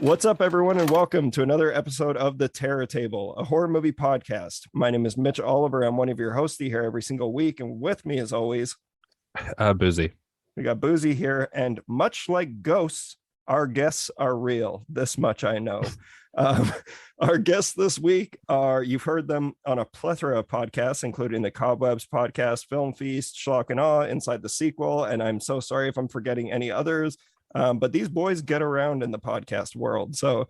What's up, everyone, and welcome to another episode of The Terror Table, a horror movie podcast. My name is Mitch Oliver. I'm one of your hosts here every single week, and with me, as always, Buzi. We got Buzi here, and much like ghosts, our guests are real. This much I know. Our guests this week are, you've heard them on a plethora of podcasts, including the Cobwebs podcast, Film Feast, Schlock and Awe, Inside the Sequel, and I'm so sorry if I'm forgetting any others. But these boys get around in the podcast world. So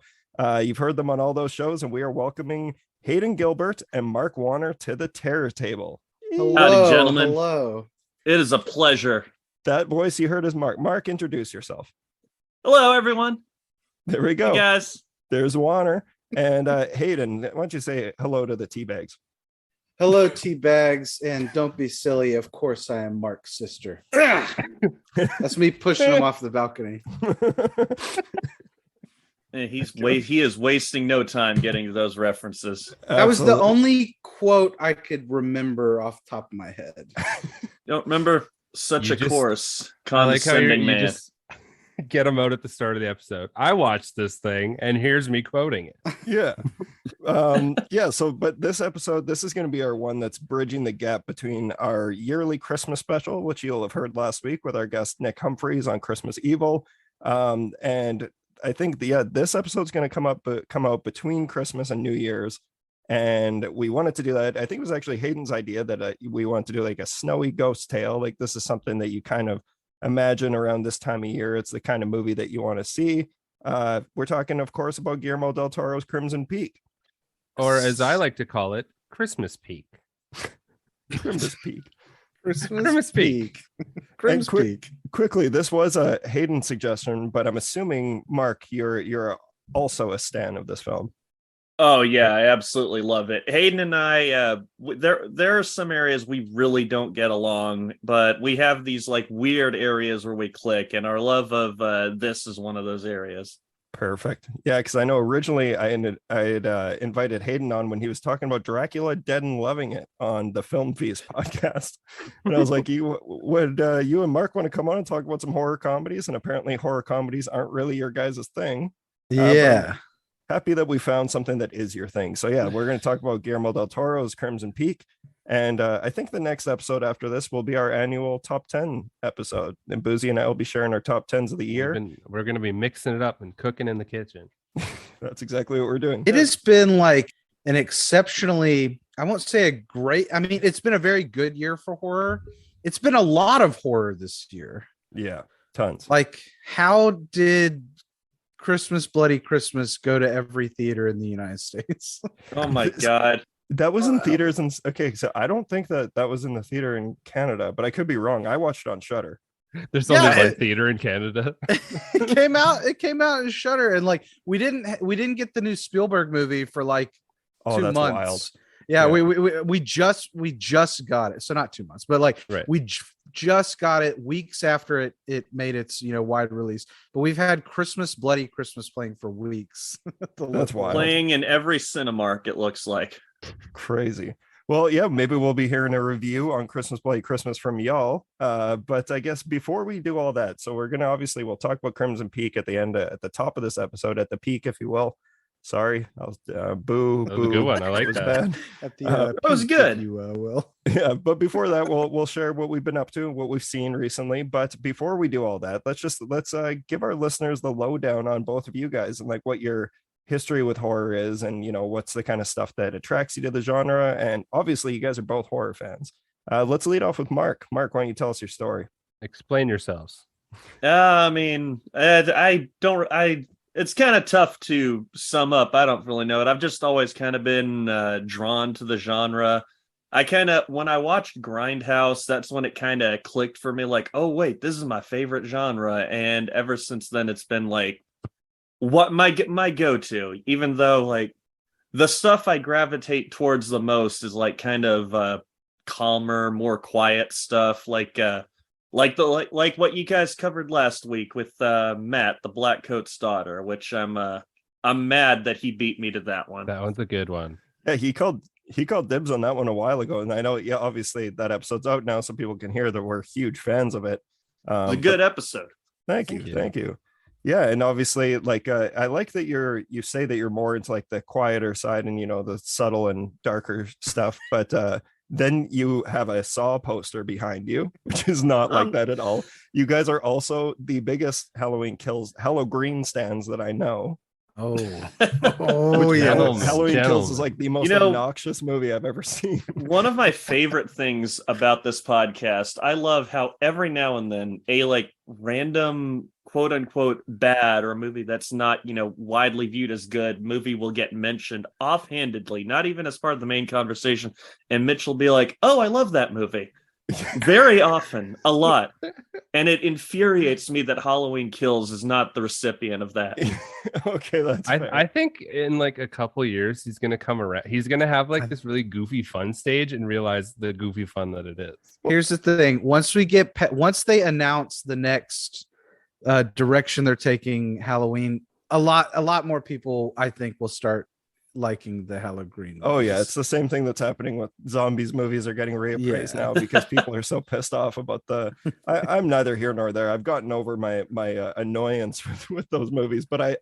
you've heard them on all those shows, and we are welcoming Hayden Gilbert and Mark Wanner to the Terror Table. Hello, Howdy, gentlemen. Hello. It is a pleasure. That voice you heard is Mark. Mark, introduce yourself. Hello, everyone. There we go. Hey, guys. There's Wanner. And Hayden, why don't you say hello to the teabags? Hello, tea bags, and don't be silly. Of course, I am Mark's sister. That's me pushing him off the balcony. He is wasting no time getting to those references. That was the only quote I could remember off the top of my head. Don't remember such You a just- coarse, I like how you condescending man. just get them out at the start of the episode. I watched this thing, and here's me quoting it. Yeah. But this episode, this is going to be our one that's bridging the gap between our yearly Christmas special, which you'll have heard last week with our guest Nick Humphreys on Christmas Evil. And I think this episode's going to come out between Christmas and New Year's. And we wanted to do that. I think it was actually Hayden's idea that we wanted to do like a snowy ghost tale. Like this is something that you kind of imagine around this time of year. It's the kind of movie that you want to see. We're talking, of course, about Guillermo del Toro's Crimson Peak. Or as I like to call it, Christmas Peak. Christmas Peak. Christmas Peak. Christmas Peak. Quickly, this was a Hayden suggestion, but I'm assuming, Mark, you're also a stan of this film. Oh yeah, I absolutely love it. Hayden and I, there are some areas we really don't get along, but we have these like weird areas where we click, and our love of this is one of those areas. Perfect. Yeah, because I know originally I had invited Hayden on when he was talking about Dracula Dead and Loving It on the Film Feast podcast. And I was like, you and Mark want to come on and talk about some horror comedies? And apparently horror comedies aren't really your guys' thing. Yeah. Happy that we found something that is your thing. So yeah, we're going to talk about Guillermo del Toro's Crimson Peak. And I think the next episode after this will be our annual top 10 episode. And Buzi and I will be sharing our top 10s of the year. We're going to be mixing it up and cooking in the kitchen. That's exactly what we're doing. It has been like an exceptionally, I won't say a great, I mean, it's been a very good year for horror. It's been a lot of horror this year. Yeah, tons. Like, how did Christmas Bloody Christmas go to every theater in the United States? Oh my god. That was in theaters, and okay, so I don't think that was in the theater in Canada, but I could be wrong. I watched it on Shudder. There's only one theater in Canada. It came out in Shudder, and like we didn't get the new Spielberg movie for like 2 that's months. wild. Yeah, Yeah. we just got it. So not 2 months, but like Right. we just got it weeks after it made its wide release. But we've had Christmas Bloody Christmas playing for weeks. That's wild. Playing in every Cinemark, it looks like. Crazy. Well, yeah, maybe we'll be hearing a review on Christmas Bloody Christmas from y'all. But I guess before we do all that, so we're gonna we'll talk about Crimson Peak at the end, at the top of this episode, at the peak, if you will. Sorry, I was boo. That was a good one. I like was that. Bad. At the that was peak, good. if you will. Yeah, but before that, we'll share what we've been up to, what we've seen recently. But before we do all that, let's give our listeners the lowdown on both of you guys and like what your history with horror is, and what's the kind of stuff that attracts you to the genre. And obviously, you guys are both horror fans. Let's lead off with Mark. Mark, why don't you tell us your story? Explain yourselves. I mean, it's kind of tough to sum up. I don't really know it. I've just always kind of been drawn to the genre. When I watched Grindhouse, that's when it kind of clicked for me, like, oh wait, this is my favorite genre. And ever since then, it's been like what my go-to, even though like the stuff I gravitate towards the most is like kind of calmer, more quiet stuff, like what you guys covered last week with Matt, the Black Coat's daughter, which I'm mad that he beat me to that one. That one's a good one. Yeah, he called dibs on that one a while ago, and I know, yeah, obviously that episode's out now, so people can hear that we're huge fans of it. A good episode. Thank you. Yeah, and obviously, like I like that you say that you're more into like the quieter side and the subtle and darker stuff, but then you have a Saw poster behind you, which is not like that at all. You guys are also the biggest Halloween Kills Halloween stands that I know. Oh, Which yeah. gentleman. Halloween Kills is Gentlemen. like the most You know- obnoxious movie I've ever seen. One of my favorite things about this podcast, I love how every now and then a like random quote unquote bad or a movie that's not, widely viewed as good movie will get mentioned offhandedly, not even as part of the main conversation. And Mitch will be like, "Oh, I love that movie." Very often, a lot. And it infuriates me that Halloween Kills is not the recipient of that. Okay, that's fair. I think in like a couple years he's gonna come around. He's gonna have like this really goofy fun stage and realize the goofy fun that it is. Here's the thing: once they announce the next direction they're taking Halloween, a lot more people I think will start liking the Halloween. Oh yeah, it's the same thing that's happening with zombies movies are getting reappraised now because people are so pissed off about I'm neither here nor there. I've gotten over my annoyance with those movies, but I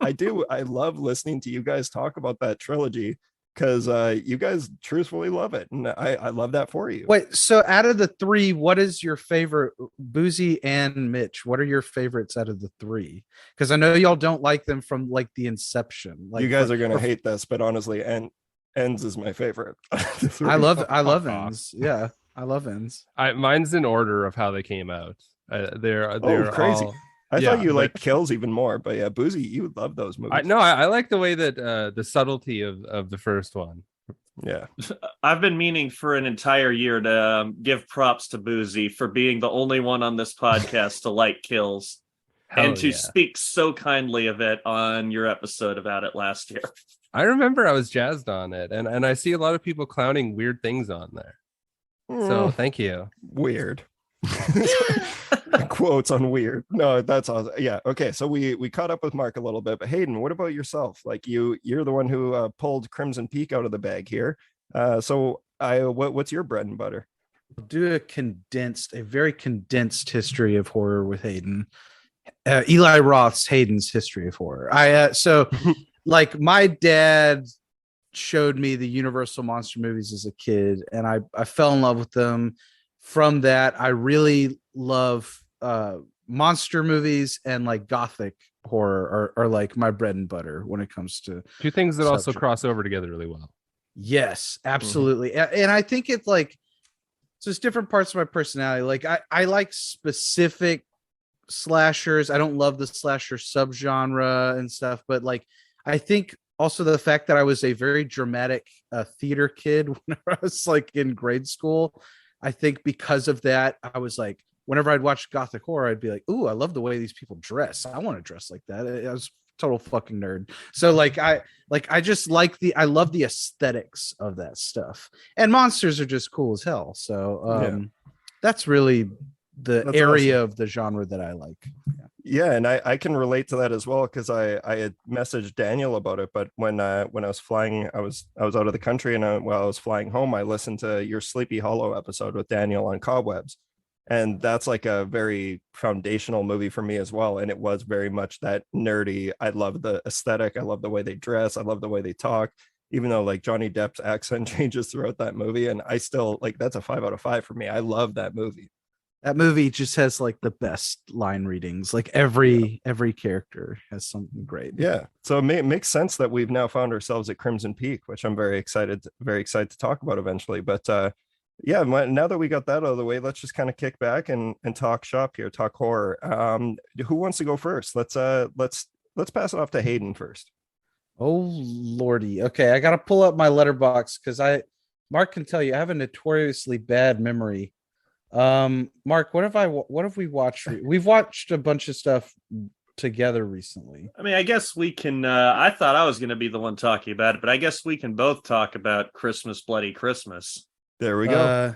love listening to you guys talk about that trilogy because you guys truthfully love it, and I love that for you. Wait, so out of the three, what is your favorite? Buzi and Mitch, what are your favorites out of the three? Because I know y'all don't like them from like the inception. Like you guys are gonna hate this, but honestly, Ends is my favorite. I love Ends. Yeah, I love Ends. Mine's in order of how they came out. They're crazy. all, I thought you like Kills even more, but yeah, Buzi, you love those movies. I like the way that the subtlety of the first one. Yeah, I've been meaning for an entire year to give props to Buzi for being the only one on this podcast to like Kills and to speak so kindly of it on your episode about it last year. I remember I was jazzed on it, and I see a lot of people clowning weird things on there. So thank you. Weird. Quotes on weird. No, that's awesome. Yeah. Okay. So we caught up with Mark a little bit, but Hayden, what about yourself? Like you're the one who pulled Crimson Peak out of the bag here. What's your bread and butter? I'll do a very condensed history of horror with Hayden. Eli Roth's Hayden's History of Horror. Like my dad showed me the Universal monster movies as a kid, and I fell in love with them. From that, I really love monster movies, and like gothic horror are like my bread and butter when it comes to two things that also cross over together really well. Yes, absolutely. And I think it's like, so it's different parts of my personality. Like I like specific slashers. I don't love the slasher subgenre and stuff, but like I think also the fact that I was a very dramatic theater kid whenever I was like in grade school, I think because of that, I was like, whenever I'd watch gothic horror, I'd be like, "Ooh, I love the way these people dress. I want to dress like that." I was a total fucking nerd. So I love the aesthetics of that stuff. And monsters are just cool as hell. So that's really the area of the genre that I like. Yeah, and I can relate to that as well because I had messaged Daniel about it. But when I was flying, I was out of the country, and while I was flying home, I listened to your Sleepy Hollow episode with Daniel on Cobwebs, and that's like a very foundational movie for me as well. And it was very much that nerdy. I love the aesthetic. I love the way they dress. I love the way they talk. Even though like Johnny Depp's accent changes throughout that movie, and I still like that's a 5 out of 5 for me. I love that movie. That movie just has like the best line readings. Like every character has something great. Yeah. So it makes sense that we've now found ourselves at Crimson Peak, which I'm very excited to talk about eventually. But yeah, now that we got that out of the way, let's just kind of kick back and talk shop here, talk horror. Who wants to go first? Let's pass it off to Hayden first. Oh lordy. Okay, I gotta pull up my letterbox because Mark can tell you I have a notoriously bad memory. Mark, what have we watched? We've watched a bunch of stuff together recently. I mean, I guess we can I thought I was going to be the one talking about it, but I guess we can both talk about Christmas Bloody Christmas. There we go.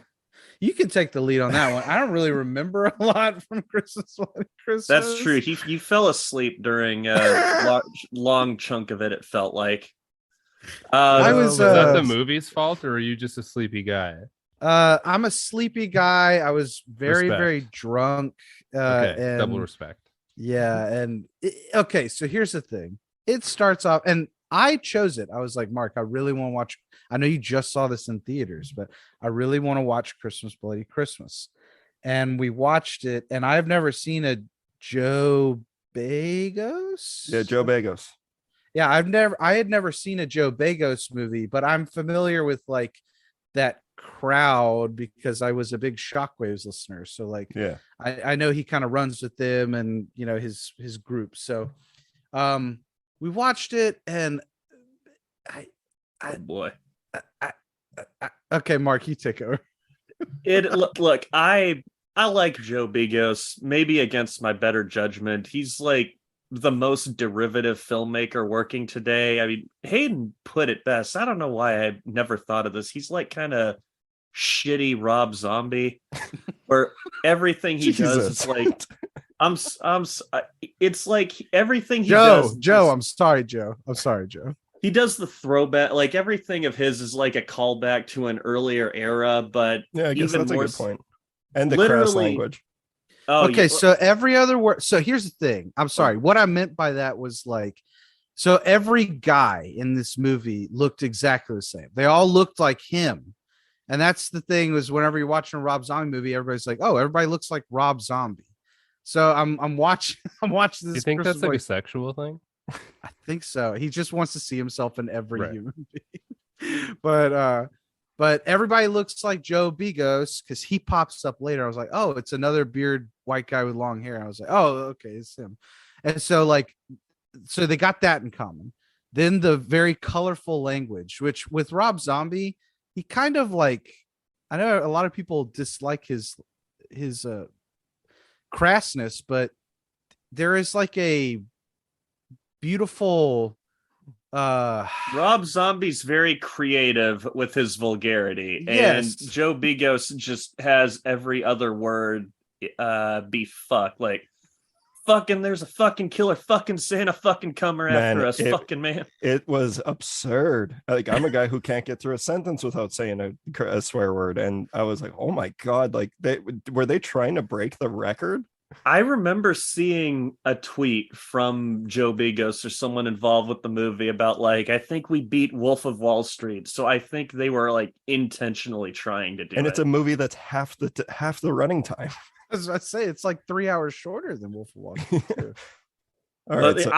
You can take the lead on that one. I don't really remember a lot from Christmas Bloody Christmas. That's true. You fell asleep during a long chunk of it. It felt like. Was that the movie's fault, or are you just a sleepy guy? I'm a sleepy guy. I was very drunk. Okay, double respect. Yeah, and okay, so here's the thing. It starts off, and I chose it. I was like, Mark, I really want to watch. I know you just saw this in theaters, but I really want to watch Christmas Bloody Christmas. And we watched it, and I've never seen a Joe Bagos. Yeah, Joe Bagos. Yeah, I had never seen a Joe Bagos movie, but I'm familiar with like that crowd because I was a big Shockwaves listener. So like, Yeah. I know he kind of runs with them and you know his group. So we watched it and Oh boy. okay, Mark, you take over. Look, I like Joe Bigos, maybe against my better judgment. He's like the most derivative filmmaker working today. I mean, Hayden put it best. I don't know why I never thought of this. He's like kind of shitty Rob Zombie, where everything he does is like it's like everything he does. Joe, I'm sorry, Joe. He does the throwback, like everything of his is like a callback to an earlier era, but Yeah, I guess even that's a more good point. And the crass language. Oh, okay, so every other word. So here's the thing. I'm sorry. What I meant by that was like, so every guy in this movie looked exactly the same. They all looked like him. And that's the thing was whenever you're watching a Rob Zombie movie, everybody's like, oh, everybody looks like Rob Zombie. So I'm watching this. You think Christmas that's like Bloody- a sexual thing? I think so. He just wants to see himself in every Right. human being. But everybody looks like Joe Bigos because he pops up later. I was like, oh, it's another beard white guy with long hair. I was like, oh, okay, it's him. And so so they got that in common. Then the very colorful language, which with Rob Zombie, he kind of like, I know a lot of people dislike his crassness, but there is like a beautiful Rob Zombie's very creative with his vulgarity, Yes. and Joe Bigos just has every other word be fuck. Like, fucking, there's a fucking killer, fucking Santa, fucking comer after us, fucking man. It was absurd. Like, I'm a guy who can't get through a sentence without saying a swear word, and I was like, oh my god, like were they trying to break the record? I remember seeing a tweet from Joe Bigos or someone involved with the movie about like, I think we beat Wolf of Wall Street. So I think they were like intentionally trying to do And it. it's a movie that's half the running time. as I say, it's like 3 hours shorter than Wolf of Wall Street. Too. All right, But so,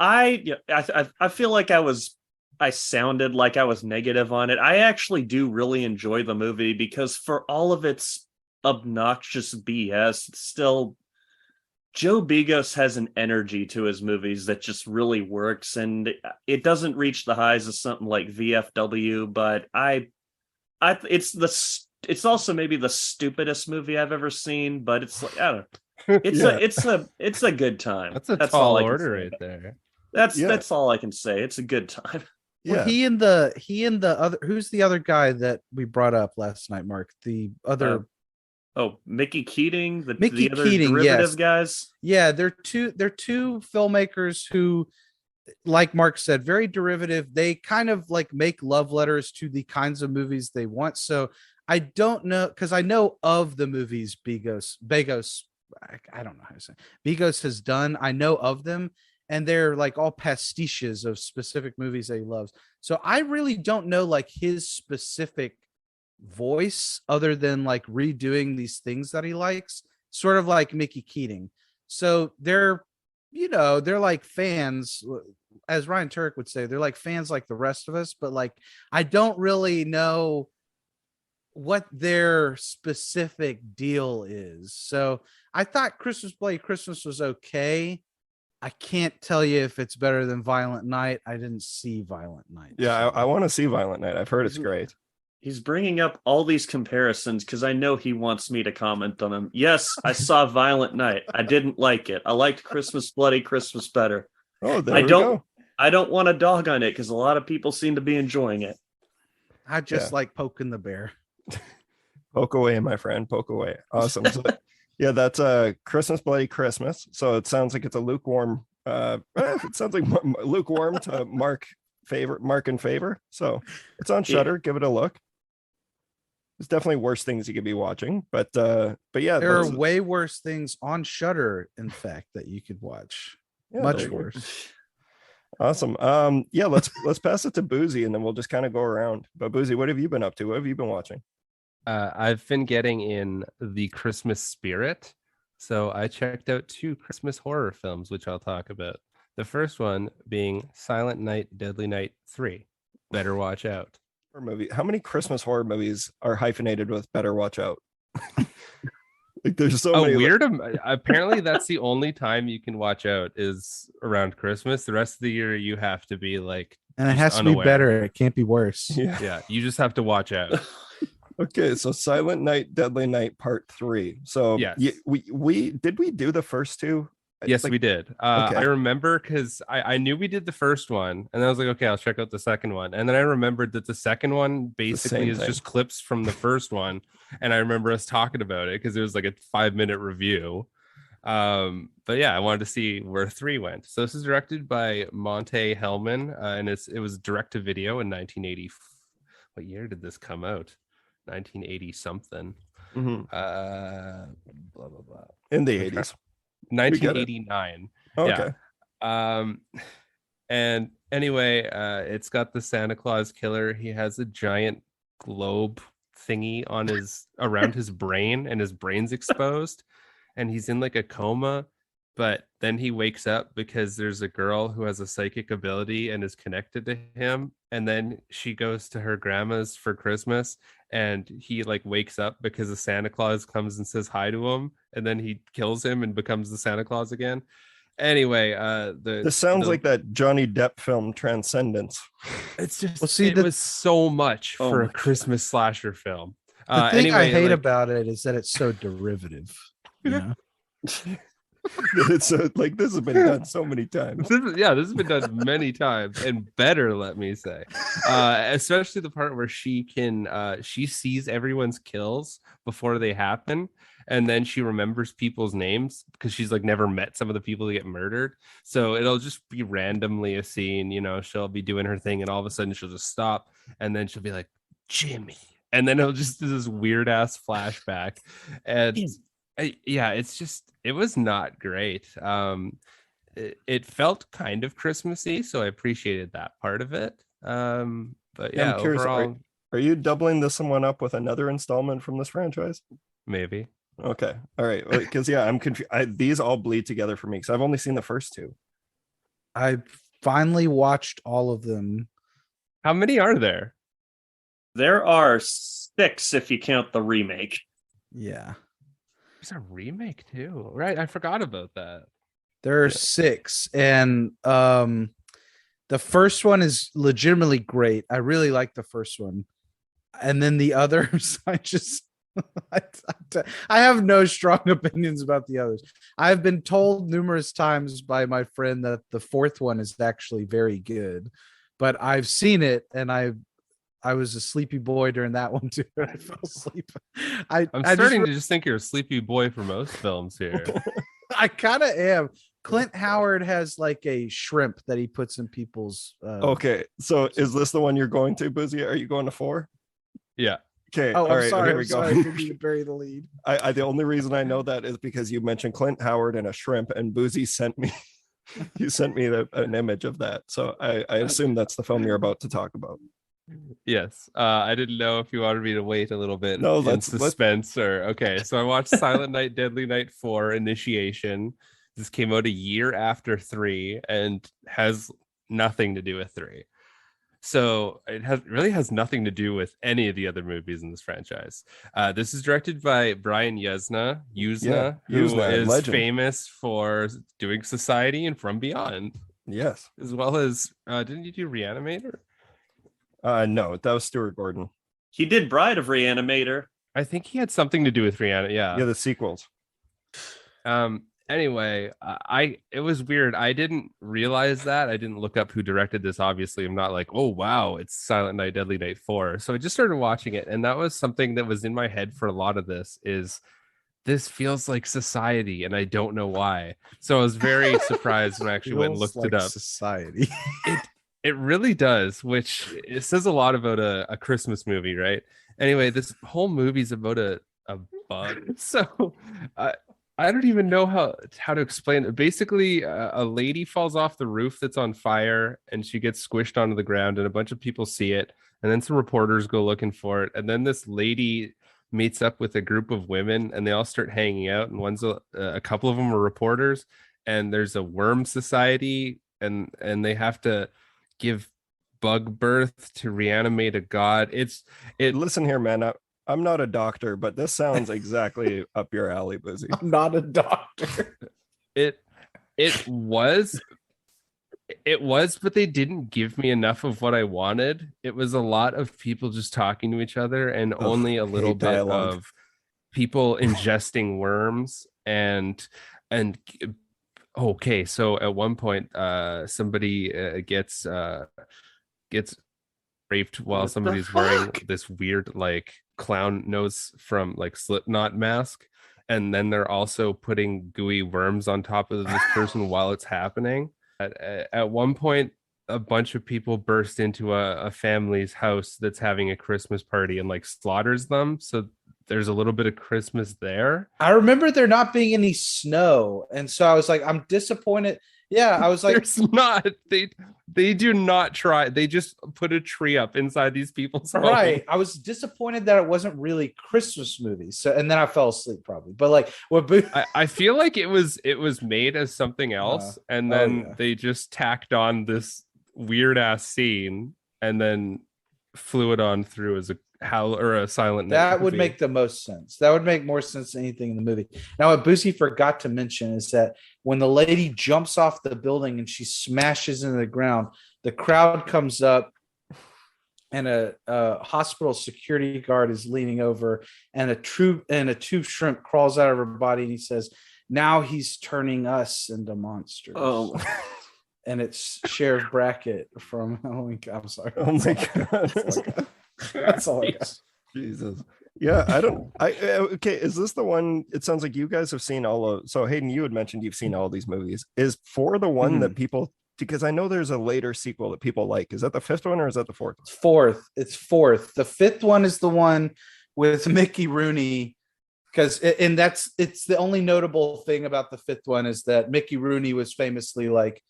I feel like I sounded like I was negative on it. I actually do really enjoy the movie because for all of its obnoxious BS, it's still Joe Bigos has an energy to his movies that just really works, and it doesn't reach the highs of something like VFW, but it's also maybe the stupidest movie I've ever seen, but it's like, I don't know. It's a good time. That's a all tall I can order say. right there. That's all I can say. It's a good time. yeah. Well, he and the other, who's the other guy that we brought up last night, Mark? The other Mickey Keating, Mickey the other Keating, derivative yes. guys. Yeah, they're two filmmakers who, like Mark said, very derivative. They kind of like make love letters to the kinds of movies they want. So I don't know, because I know of the movies Bagos, I don't know how to say it. Bigos has done. I know of them, and they're like all pastiches of specific movies that he loves. So I really don't know like his specific voice other than like redoing these things that he likes, sort of like Mickey Keating. So they're like fans, as Ryan Turek would say, they're like fans like the rest of us, but like I don't really know what their specific deal is. So I thought Christmas Bloody Christmas was okay. I can't tell you if it's better than Violent Night. I didn't see Violent Night. Yeah, so. I want to see Violent Night. I've heard it's great. He's bringing up all these comparisons because I know he wants me to comment on them. Yes, I saw Violent Night. I didn't like it. I liked Christmas Bloody Christmas better. Oh, there we go. I don't want a dog on it because a lot of people seem to be enjoying it. I just like poking the bear. Poke away, my friend. Poke away. Awesome. So, yeah, that's Christmas Bloody Christmas. So it sounds like it's a lukewarm. It sounds like lukewarm to Mark in favor. So it's on Shudder. Give it a look. There's definitely worse things you could be watching, but yeah, There are those- way worse things on Shudder, in fact, that you could watch. yeah, Much there you go. worse. Awesome. Yeah, let's pass it to Boozy, and then we'll just kind of go around. But Boozy, what have you been up to? What have you been watching? I've been getting in the Christmas spirit. So I checked out 2 Christmas horror films, which I'll talk about. The first one being Silent Night, Deadly Night 3. Better watch out. Horror movie. How many Christmas horror movies are hyphenated with "Better Watch Out"? Like, there's so many. Weird. Apparently, that's the only time you can watch out is around Christmas. The rest of the year, you have to be like, And it just has to be unaware. better. It can't be worse. Yeah. Yeah, you just have to watch out. Okay, so Silent Night, Deadly Night Part 3. So Yes. we did we do the first 2? Yes, Like, we did. okay. I remember because I knew we did the first one, and then I was like, okay, I'll check out the second one. And then I remembered that the second one basically same is thing. just clips from the first one. And I remember us talking about it because it was like a 5-minute review. But yeah, I wanted to see where 3 went. So this is directed by Monte Hellman, and it was direct to video in 1980. What year did this come out? 1980 something. Mhm. Blah blah blah. In the 80s. 1989. Okay. And anyway, it's got the Santa Claus killer. He has a giant globe thingy on his around his brain, and his brain's exposed, and he's in like a coma. But then he wakes up because there's a girl who has a psychic ability and is connected to him. And then she goes to her grandma's for Christmas, and he like wakes up because the Santa Claus comes and says hi to him, and then he kills him and becomes the Santa Claus again. Anyway, This sounds like that Johnny Depp film Transcendence. it's just Well, see, it was so much Oh for my a Christmas slasher film. The thing I Anyway, hate like, about it is that it's so derivative. You know? It's like this has been done so many times. this has been done many times and better, let me say. Especially the part where she sees everyone's kills before they happen, and then she remembers people's names because she's like never met some of the people that get murdered. So it'll just be randomly a scene, she'll be doing her thing, and all of a sudden she'll just stop, and then she'll be like, Jimmy, and then it'll just do this weird ass flashback. And it was not great. It felt kind of Christmassy, so I appreciated that part of it. But yeah, I'm curious, overall, are you doubling this one up with another installment from this franchise? maybe. Okay, all right, because I'm confused. These all bleed together for me because I've only seen the first 2. I finally watched all of them. How many are there? There are 6 if you count the remake. Yeah. There's a remake too, right? I forgot about that. There are 6, and the first one is legitimately great. I really like the first one, and then the others, I have no strong opinions about the others. I've been told numerous times by my friend that the 4th one is actually very good, but I've seen it, and I was a sleepy boy during that one too. I fell asleep. I'm starting to just think you're a sleepy boy for most films here. I kind of am. Clint Howard has like a shrimp that he puts in people's. Okay, so is this the one you're going to, Boozy? Are you going to 4? Yeah. Okay, Oh, all I'm right. sorry. Here we I'm go. sorry. I didn't mean to bury the lead. I the only reason I know that is because you mentioned Clint Howard and a shrimp, and Boozy sent me. You sent me an image of that, so I assume that's the film you're about to talk about. Yes. I didn't know if you wanted me to wait a little bit No, in let's suspense or okay. So I watched Silent Night, Deadly Night 4 Initiation. This came out a year after 3 and has nothing to do with 3. So it really has nothing to do with any of the other movies in this franchise. This is directed by Brian Yuzna, who Yuzna, is legend. famous for doing Society and From Beyond, Yes. as well as didn't you do Reanimator? No, that was Stuart Gordon. He did Bride of Reanimator. I think he had something to do with Reanimator. Yeah. Yeah, the sequels. Anyway, it was weird. I didn't realize that. I didn't look up who directed this. Obviously, I'm not like, oh wow, it's Silent Night, Deadly Night 4. So I just started watching it, and that was something that was in my head for a lot of this. This feels like Society, and I don't know why. So I was very surprised when I actually went and looked it up. Society. It really does, which it says a lot about a Christmas movie, right? Anyway, this whole movie's about a bug. So I don't even know how to explain it. Basically, a lady falls off the roof that's on fire, and she gets squished onto the ground, and a bunch of people see it, and then some reporters go looking for it, and then this lady meets up with a group of women, and they all start hanging out, and a couple of them are reporters, and there's a worm society, and they have to give bug birth to reanimate a god. Listen here, man. I'm not a doctor, but this sounds exactly up your alley, Buzi. I'm not a doctor. It was, but they didn't give me enough of what I wanted. It was a lot of people just talking to each other, and only a little bit dialogue. of people ingesting worms okay. So at one point, somebody gets raped while What the somebody's wearing fuck? this weird like clown nose from like Slipknot mask, and then they're also putting gooey worms on top of this person while it's happening. At one point, a bunch of people burst into a family's house that's having a Christmas party and like slaughters them. So there's a little bit of Christmas there. I remember there not being any snow, and so I was like, I'm disappointed. Yeah, I was like, There's not. They do not try. They just put a tree up inside these people's home. right. I was disappointed that it wasn't really Christmas movies. So, and then I fell asleep probably. But like, what? I feel like it was made as something else, and then they just tacked on this weird ass scene, and then flew it on through as a howl or a silent night That would movie. make the most sense. That would make more sense than anything in the movie. Now, what Boosie forgot to mention is that when the lady jumps off the building and she smashes into the ground, the crowd comes up, and a hospital security guard is leaning over, and a tube shrimp crawls out of her body, and he says, "Now he's turning us into monsters." Oh, And it's Sheriff Brackett from Halloween. I'm sorry. Oh my god. That's all I got. Jesus. Yeah, okay, is this the one? It sounds like you guys have seen all of, so Hayden, you had mentioned you've seen all these movies. Is 4 the one that people, because I know there's a later sequel that people like. Is that the 5th one or is that the 4th? It's fourth. The 5th one is the one with Mickey Rooney, because it's the only notable thing about the 5th one is that Mickey Rooney was famously like,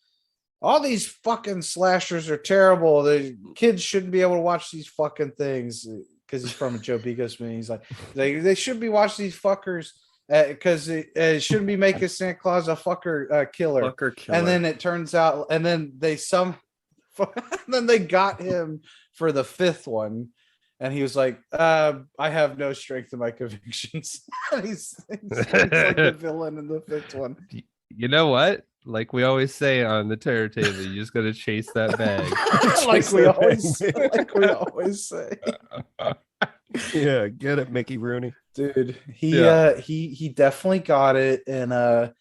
all these fucking slashers are terrible. The kids shouldn't be able to watch these fucking things, because he's from a Joe Bigos movie. He's like, they shouldn't be watching these fuckers because it shouldn't be making Santa Claus a fucker killer. fucker killer. And then it turns out, and then then they got him for the 5th one, and he was like, I have no strength in my convictions. he's like the villain in the 5th one. You know what? Like we always say on the terror table, you just gotta chase that bag. like we always say. Yeah, get it, Mickey Rooney. Dude, he definitely got it. And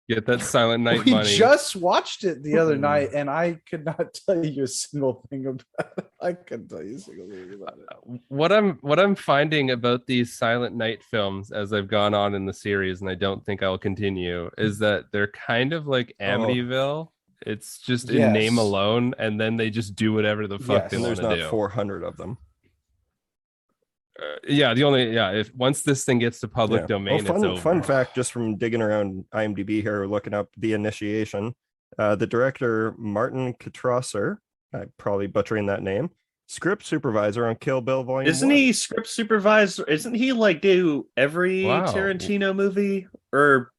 Get that Silent Night we money. just watched it the other night, and I could not tell you a single thing about it. I couldn't tell you a single thing about it. What I'm finding about these Silent Night films as I've gone on in the series, and I don't think I'll continue, is that they're kind of like Amityville. It's just in name alone, and then they just do whatever the fuck they And want there's to not do. 400 of them. If once this thing gets to public domain, it's over. Fun fact, just from digging around IMDb here, looking up The Initiation, the director Martin Katrosser, I'm probably butchering that name, script supervisor on Kill Bill Volume Isn't 1. he script supervisor? Isn't he like do every Tarantino movie? Or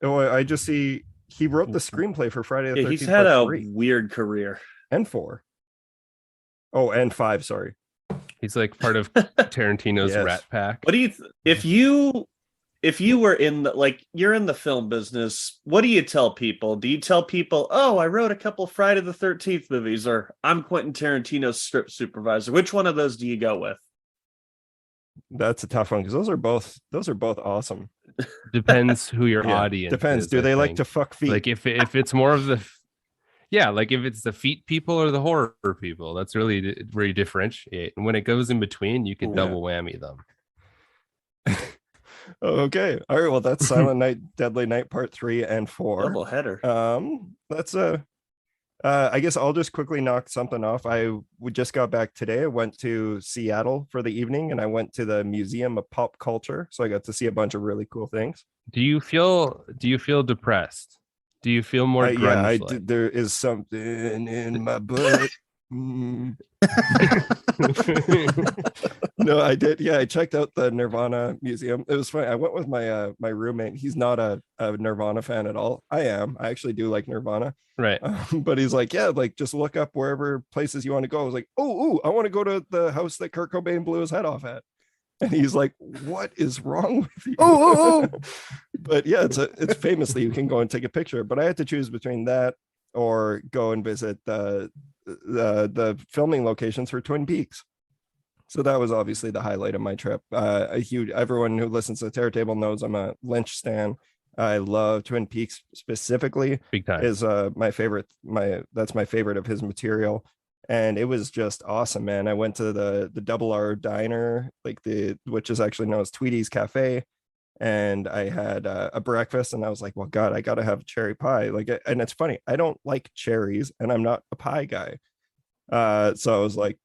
I just see he wrote the screenplay for Friday the 13th. he's had a 3 weird career. and 4. Oh, and 5. Sorry. He's like part of Tarantino's Yes. Rat Pack. What do you if you were in the you're in the film business, what do you tell people? Do you tell people, "Oh, I wrote a couple Friday the 13th movies," or "I'm Quentin Tarantino's script supervisor"? Which one of those do you go with? That's a tough one, because those are both awesome. Depends who your Yeah, audience depends. is, Do I they like think. to fuck feet? Like if it's more of the like if it's the feet people or the horror people, that's really where you differentiate. And when it goes in between, you can Yeah. double whammy them. Okay. All right. Well, that's Silent Night, Deadly Night Part 3 and 4. Double header. That's a I guess I'll just quickly knock something off. Just got back today. I went to Seattle for the evening, and I went to the Museum of Pop Culture. So I got to see a bunch of really cool things. Do you feel depressed? Do you feel more grunge? Yeah, I did. There is something in my butt. Mm. No, I did. Yeah, I checked out the Nirvana museum. It was funny. I went with my roommate. He's not a Nirvana fan at all. I am. I actually do like Nirvana. Right. But he's like, yeah, like just look up wherever places you want to go. I was like, oh, I want to go to the house that Kurt Cobain blew his head off at. And he's like, what is wrong with you? Oh. But yeah, it's famously you can go and take a picture. But I had to choose between that or go and visit the filming locations for Twin Peaks. So that was obviously the highlight of my trip. Everyone who listens to the Terror Table knows I'm a Lynch stan. I love Twin Peaks specifically. Big time. Is my favorite. That's my favorite of his material. And it was just awesome, man. I went to the Double R Diner, which is actually known as Tweety's Cafe, and I had a breakfast, and I was like, well, God, I gotta have cherry pie. And it's funny, I don't like cherries, and I'm not a pie guy. So I was like,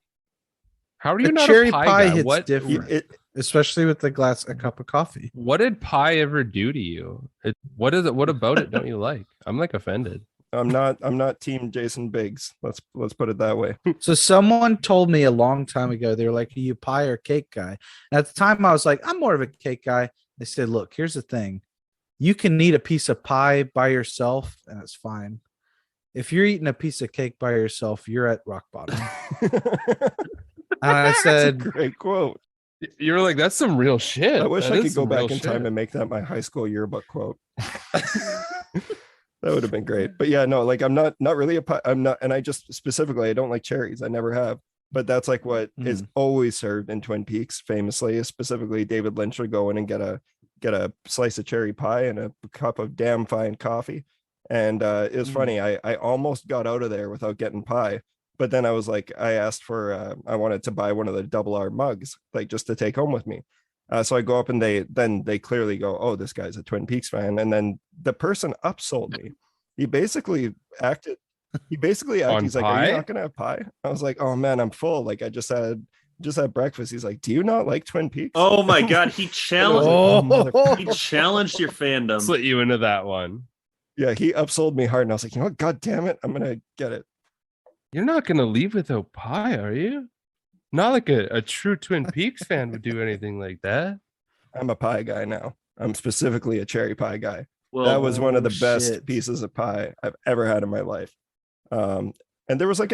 how are you not cherry a pie pie guy? hits What different, especially with a cup of coffee. What did pie ever do to you? What is it? What about it don't you like? I'm like offended. I'm not team Jason Biggs. Let's put it that way. So someone told me a long time ago, they were like, are you pie or cake guy? And at the time I was like, I'm more of a cake guy. They said, look, here's the thing. You can eat a piece of pie by yourself and it's fine. If you're eating a piece of cake by yourself, you're at rock bottom. And I said, great quote. You were like, that's some real shit. I wish That I is could go some back real in time shit. and make that my high school yearbook quote. That would have been great. But yeah, no, like I'm not really a pie. I'm not, and I just specifically I don't like cherries. I never have. But that's like what is always served in Twin Peaks, famously. Specifically, David Lynch would go in and get a slice of cherry pie and a cup of damn fine coffee. And it was funny. I almost got out of there without getting pie. But then I was like, I asked for I wanted to buy one of the Double R mugs, like just to take home with me. So I go up and they clearly go, oh, this guy's a Twin Peaks fan. And then the person upsold me. He basically acted. He's like, are you not gonna have pie? I was like, oh man, I'm full. Like I just had breakfast. He's like, do you not like Twin Peaks? Oh my God, he challenged. He challenged your fandom. Slit you into that one. Yeah, he upsold me hard, and I was like, you know what? God damn it, I'm gonna get it. You're not gonna leave without pie, are you? Not like a true Twin Peaks fan would do anything like that. I'm a pie guy now. I'm specifically a cherry pie guy. Well, that was one of the best pieces of pie I've ever had in my life. And there was like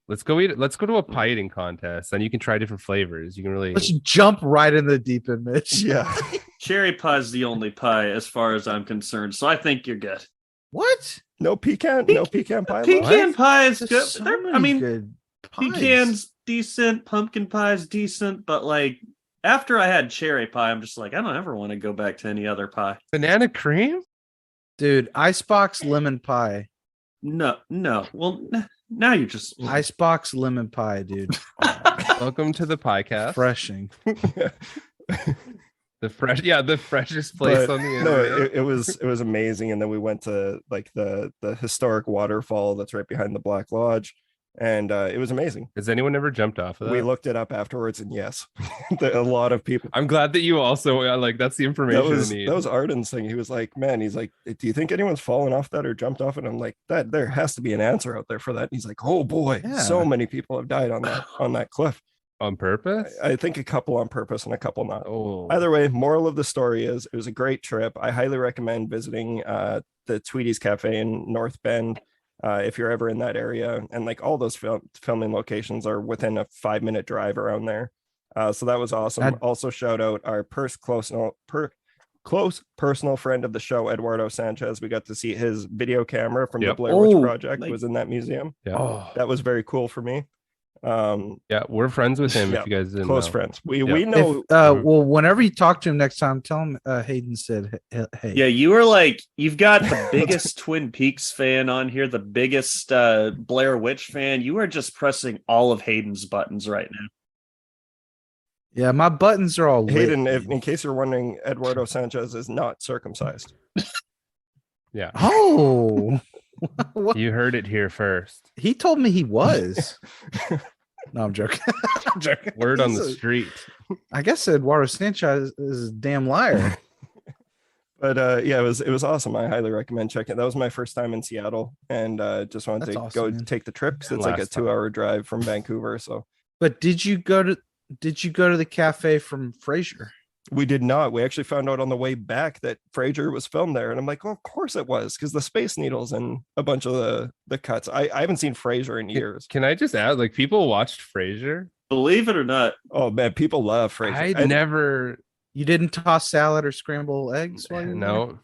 let's go eat it. Let's go to a pie eating contest, and you can try different flavors. You can really let's jump right in the deep end, Mitch. Yeah. Cherry pie is the only pie as far as I'm concerned. So I think you're good. What? No pecan pie. Pecan pie is good. So good pecan's decent, pumpkin pie is decent, but like after I had cherry pie, I'm just like, I don't ever want to go back to any other pie. banana cream, dude. Icebox lemon pie. No. Well, now you just Icebox lemon pie, dude. Welcome to the podcast. Refreshing. The freshest place on the internet. It was amazing. And then we went to like the historic waterfall that's right behind the Black Lodge, and it was amazing. Has anyone ever jumped off of that? We looked it up afterwards, and yes, a lot of people. I'm glad that you also like that's the information I need. That was Arden's thing. He was like, man, he's like, do you think anyone's fallen off that or jumped off it? I'm like, that there has to be an answer out there for that. And he's like, oh boy, so many people have died on that cliff. On purpose? I think a couple on purpose and a couple not. Oh. Either way, moral of the story is it was a great trip. I highly recommend visiting the Tweety's Cafe in North Bend if you're ever in that area. And like all those filming locations are within a 5-minute drive around there. So that was awesome. Also shout out our close personal friend of the show, Eduardo Sanchez. We got to see his video camera from the Blair Witch Project was in that museum. Yeah. That was very cool for me. We're friends with him. If you guys didn't close know. friends, we know. Well, whenever you talk to him next time, tell him Hayden said, "Hey." Yeah, you were like, you've got the biggest Twin Peaks fan on here, the biggest Blair Witch fan. You are just pressing all of Hayden's buttons right now. Yeah, my buttons are all lit. Hayden, in case you're wondering, Eduardo Sanchez is not circumcised. Yeah. Oh. What? You heard it here first. He told me he was. No, I'm joking. I'm joking. Word on He's the a- street. I guess Eduardo Sanchez is a damn liar. But yeah, it was awesome. I highly recommend checking it. That was my first time in Seattle, and just wanted That's to awesome, go man. take the trip because And it's like a last time. 2-hour drive from Vancouver. So But did you go to the cafe from Frasier? we did not. We actually found out on the way back that Frasier was filmed there, and I'm like, well, of course it was, because the Space Needles and a bunch of the cuts. I haven't seen Frasier in years. Can I just add, like, people watched Frasier? Believe it or not, Oh man, people love Frasier. I never. You didn't toss salad or scramble eggs while you were No,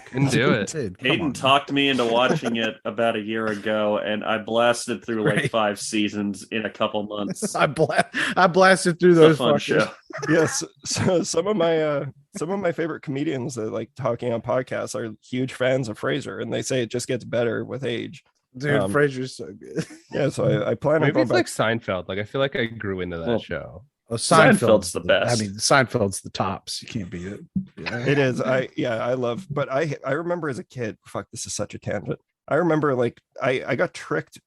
couldn't do there? it. Dude, come Hayden on. talked me into watching it about a year ago, and I blasted through like Right. 5 seasons in a couple months. I blasted through It's a those fun fuckers. show. Yes, so some of my favorite comedians that like talking on podcasts are huge fans of Frasier, and they say it just gets better with age. Dude, Um, Frasier's so good. Yeah, so I plan on Maybe going it's back. like Seinfeld. Like, I feel like I grew into that Well, show. Oh, Seinfeld's the best. I mean, Seinfeld's the tops. You can't beat it. Yeah. It is. I love, but I remember as a kid, fuck, this is such a tangent. I remember like I got tricked.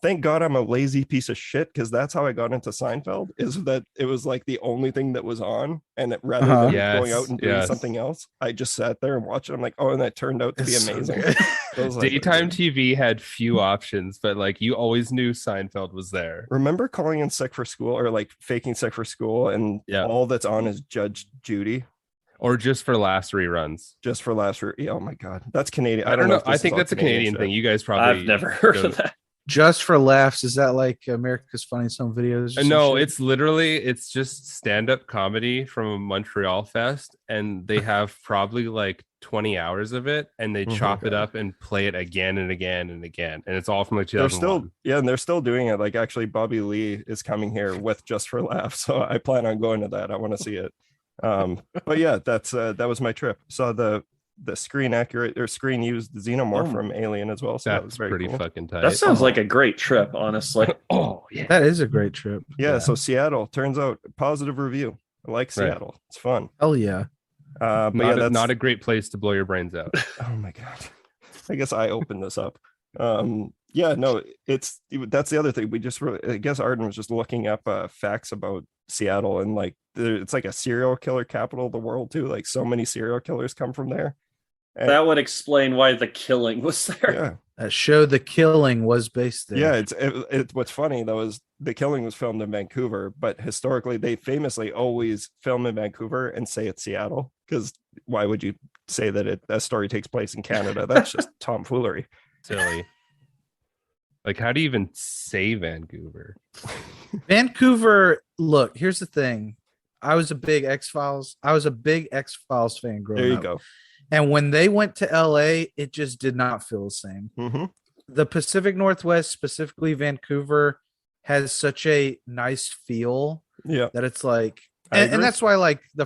Thank God I'm a lazy piece of shit, because that's how I got into Seinfeld, is that it was like the only thing that was on, and rather Uh-huh. than Yes, going out and doing yes. something else, I just sat there and watched it. I'm like, oh, and that turned out to be It's so amazing. good. So I was like, Daytime TV had few options, but like you always knew Seinfeld was there. remember calling in sick for school, or like faking sick for school, and Yeah. all that's on is Judge Judy Or just for last reruns. just for last year. Oh my god, that's Canadian. I don't know. if this I is think all that's a Canadian shit. thing. You guys probably I've never heard don't- of that. Just for laughs, is that like America's Funniest Home Videos? or some No, shit? it's just stand-up comedy from Montreal Fest, and they have probably like 20 hours of it, and they Oh my chop it God. up and play it again and again and again, and it's all from like They're 2001. still, yeah, and they're still doing it. Like actually, Bobby Lee is coming here with Just for Laughs, so I plan on going to that. I want to see it. But yeah, that was my trip. Saw the screen accurate or screen used xenomorph Oh. from Alien as well. So that was That's very pretty cool. fucking tight. That sounds like a great trip, honestly. Oh yeah. That is a great trip. Yeah, so Seattle turns out positive review. I like Right. Seattle. It's fun. Hell yeah. But Not, yeah, a, that's not a great place to blow your brains out. oh my god. I guess I opened this up. Yeah, no, that's the other thing. We just really, I guess Arden was just looking up facts about Seattle, and like it's like a serial killer capital of the world too. Like so many serial killers come from there. And, That would explain why the killing was there. yeah. That show The Killing was based there. Yeah, it's what's funny though is The Killing was filmed in Vancouver, but historically they famously always film in Vancouver and say it's Seattle, because why would you say that that story takes place in Canada? That's just tomfoolery. Silly. Like, how do you even say Vancouver? Vancouver, look, here's the thing. I was a big X-Files fan growing There you up. go. And when they went to LA, it just did not feel the same. Mhm. The Pacific Northwest, specifically Vancouver, has such a nice feel Yeah. that it's like, I and agree. that's why like the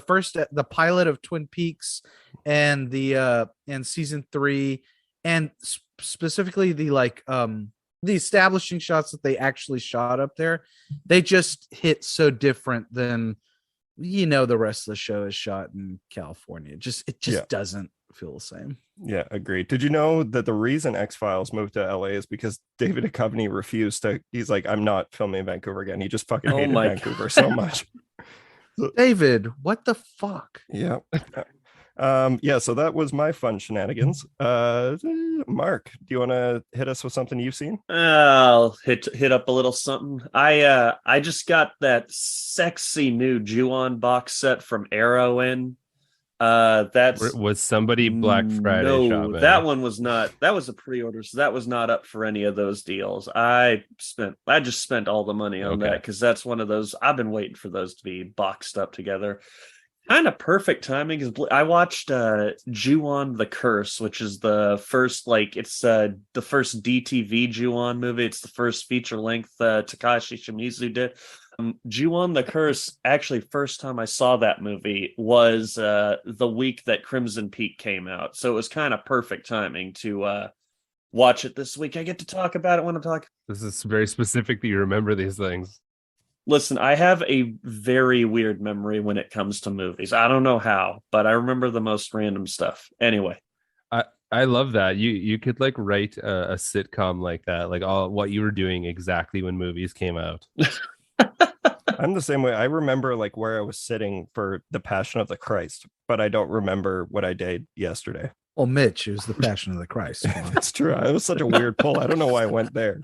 pilot of Twin Peaks and and season 3, and specifically the establishing shots that they actually shot up there, they just hit so different than the rest of the show is shot in California. It just Yeah. doesn't feel the same. Yeah, agreed. Did you know that the reason X-Files moved to LA is because David Duchovny refused to, he's like, I'm not filming in Vancouver again. He just fucking Oh hated my Vancouver so much. David, what the fuck? Yeah. Yeah, so that was my fun shenanigans. Mark, do you want to hit us with something you've seen? I'll hit up a little something. I just got that sexy new Ju-on box set from Arrow in. That's Was somebody Black Friday no, shopping? that one was not. That was a pre-order, so that was not up for any of those deals. I just spent all the money on Okay. that because that's one of those. I've been waiting for those to be boxed up together. Kind of perfect timing because I watched Ju-on the Curse, which is the first it's the first DTV Ju-on movie. It's the first feature length Takashi Shimizu did. Ju-on the Curse, actually, first time I saw that movie was the week that Crimson Peak came out. So it was kind of perfect timing to watch it this week. I get to talk about it when I'm talking. This is very specific that you remember these things. Listen, I have a very weird memory when it comes to movies. I don't know how, but I remember the most random stuff. Anyway. I love that. You could like write a sitcom like that, like all what you were doing exactly when movies came out. I'm the same way. I remember like where I was sitting for the Passion of the Christ, but I don't remember what I did yesterday. Well, Mitch, it was the Passion of the Christ. Come on. That's true. It was such a weird pull. I don't know why I went there.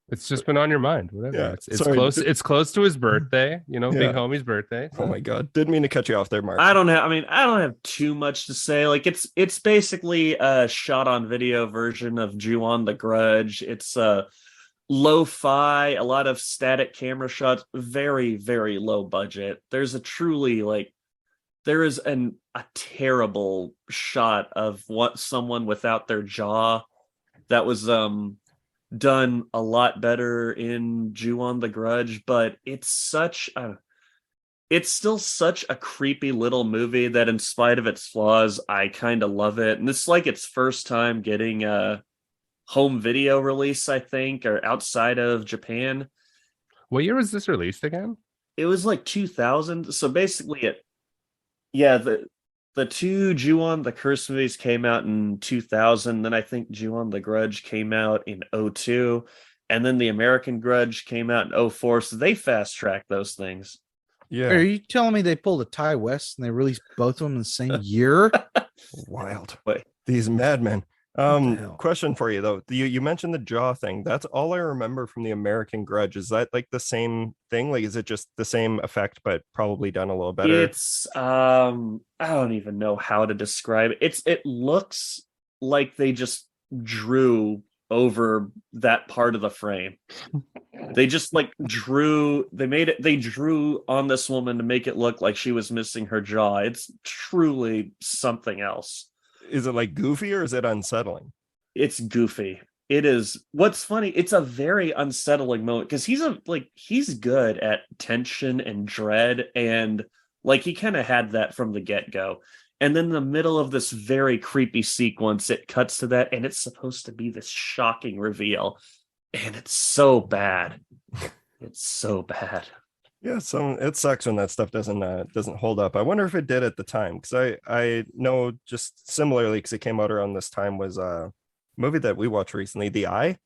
It's just been on your mind. Whatever. Yeah, It's sorry. close. It's close to his birthday. You know, Yeah. big homie's birthday. Oh my god. Didn't mean to cut you off there, Mark. I don't have too much to say. Like it's basically a shot on video version of Ju-on the Grudge. It's lo-fi, a lot of static camera shots, very, very low budget. There's a truly like there is a terrible shot of what someone without their jaw that was done a lot better in Ju-on the Grudge, but it's still such a creepy little movie that in spite of its flaws, I kind of love it. And it's like its first time getting a home video release, I think, or outside of Japan. What year was this released again? It was like 2000. So basically the two Ju-on the Curse movies came out in 2000. Then I think Ju-on the Grudge came out in 2002. And then the American Grudge came out in 2004. So they fast tracked those things. Yeah. Are you telling me they pulled a Ty West and they released both of them in the same year? Wild. Wait. These madmen. the hell? Question for you though. You mentioned the jaw thing. That's all I remember from the American Grudge. Is that like the same thing? Like, is it just the same effect, but probably done a little better? It's I don't even know how to describe it. It looks like they just drew over that part of the frame. They just like they drew on this woman to make it look like she was missing her jaw. It's truly something else. Is it like goofy or is it unsettling? It's goofy. It is. What's funny, it's a very unsettling moment because he's good at tension and dread, and like he kind of had that from the get-go. And then in the middle of this very creepy sequence, it cuts to that, and it's supposed to be this shocking reveal. And it's so bad. It's so bad. Yeah, it sucks when that stuff doesn't hold up. I wonder if it did at the time, because I know just similarly, because it came out around this time, was a movie that we watched recently, The Eye.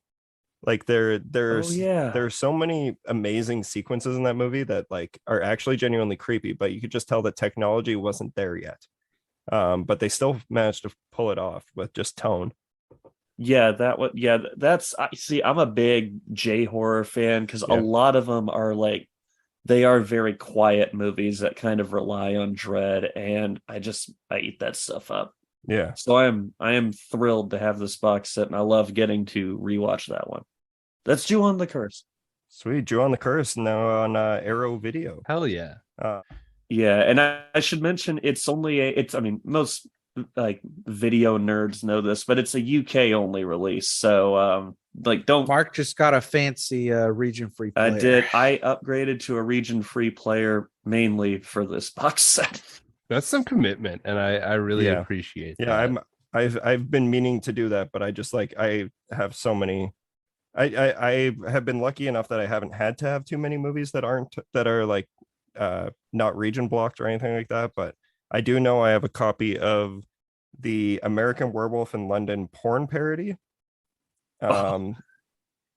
Like there's so many amazing sequences in that movie that like are actually genuinely creepy, but you could just tell that technology wasn't there yet. But they still managed to pull it off with just tone. Yeah, that's I see. I'm a big J horror fan because a lot of them are like they are very quiet movies that kind of rely on dread, and I eat that stuff up. Yeah. So I am thrilled to have this box set, and I love getting to rewatch that one. That's Ju-on the Curse. Sweet. Ju-on the Curse now on Arrow Video. Hell yeah. Yeah, and I should mention most like video nerds know this, but it's a UK only release. So Mark just got a fancy region free player. I did. I upgraded to a region free player mainly for this box set. That's some commitment, and I really appreciate that. Yeah, I've been meaning to do that, but I just like I have so many. I have been lucky enough that I haven't had to have too many movies that are like not region blocked or anything like that. But I do know I have a copy of the American Werewolf in London porn parody. What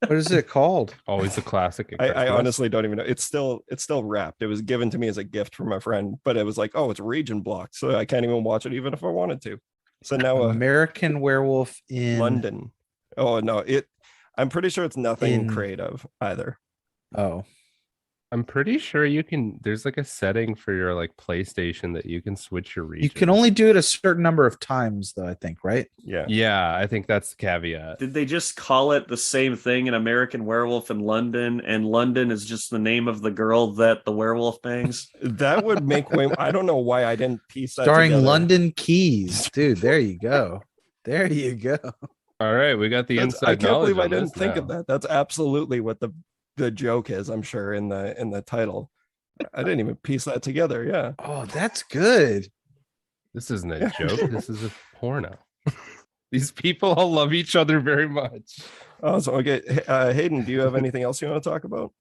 is it called? Always a classic. I honestly don't even know. It's still wrapped. It was given to me as a gift from a friend, but it was like, oh, it's region blocked, so I can't even watch it even if I wanted to. So now American Werewolf in London. Oh no, I'm pretty sure it's nothing creative either. Oh, I'm pretty sure there's like a setting for your like PlayStation that you can switch your region. you can only do it a certain number of times, though. I think, right? Yeah. Yeah, I think that's the caveat. Did they just call it the same thing in American Werewolf in London, and London is just the name of the girl that the werewolf bangs? That would make way. I don't know why I didn't piece that Starring together. London Keys, dude. There you go. There you go. All right, we got the inside I can't knowledge believe I on didn't this think now. of that. That's absolutely what the joke is, I'm sure, in the title. I didn't even piece that together. Yeah. Oh, that's good. This isn't a joke. This is a porno. These people all love each other very much. Oh, so okay. Hayden, do you have anything else you want to talk about?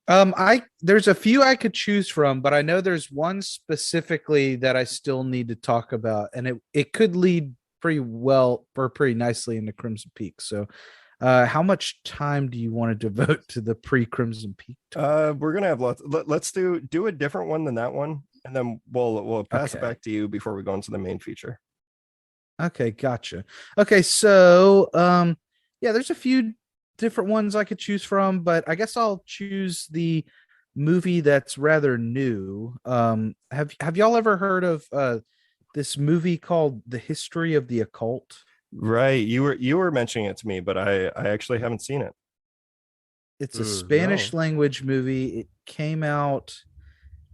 There's a few I could choose from, but I know there's one specifically that I still need to talk about, and it could lead pretty well or pretty nicely into Crimson Peak. So, how much time do you want to devote to the pre-Crimson Peak? We're gonna have lots. Let's do a different one than that one, and then we'll pass it Okay. back to you before we go into the main feature. Okay, gotcha. Okay, so yeah, there's a few different ones I could choose from, but I guess I'll choose the movie that's rather new. Have y'all ever heard of this movie called The History of the Occult? Right, you were mentioning it to me, but I actually haven't seen it. It's a Spanish language movie. It came out.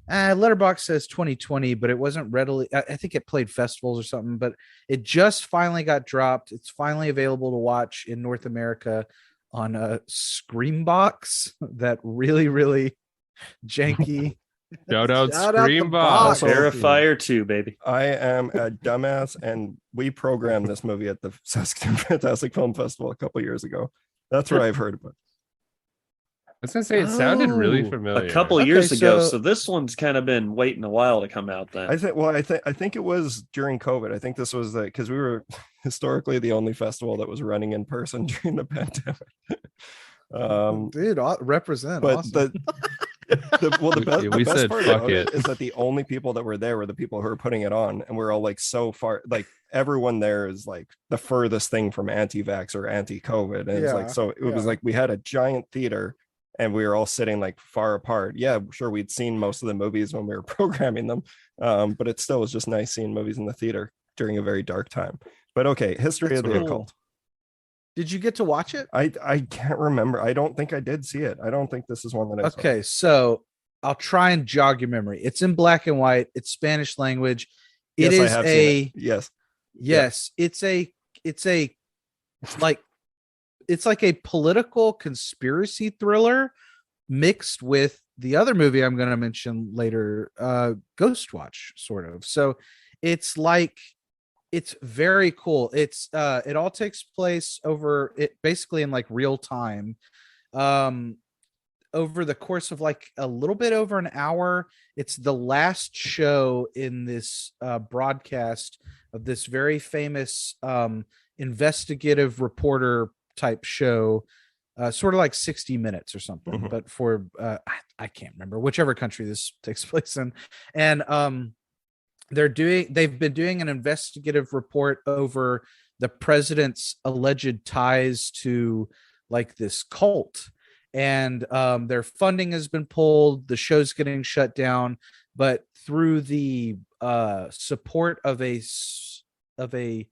Letterbox says 2020, but it wasn't readily. I think it played festivals or something, but it just finally got dropped. It's finally available to watch in North America on a Screambox. That really janky. Shout out Shout out the Screambox. box. Terrifier 2, baby. I am a dumbass, and we programmed this movie at the Saskatoon Fantastic Film Festival a couple years ago. That's where I've heard about. I was gonna say it sounded really Oh, familiar. A couple Okay, years ago, so- so this one's kind of been waiting a while to come out then. I think it was during COVID. I think this was because we were historically the only festival that was running in person during the pandemic. Dude, represent. But Awesome. the We best said part fuck about it it. is that the only people that were there were the people who were putting it on, and we're all like so far, like everyone there is like the furthest thing from anti-vax or anti-COVID, and it's like, Yeah, so it was yeah. like we had a giant theater and we were all sitting like far apart. Yeah, sure, we'd seen most of the movies when we were programming them, but it still was just nice seeing movies in the theater during a very dark time. But okay, History That's of the cool. Occult. Did you get to watch it? I can't remember. I don't think I did see it. I don't think this is one that I saw. Okay, so I'll try and jog your memory. It's in black and white. It's Spanish language. It Yes, I is have a seen it. Yes. yes. It's like it's like a political conspiracy thriller mixed with the other movie I'm going to mention later, Ghost Watch, sort of. So it's like it's very cool. It all takes place over it basically in like real time. Over the course of like a little bit over an hour. It's the last show in this broadcast of this very famous investigative reporter type show, sort of like 60 Minutes or something, Mhm. but for I can't remember whichever country this takes place in. And they've been doing an investigative report over the president's alleged ties to like this cult, and their funding has been pulled, the show's getting shut down, but through the support of a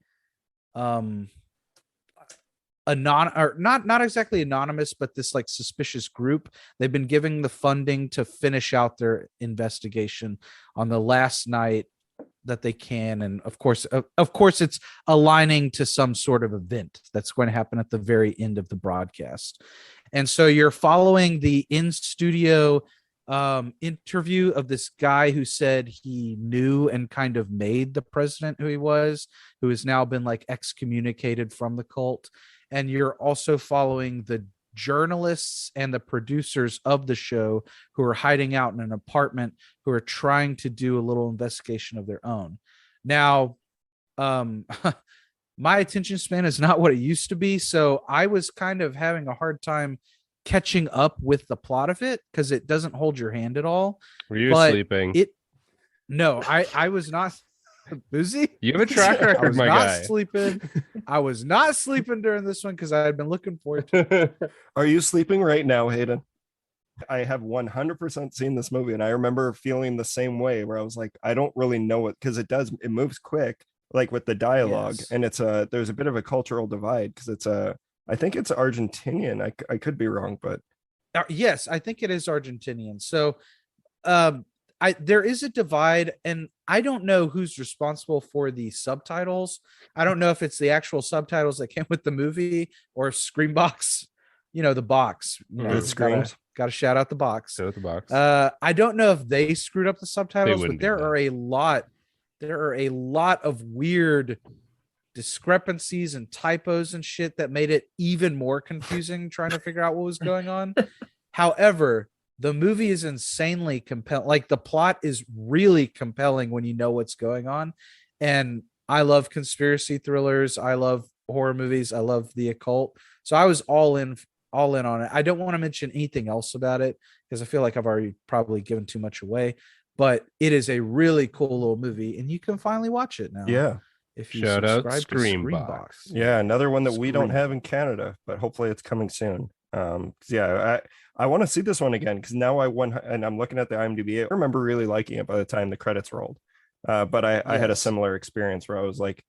not exactly anonymous, but this like suspicious group, they've been giving the funding to finish out their investigation on the last night that they can. And of course it's aligning to some sort of event that's going to happen at the very end of the broadcast. And so you're following the in studio interview of this guy who said he knew and kind of made the president who he was, who has now been like excommunicated from the cult. And you're also following the journalists and the producers of the show who are hiding out in an apartment, who are trying to do a little investigation of their own. Now, my attention span is not what it used to be, so I was kind of having a hard time catching up with the plot of it because it doesn't hold your hand at all. Were you But sleeping? No, I was not. Buzi? You have a track I record, was my not guy. sleeping. I was not sleeping during this one because I had been looking forward to it. Are you sleeping right now, Hayden? I have 100% seen this movie, and I remember feeling the same way where I was like, I don't really know it because it moves quick, like with the dialogue, Yes. and there's a bit of a cultural divide because I think it's Argentinian. I could be wrong, but Yes, I think it is Argentinian. So there is a divide, and I don't know who's responsible for the subtitles. I don't know if it's the actual subtitles that came with the movie or if Screambox, the box. It screams. Got to shout out the box. Show the box. I don't know if they screwed up the subtitles, but wouldn't do there that. are a lot of weird discrepancies and typos and shit that made it even more confusing trying to figure out what was going on. However, the movie is insanely compelling. Like the plot is really compelling when you know what's going on. And I love conspiracy thrillers. I love horror movies. I love the occult. So I was all in on it. I don't want to mention anything else about it because I feel like I've already probably given too much away, but it is a really cool little movie and you can finally watch it now. Yeah. If you Shout out subscribe to Screambox. Yeah, another one that we don't Scream. have in Canada, but hopefully it's coming soon. 'Cause yeah, I want to see this one again because now and I'm looking at the IMDb. I remember really liking it by the time the credits rolled. But I had a Yes. similar experience where I was like,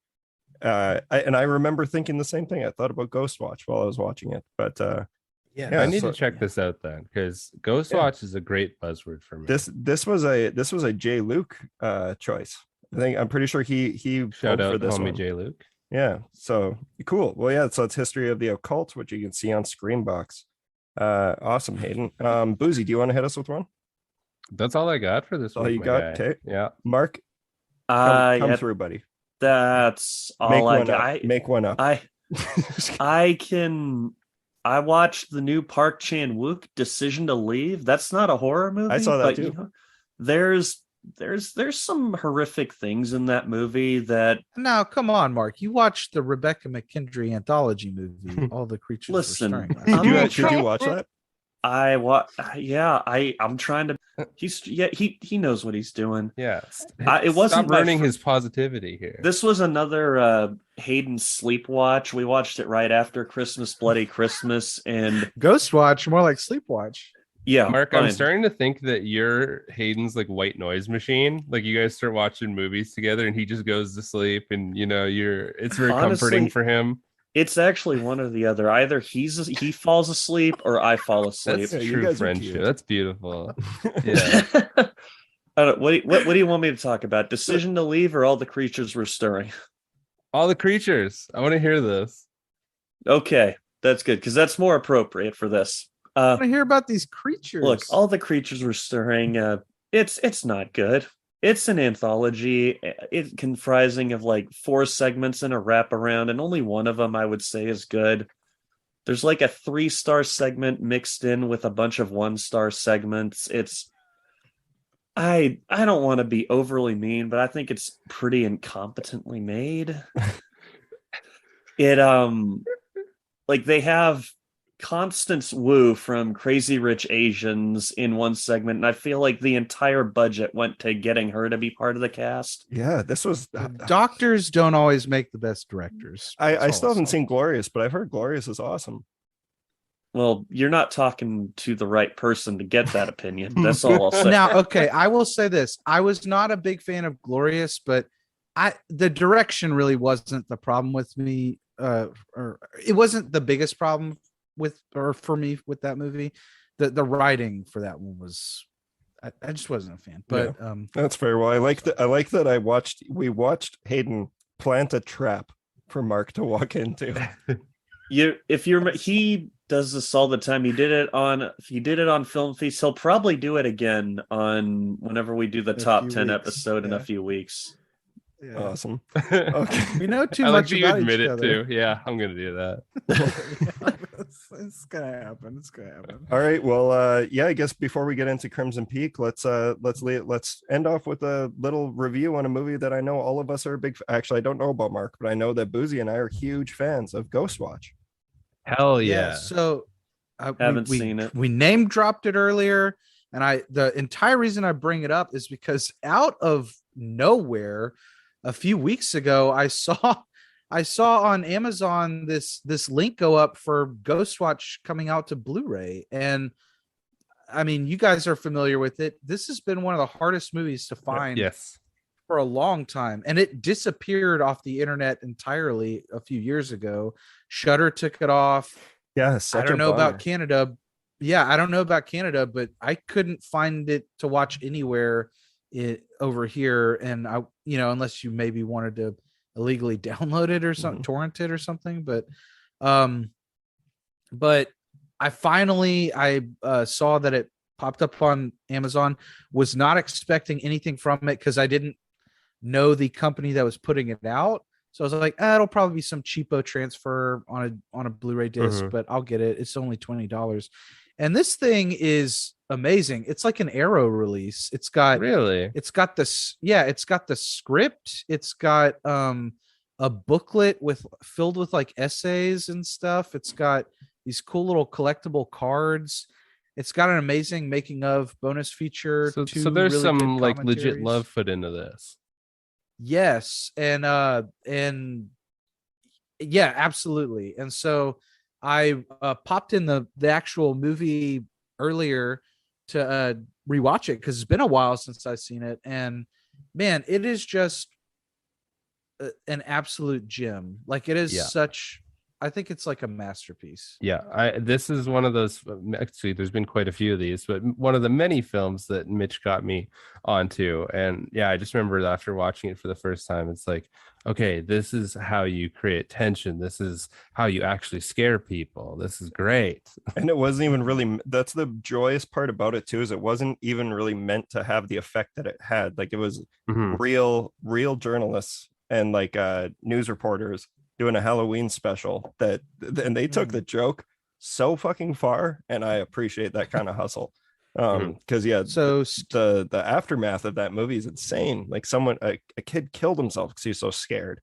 and I remember thinking the same thing. I thought about Ghostwatch while I was watching it, but Yeah, I need so- to check this out then, because Ghostwatch is a great buzzword for me. this was a Jay Luke choice. I'm pretty sure he Shout pulled out for this homie one. J. Luke. Yeah, so cool. Well, yeah, so it's History of the Occult, which you can see on Screenbox. Awesome, Hayden. Buzi, do you want to hit us with one? That's all I got for this All week. you my got? guy. Okay. Yeah. Mark, come Yeah, through, buddy. that's all Make I one up. got. Make one up. I watched the new Park Chan-wook Decision to Leave. That's not a horror movie. I saw that but, too. You know, there's some horrific things in that movie that now come on, Mark. You watched the Rebecca McKendry anthology movie, All the Creatures Listen, Were Stirring. Did you watch that? I'm trying to. He knows what he's doing. Yeah. It wasn't Stop my ruining fir- his positivity here. This was another Hayden Sleepwatch. We watched it right after Christmas, Bloody Christmas, and Ghostwatch, more like Sleepwatch. yeah, Mark, I'm fine. starting to think that you're Hayden's like white noise machine. Like you guys start watching movies together and he just goes to sleep and it's very comforting Honestly, for him. It's actually one or the other. Either he falls asleep or I fall asleep. That's Yeah, you true guys are friendship. cute. That's beautiful. Yeah. I don't, what do you want me to talk about? Decision to Leave or All the Creatures Were Stirring? All the creatures. I want to hear this. Okay, that's good because that's more appropriate for this. I want to hear about these creatures. Look, All the Creatures Were Stirring. It's not good. It's an anthology. It's comprising of like 4 segments and a wraparound, and only one of them I would say is good. There's like a 3-star segment mixed in with a bunch of 1-star segments. I don't want to be overly mean, but I think it's pretty incompetently made. Like they have Constance Wu from Crazy Rich Asians in one segment, and I feel like the entire budget went to getting her to be part of the cast. Yeah, this was. Doctors don't always make the best directors. I still haven't seen Glorious, but I've heard Glorious is awesome. Well, you're not talking to the right person to get that opinion. That's all I'll say. Now, okay, I will say this. I was not a big fan of Glorious, but the direction really wasn't the problem with me. Or it wasn't the biggest problem for me with that movie. The writing for that one was I just wasn't a fan. But That's very well. I like that we watched Hayden plant a trap for Mark to walk into. He does this all the time. He did it on Film Feast. He'll probably do it again on whenever we do the top 10 episode in a few weeks. yeah. Awesome. Okay. We know too I like much that you about admit each it other. too. Yeah, I'm gonna do that. It's gonna happen. It's gonna happen. All right. Well, yeah, I guess before we get into Crimson Peak, let's end off with a little review on a movie that I know all of us are actually, I don't know about Mark, but I know that Buzi and I are huge fans of Ghostwatch. Hell yeah. So Haven't seen it. We name dropped it earlier, and the entire reason I bring it up is because out of nowhere, a few weeks ago, I saw on Amazon this link go up for Ghostwatch coming out to Blu-ray, and I mean, you guys are familiar with it. This has been one of the hardest movies to find. Yes. For a long time, and it disappeared off the internet entirely a few years ago. Shudder took it off. Yeah, I don't know about Canada. Yeah, I don't know about Canada, but I couldn't find it to watch anywhere over here. And unless you maybe wanted to illegally download it or something, torrent it or something. But I finally saw that it popped up on Amazon. Was not expecting anything from it because I didn't know the company that was putting it out. So I was like, it'll probably be some cheapo transfer on a Blu-ray disc, but I'll get it. It's only $20. And this thing is amazing. It's like an Arrow release. It's got Really? it's got the script. It's got a booklet filled with like essays and stuff. It's got these cool little collectible cards. It's got an amazing making of bonus feature. So there's really some good like legit commentaries. love put into this. Yes, and yeah, absolutely. And so I popped in the actual movie earlier to rewatch it because it's been a while since I've seen it, and man, it is just an absolute gem. Like it is such. I think it's like a masterpiece. Yeah, this is one of those. Actually, there's been quite a few of these, but one of the many films that Mitch got me onto. And yeah, I just remember after watching it for the first time, it's like, okay, this is how you create tension. This is how you actually scare people. This is great. And it wasn't even really, that's the joyous part about it too, is it wasn't even really meant to have the effect that it had. Like it was real journalists and like news reporters doing a Halloween special and they took the joke so fucking far, and I appreciate that kind of hustle. Because so the aftermath of that movie is insane. Like a kid killed himself because he was so scared.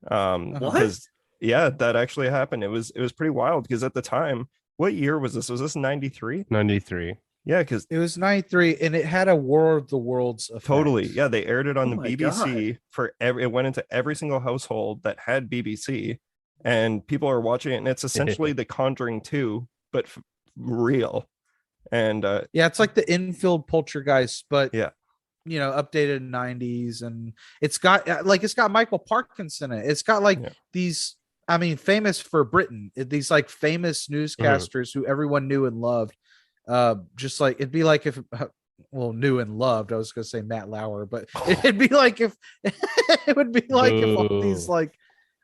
Because that actually happened. It was pretty wild because at the time, what year was this? Was this 93? 93. Yeah, because it was 93 and it had a War of the Worlds effect. Totally. Yeah, they aired it on the BBC it went into every single household that had BBC, and people are watching it, and it's essentially The Conjuring 2, but real. And it's like the infield poltergeist, but updated 90s, and it's got Michael Parkins in it. It's got these, I mean, famous for Britain, these like famous newscasters who everyone knew and loved. Just like it'd be like if knew and loved, I was gonna say Matt Lauer, but it'd be like if it would be like if all these like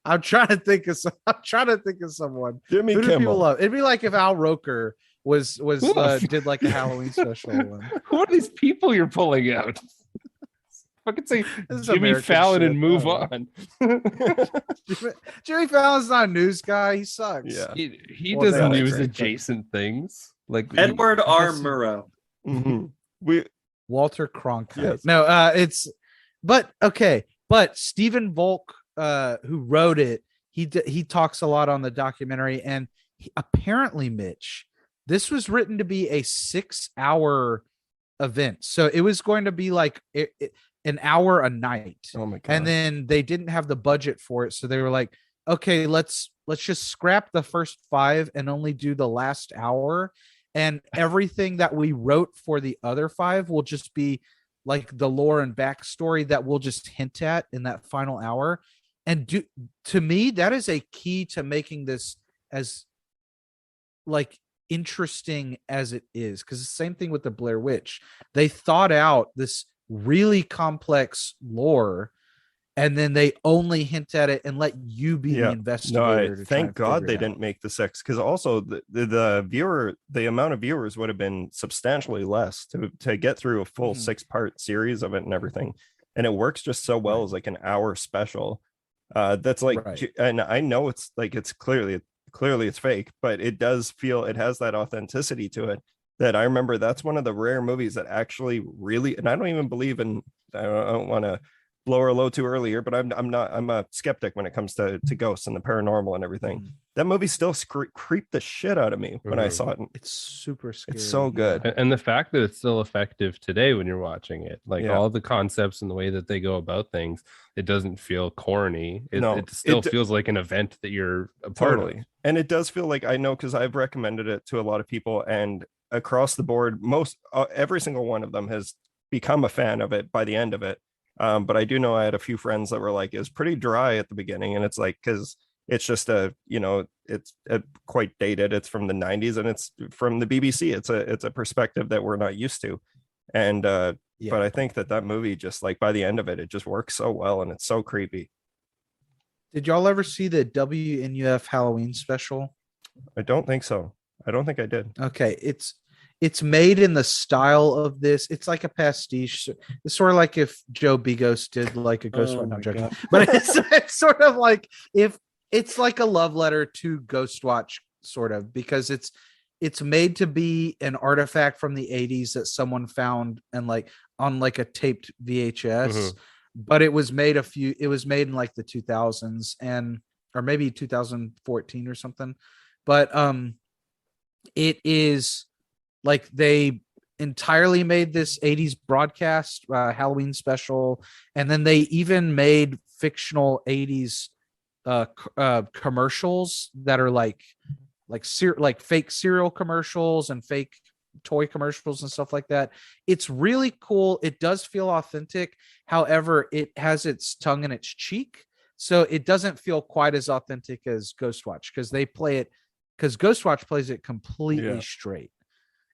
I'm trying to think of someone. Jimmy Who do Kimmel. people love? It'd be like if Al Roker was did like a Halloween special. Who are these people you're pulling out? Fucking say Jimmy Fallon and move on. Jimmy Fallon's not a news guy. He sucks. Yeah, he does news adjacent things. Like Edward R. Murrow. Walter Cronkite. Yes. No, but Stephen Volk, who wrote it, he talks a lot on the documentary, and apparently, Mitch, this was written to be a 6-hour event, so it was going to be like an hour a night. Oh my god! And then they didn't have the budget for it, so they were like, okay, let's just scrap the first 5 and only do the last hour. And everything that we wrote for the other 5 will just be like the lore and backstory that we'll just hint at in that final hour. And to me, that is a key to making this as like interesting as it is. Because the same thing with the Blair Witch. They thought out this really complex lore, and then they only hint at it and let you be the investigator. No, thank God they didn't make the 6, because also the amount of viewers would have been substantially less to get through a full 6-part series of it and everything. And it works just so well as like an hour special. That's like, and I know it's like it's clearly it's fake, but it does feel it has that authenticity to it. That I remember that's one of the rare movies that actually really, and I don't even believe in. I don't want to blow or low too early here, but I'm a skeptic when it comes to ghosts and the paranormal and everything. That movie still creeped the shit out of me when I saw it. It's super scary. It's so good. And the fact that it's still effective today when you're watching it, like all the concepts and the way that they go about things, it doesn't feel corny. It still feels like an event that you're a part of. And it does feel like, I know, because I've recommended it to a lot of people, and across the board, every single one of them has become a fan of it by the end of it. But I do know I had a few friends that were like, it was pretty dry at the beginning, and it's like, because it's just it's quite dated. It's from the 90s, and it's from the BBC. It's a perspective that we're not used to. And but I think that movie, just like by the end of it, it just works so well, and it's so creepy. Did y'all ever see the WNUF Halloween special? I don't think so. I don't think I did. Okay, it's made in the style of this. It's like a pastiche. It's sort of like if Joe Bigos did like a Ghost Watch. No, I'm joking. But it's sort of like if it's like a love letter to Ghost Watch, sort of, because it's made to be an artifact from the 80s that someone found and like on like a taped VHS, but it was made in like the 2000s and or maybe 2014 or something. But it is like they entirely made this 80s broadcast Halloween special, and then they even made fictional 80s commercials that are like fake cereal commercials and fake toy commercials and stuff like that. It's really cool. It does feel authentic. However, it has its tongue in its cheek, so it doesn't feel quite as authentic as Ghostwatch, because Ghostwatch plays it completely straight.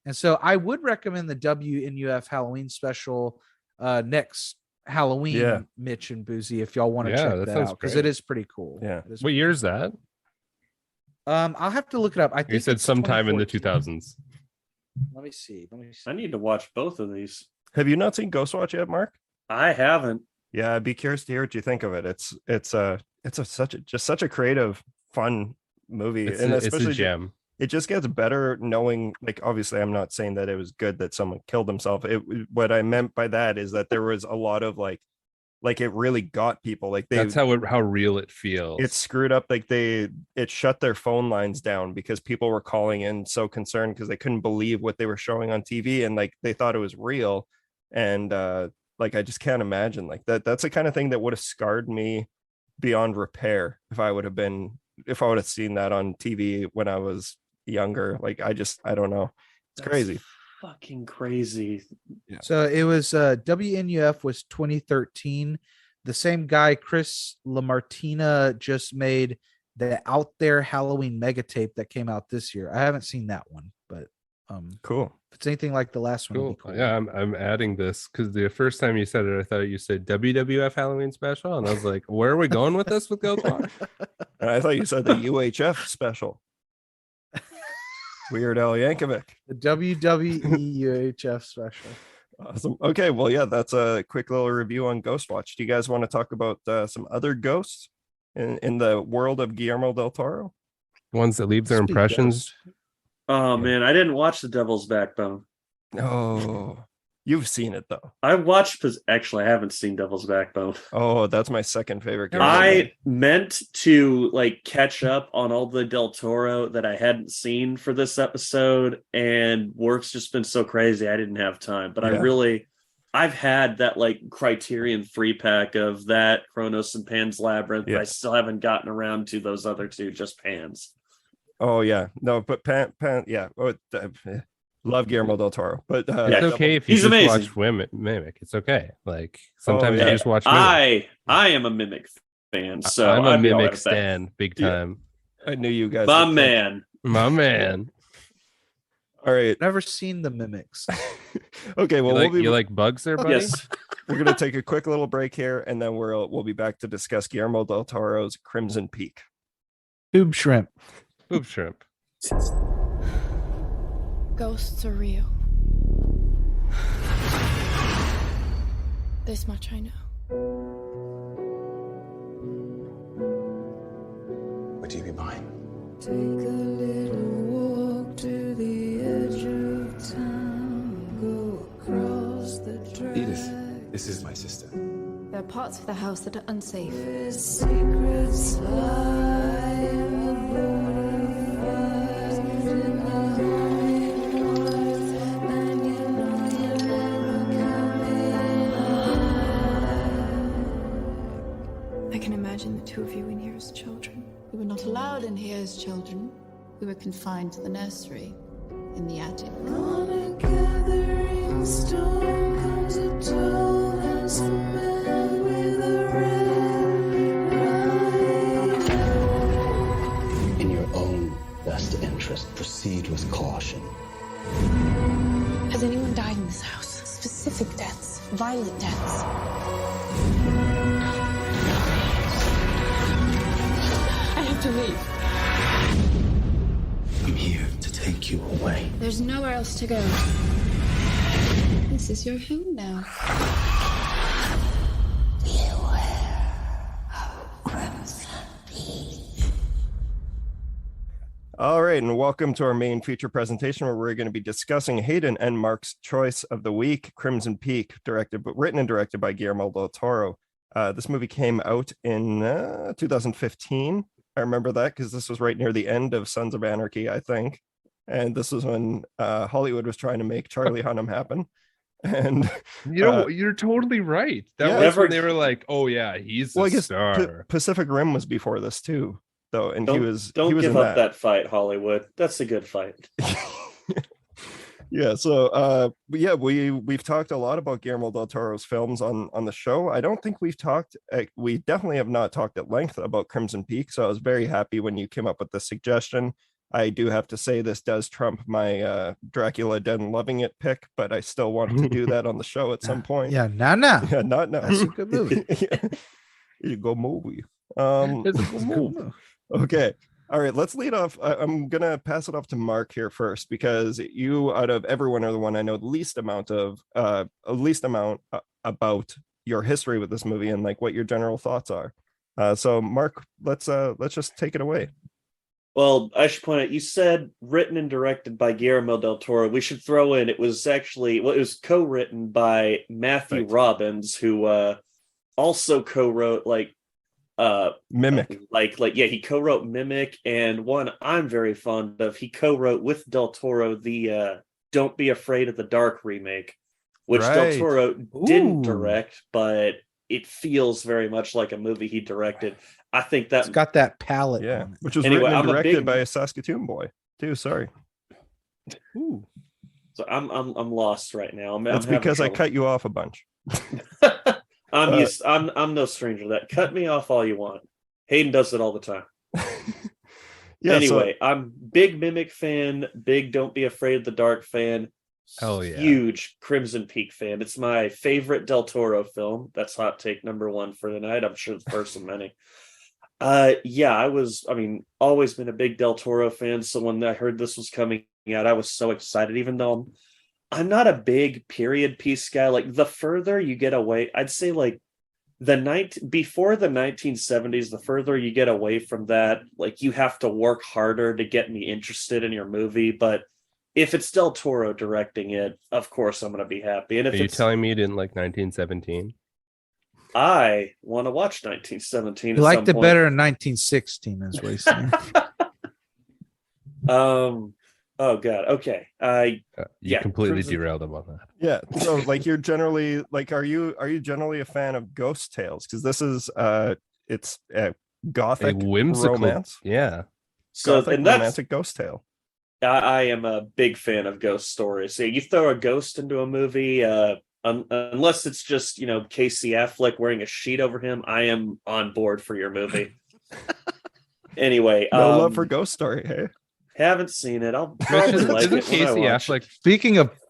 And so I would recommend the WNUF Halloween special next Halloween, Mitch and Buzi, if y'all want to check that out, because it is pretty cool. Yeah. What year is that? I'll have to look it up. I think You said sometime in the 2000s. Let me see. I need to watch both of these. Have you not seen Ghostwatch yet, Mark? I haven't. Yeah, I'd be curious to hear what you think of it. It's such a creative, fun movie, It's and a especially gem. it just gets better knowing, like, obviously I'm not saying that it was good that someone killed himself. What I meant by that is that there was a lot of like it really got people. Like That's how real it feels. It screwed up. Like it shut their phone lines down because people were calling in so concerned because they couldn't believe what they were showing on TV, and like they thought it was real. And like I just can't imagine like that's the kind of thing that would have scarred me beyond repair if I would have seen that on TV when I was younger. Like I don't know. It's crazy. Fucking crazy. Yeah. So it was WNUF was 2013. The same guy, Chris LaMartina, just made the Out There Halloween mega tape that came out this year. I haven't seen that one, but Cool. if it's anything like the last one, it'd be cool. Yeah, I'm adding this because the first time you said it, I thought you said WWF Halloween special, and I was like, where are we going with this with Ghostwatch? And I thought you said the UHF special. Weird Al Yankovic. The WWE UHF special. Awesome. Okay, well, yeah, that's a quick little review on Ghostwatch. Do you guys want to talk about some other ghosts in the world of Guillermo del Toro? Ones that leave their Speak impressions. Oh man, I didn't watch The Devil's Backbone. Oh, you've seen it though. I watched because actually I haven't seen Devil's Backbone. Oh, that's my second favorite game. I meant to like catch up on all the Del Toro that I hadn't seen for this episode, and work's just been so crazy I didn't have time. But I've had that like Criterion free pack of that, Kronos and Pan's Labyrinth. But I still haven't gotten around to those other two, just Pan's. Oh yeah, no, but Pan, yeah. Love Guillermo del Toro, but it's okay if you he's just amazing. watch Mimic. It's okay. Like sometimes you just watch Mimic. I am a Mimic fan, so I'm a Mimic right stan, big time. I knew you guys. My man. All right, Never seen the Mimics. okay. Well, you like bugs there, buddy? Yes. We're gonna take a quick little break here, and then we'll be back to discuss Guillermo del Toro's Crimson Peak. Tube shrimp. Poop shrimp. Ghosts are real. This much I know. What do you mean by? Take a little walk to the edge of town. Go across the track. Edith, this is my sister. There are parts of the house that are unsafe. Secrets lie in the bonfires in the night, and you know you're never coming back. I can imagine the two of you in here as children. We were not allowed in here as children. We were confined to the nursery, in the attic. On a gathering storm comes a tall handsome man with a red right. In your own best interest, proceed with caution. Has anyone died in this house? Specific deaths, violent deaths. I have to leave. I'm here to take you away. There's nowhere else to go. This is your home now. Beware of Crimson Peak. All right, and welcome to our main feature presentation where we're going to be discussing Hayden and Mark's choice of the week, Crimson Peak, written and directed by Guillermo del Toro. This movie came out in 2015. I remember that because this was right near the end of Sons of Anarchy, I think. And this was when Hollywood was trying to make Charlie Hunnam happen. And you're totally right. That yeah. was when they were like, "Oh yeah, he's a star." Pacific Rim was before this too, though, and he was give in up that fight, Hollywood. That's a good fight. Yeah, so we've talked a lot about Guillermo del Toro's films on the show. I don't think we definitely have not talked at length about Crimson Peak, so I was very happy when you came up with the suggestion. I do have to say this does trump my Dracula Dead and Loving It pick, but I still wanted to do that on the show at some point. Yeah, Yeah, not now. That's a good movie. Yeah. You go movie. It's a good movie. Okay. All right, let's lead off. I'm going to pass it off to Mark here first, because you, out of everyone, are the one I know the least amount about your history with this movie and like what your general thoughts are. So Mark, let's just take it away. Well, I should point out, you said written and directed by Guillermo del Toro. We should throw in, it was co-written by Matthew Robbins, who also co-wrote Mimic. He co-wrote Mimic, and one I'm very fond of, he co-wrote with del Toro the Don't Be Afraid of the Dark remake, which del Toro didn't direct, but it feels very much like a movie he directed. I think that it's got that palette. Yeah, which was written and directed by a Saskatoon boy too. Sorry. Ooh. So I'm lost right now. That's because I cut you off a bunch. I'm no stranger to that. Cut me off all you want. Hayden does it all the time. Yeah. Anyway, I'm big Mimic fan, big Don't Be Afraid of the Dark fan. Hell yeah. Huge Crimson Peak fan. It's my favorite del Toro film. That's hot take number one for the night. I'm sure the first of many. Always been a big del Toro fan. So when I heard this was coming out, I was so excited, even though I'm not a big period piece guy. Like, the further you get away, I'd say like before the 1970s, the further you get away from that, like, you have to work harder to get me interested in your movie. But if it's del Toro directing it, of course I'm going to be happy. And if you telling me you didn't like 1917? I want to watch 1917. You liked it better in 1916, is what he's saying. Oh God. Okay. You completely derailed him on that. Yeah. So like, you're generally like, are you generally a fan of ghost tales? Because this is it's a gothic whimsical romance. Yeah. So gothic romantic ghost tale. I am a big fan of ghost stories. So you throw a ghost into a movie, unless it's just, Casey Affleck wearing a sheet over him, I am on board for your movie. Anyway, no love for Ghost Story. Hey, haven't seen it. I'll probably like it Casey when I watch Affleck.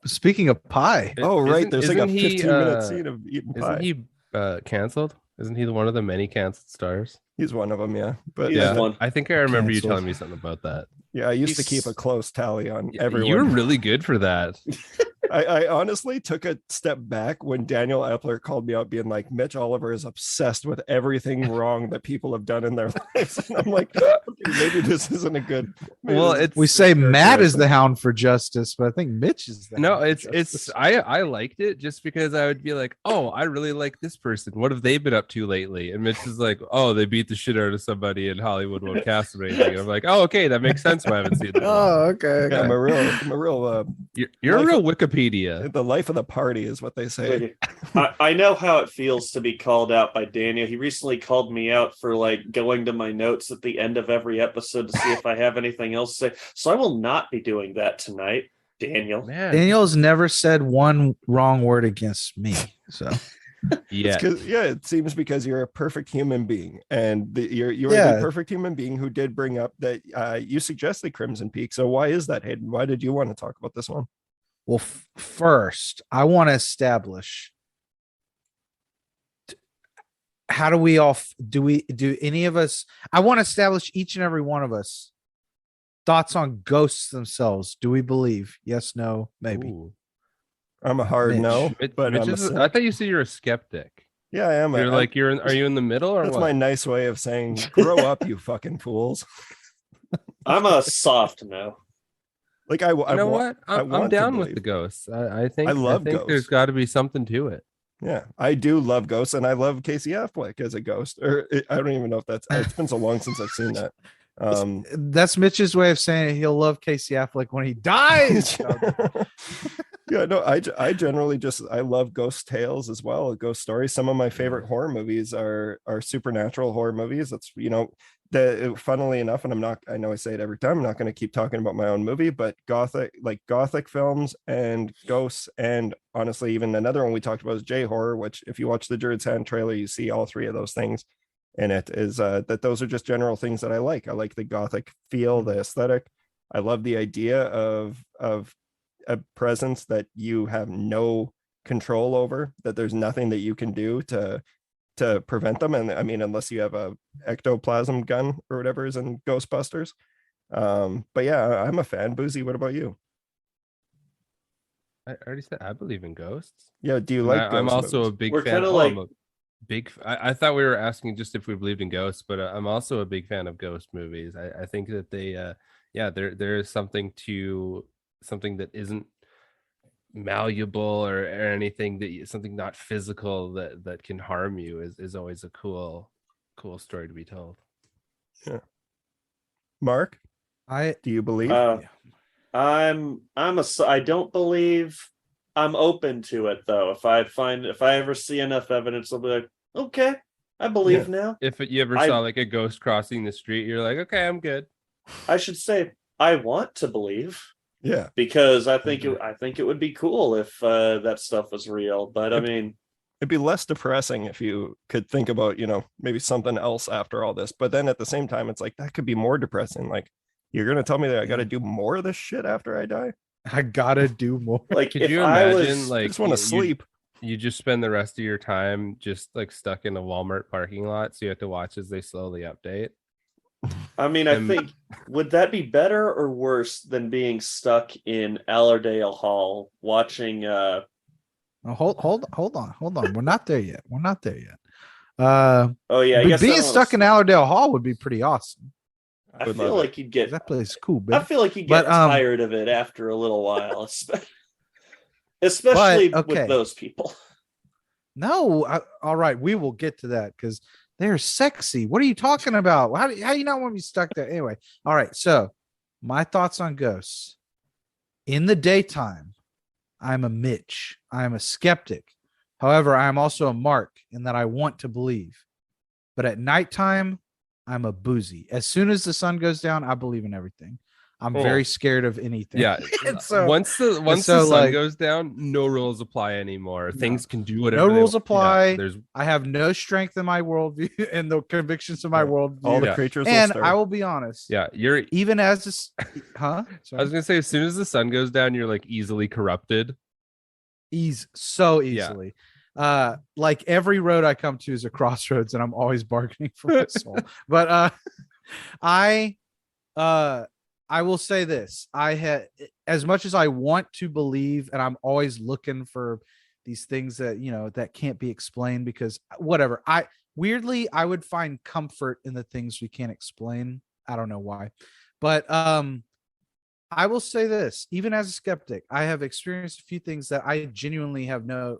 Speaking of pie. Oh right, there's like a 15 15-minute scene of eating pie. Isn't he canceled? Isn't he one of the many canceled stars? He's one of them, yeah. But He's one. I think I remember you telling me something about that. Yeah, I used to keep a close tally on everyone. You were really good for that. I honestly took a step back when Daniel Epler called me out being like, Mitch Oliver is obsessed with everything wrong that people have done in their lives. And I'm like, okay, maybe this isn't a good. We say Matt is the hound for justice, but I think Mitch is the no, it's I liked it just because I would be like, oh, I really like this person. What have they been up to lately? And Mitch is like, oh, they beat the shit out of somebody and Hollywood won't cast them or anything. And I'm like, oh, okay, that makes sense. I haven't seen that. Oh, okay. Yeah, I'm a real you're a real Wikipedia. The life of the party is what they say. I know how it feels to be called out by Daniel. He recently called me out for like going to my notes at the end of every episode to see if I have anything else to say. So I will not be doing that tonight, Daniel. Man. Daniel's never said one wrong word against me. So yeah, it seems because you're a perfect human being, and you're the perfect human being who did bring up that you suggested Crimson Peak. So why is that, Hayden? Why did you want to talk about this one? Well, first, I want to establish how do we all do any of us? I want to establish each and every one of us thoughts on ghosts themselves. Do we believe? Yes, no, maybe. Ooh. I'm a hard no, but I thought you said you're a skeptic. Yeah, I am. Are you in the middle or that's what? my nice way of saying grow up, you fucking fools. I'm a soft no. Like You know what? I'm want to down with believe. the ghosts. I think love there's ghosts. got to be something to it. Yeah, I do love ghosts, and I love Casey Affleck as a ghost. I don't even know if that's. It's been so long since I've seen that. That's Mitch's way of saying he'll love Casey Affleck when he dies. Yeah, no, I generally I love ghost tales as well, ghost stories. Some of my favorite horror movies are supernatural horror movies. That's funnily enough, and I know I say it every time, I'm not going to keep talking about my own movie, but gothic films and ghosts, and honestly, even another one we talked about is J horror, which if you watch the Druid's Hand trailer, you see all three of those things. And it is that those are just general things that I like. I like the gothic feel, the aesthetic. I love the idea of a presence that you have no control over, that there's nothing that you can do to prevent them. And I mean, unless you have a ectoplasm gun or whatever is in Ghostbusters. But yeah, I'm a fan. Buzi, what about you? I already said I believe in ghosts. Yeah, do you And like I'm ghost also movies? a big We're fan. kind of I'm like a big. I thought we were asking just if we believed in ghosts, but I'm also a big fan of ghost movies. I think that they, there is something that isn't malleable or anything something not physical that can harm you is always a cool story to be told. Yeah. Mark, do you believe? I don't believe. I'm open to it though. If I ever see enough evidence, I'll be like, okay, I believe now. If you ever saw like a ghost crossing the street, you're like, okay, I'm good. I should say I want to believe. Yeah, because I think it would be cool if that stuff was real. But I mean, it'd be less depressing if you could think about, maybe something else after all this. But then at the same time, it's like that could be more depressing. Like, you're gonna tell me that I got to do more of this shit after I die? I gotta do more. Like, could if you I imagine I just want to sleep. You just spend the rest of your time just like stuck in a Walmart parking lot, so you have to watch as they slowly update. I mean, I think, would that be better or worse than being stuck in Allerdale Hall watching Hold on. We're not there yet. oh yeah, I guess being stuck in Allerdale Hall would be pretty awesome. I feel like you'd get that place is cool, baby. I feel like you'd get tired of it after a little while, especially with those people. No, all right, we will get to that because they're sexy. What are you talking about? How do you not want to be stuck there? Anyway, all right. So my thoughts on ghosts. In the daytime, I'm a Mitch. I'm a skeptic. However, I'm also a Mark in that I want to believe. But at nighttime, I'm a Buzi. As soon as the sun goes down, I believe in everything. I'm very scared of anything. Yeah. So, once the sun goes down, no rules apply anymore. Things can do whatever. No rules apply. Yeah, I have no strength in my worldview and the convictions of my worldview. All the creatures. And I will be honest. Yeah, you're even as this, huh? Sorry. I was gonna say, as soon as the sun goes down, you're like easily corrupted. So easily. Yeah. Like every road I come to is a crossroads, and I'm always bargaining for my soul. But I will say this. I had, as much as I want to believe, and I'm always looking for these things that, that can't be explained, because whatever. I would find comfort in the things we can't explain. I don't know why. But I will say this, even as a skeptic, I have experienced a few things that I genuinely have no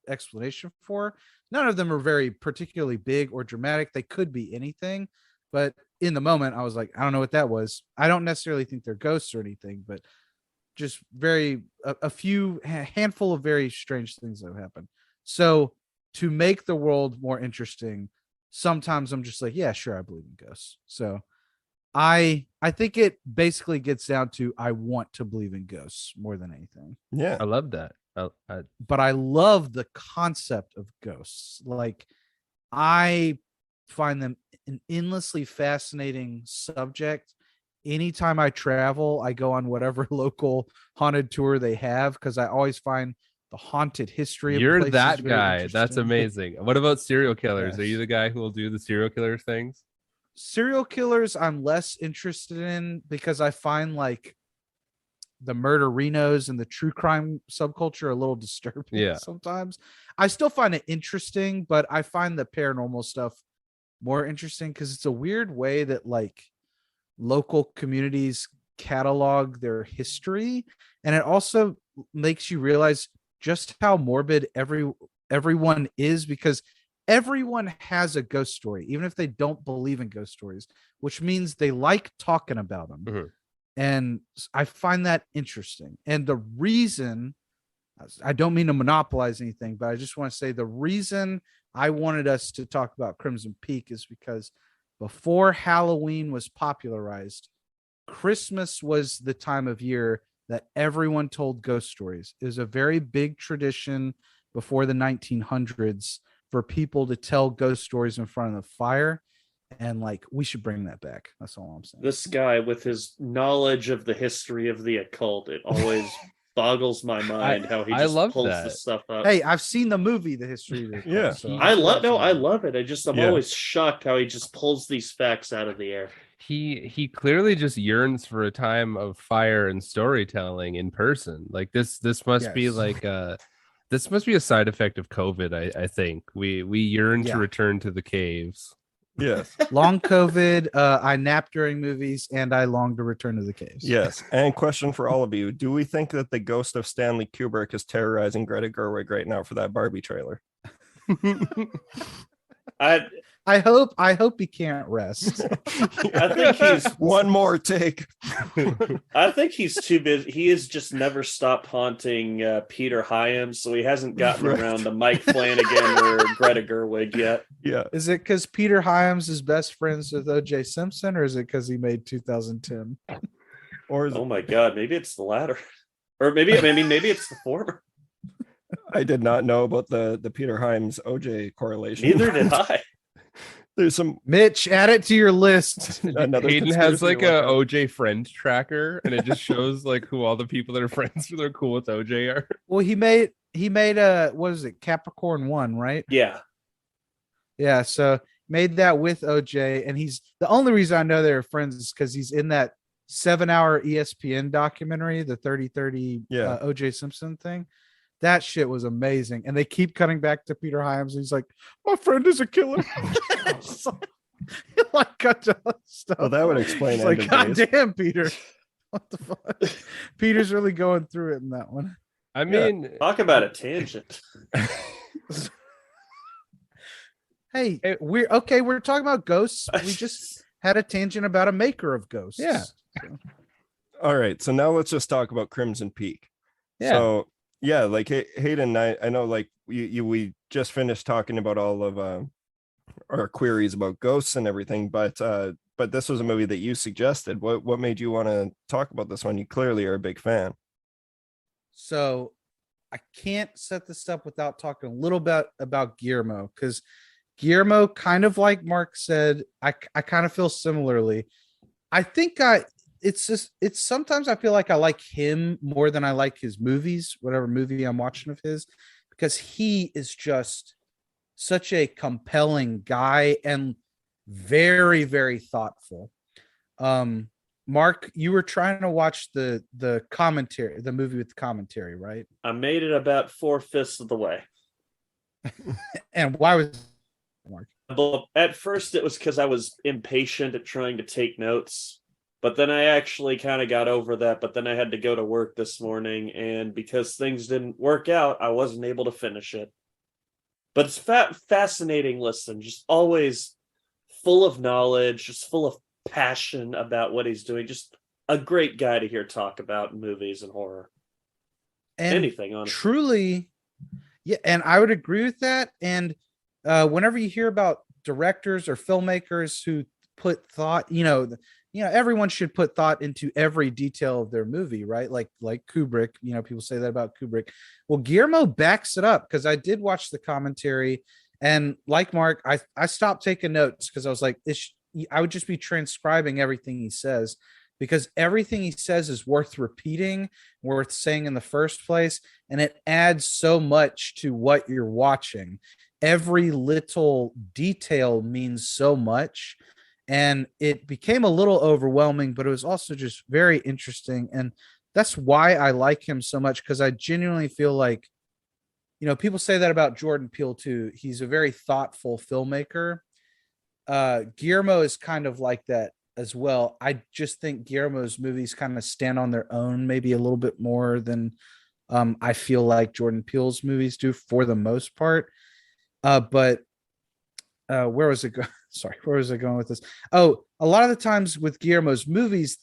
explanation for. None of them are very particularly big or dramatic. They could be anything, but in the moment I was like, I don't know what that was. I don't necessarily think they're ghosts or anything, but just a handful of very strange things that have happened. So to make the world more interesting, sometimes I'm just like, yeah, sure, I believe in ghosts. So I think it basically gets down to, I want to believe in ghosts more than anything. Yeah, I love that. But I love the concept of ghosts. Like, I find them an endlessly fascinating subject. Anytime I travel, I go on whatever local haunted tour they have, because I always find the haunted history. You're that guy. That's amazing. What about serial killers? Yes. Are you the guy who will do the serial killer things? Serial killers I'm less interested in, because I find like the murderinos and the true crime subculture are a little disturbing sometimes. I still find it interesting, but I find the paranormal stuff more interesting, because it's a weird way that, like, local communities catalog their history, and it also makes you realize just how morbid everyone is, because everyone has a ghost story, even if they don't believe in ghost stories, which means they like talking about them. Mhm. And I find that interesting. And the reason, I don't mean to monopolize anything, but I just want to say the reason I wanted us to talk about Crimson Peak is because before Halloween was popularized, Christmas was the time of year that everyone told ghost stories. It was a very big tradition before the 1900s for people to tell ghost stories in front of the fire. And like, we should bring that back. That's all I'm saying. This guy with his knowledge of the history of the occult, it always boggles my mind how he I just love pulls that. this stuff up. Hey, I've seen the movie, The History of the Occult, Yeah. so I love absolutely. it. I'm Yeah. always shocked how he just pulls these facts out of the air. He clearly just yearns for a time of fire and storytelling in person. Like this must be Yes. like this must be a side effect of COVID. I think we yearn Yeah. to return to the caves. Yes. Long COVID, I nap during movies, and I long to return to the caves. Yes. And question for all of you: do we think that the ghost of Stanley Kubrick is terrorizing Greta Gerwig right now for that Barbie trailer? I I hope he can't rest. I think he's One more take. I think he's too busy. He has just never stopped haunting Peter Hyams, so he hasn't gotten Right. around to Mike Flanagan or Greta Gerwig yet. Yeah. Is it because Peter Hyams is best friends with O.J. Simpson, or is it because he made 2010? Or is Oh my god, maybe it's the latter. Or maybe it's the former. I did not know about the Peter Hyams OJ correlation. Neither did I. There's some Mitch, add it to your list. another Hayden has conspiracy like to look a at. OJ friend tracker, and it just shows like who all the people that are friends that are cool with OJ are. Well, he made a, what is it, Capricorn 1, right? Yeah. Yeah, so made that with OJ, and he's the only reason I know they're friends is because he's in that 7-hour ESPN documentary, the 30-30 Yeah. OJ Simpson thing. That shit was amazing, and they keep cutting back to Peter Hyams. He's like, "My friend is a killer." So, like, cut to stuff. Well, that would explain It's like, End of God Days. damn, Peter, what the fuck? Peter's really going through it in that one. I mean, Talk about a tangent. Hey, we're talking about ghosts. We just had a tangent about a maker of ghosts. Yeah. All right, so now let's just talk about Crimson Peak. Yeah. So yeah, like Hayden, I know, like we just finished talking about all of our queries about ghosts and everything, but this was a movie that you suggested. What made you want to talk about this one? You clearly are a big fan. So I can't set this up without talking a little bit about Guillermo, because Guillermo, kind of like Mark said, I kind of feel similarly. I think it's sometimes I feel like I like him more than I like his movies, whatever movie I'm watching of his, because he is just such a compelling guy and very, very thoughtful. Mark, you were trying to watch the commentary, the movie with the commentary, right? I made it about 4/5 of the way. And why was Mark? But at first it was because I was impatient at trying to take notes. But then I actually kind of got over that. But then I had to go to work this morning, and because things didn't work out, I wasn't able to finish it. But it's fascinating listen, just always full of knowledge, just full of passion about what he's doing. Just a great guy to hear talk about movies and horror. And Anything, honestly. truly, yeah, and I would agree with that. And whenever you hear about directors or filmmakers who put thought, everyone should put thought into every detail of their movie, right? Like Kubrick, people say that about Kubrick. Well, Guillermo backs it up, because I did watch the commentary, and like Mark, I stopped taking notes because I was like, I would just be transcribing everything he says, because everything he says is worth repeating, worth saying in the first place, and it adds so much to what you're watching. Every little detail means so much. And it became a little overwhelming, but it was also just very interesting. And that's why I like him so much, because I genuinely feel like, people say that about Jordan Peele too. He's a very thoughtful filmmaker. Guillermo is kind of like that, as well. I just think Guillermo's movies kind of stand on their own, maybe a little bit more than I feel like Jordan Peele's movies do for the most part. But where was it going? Sorry, where was I going with this? Oh, a lot of the times with Guillermo's movies,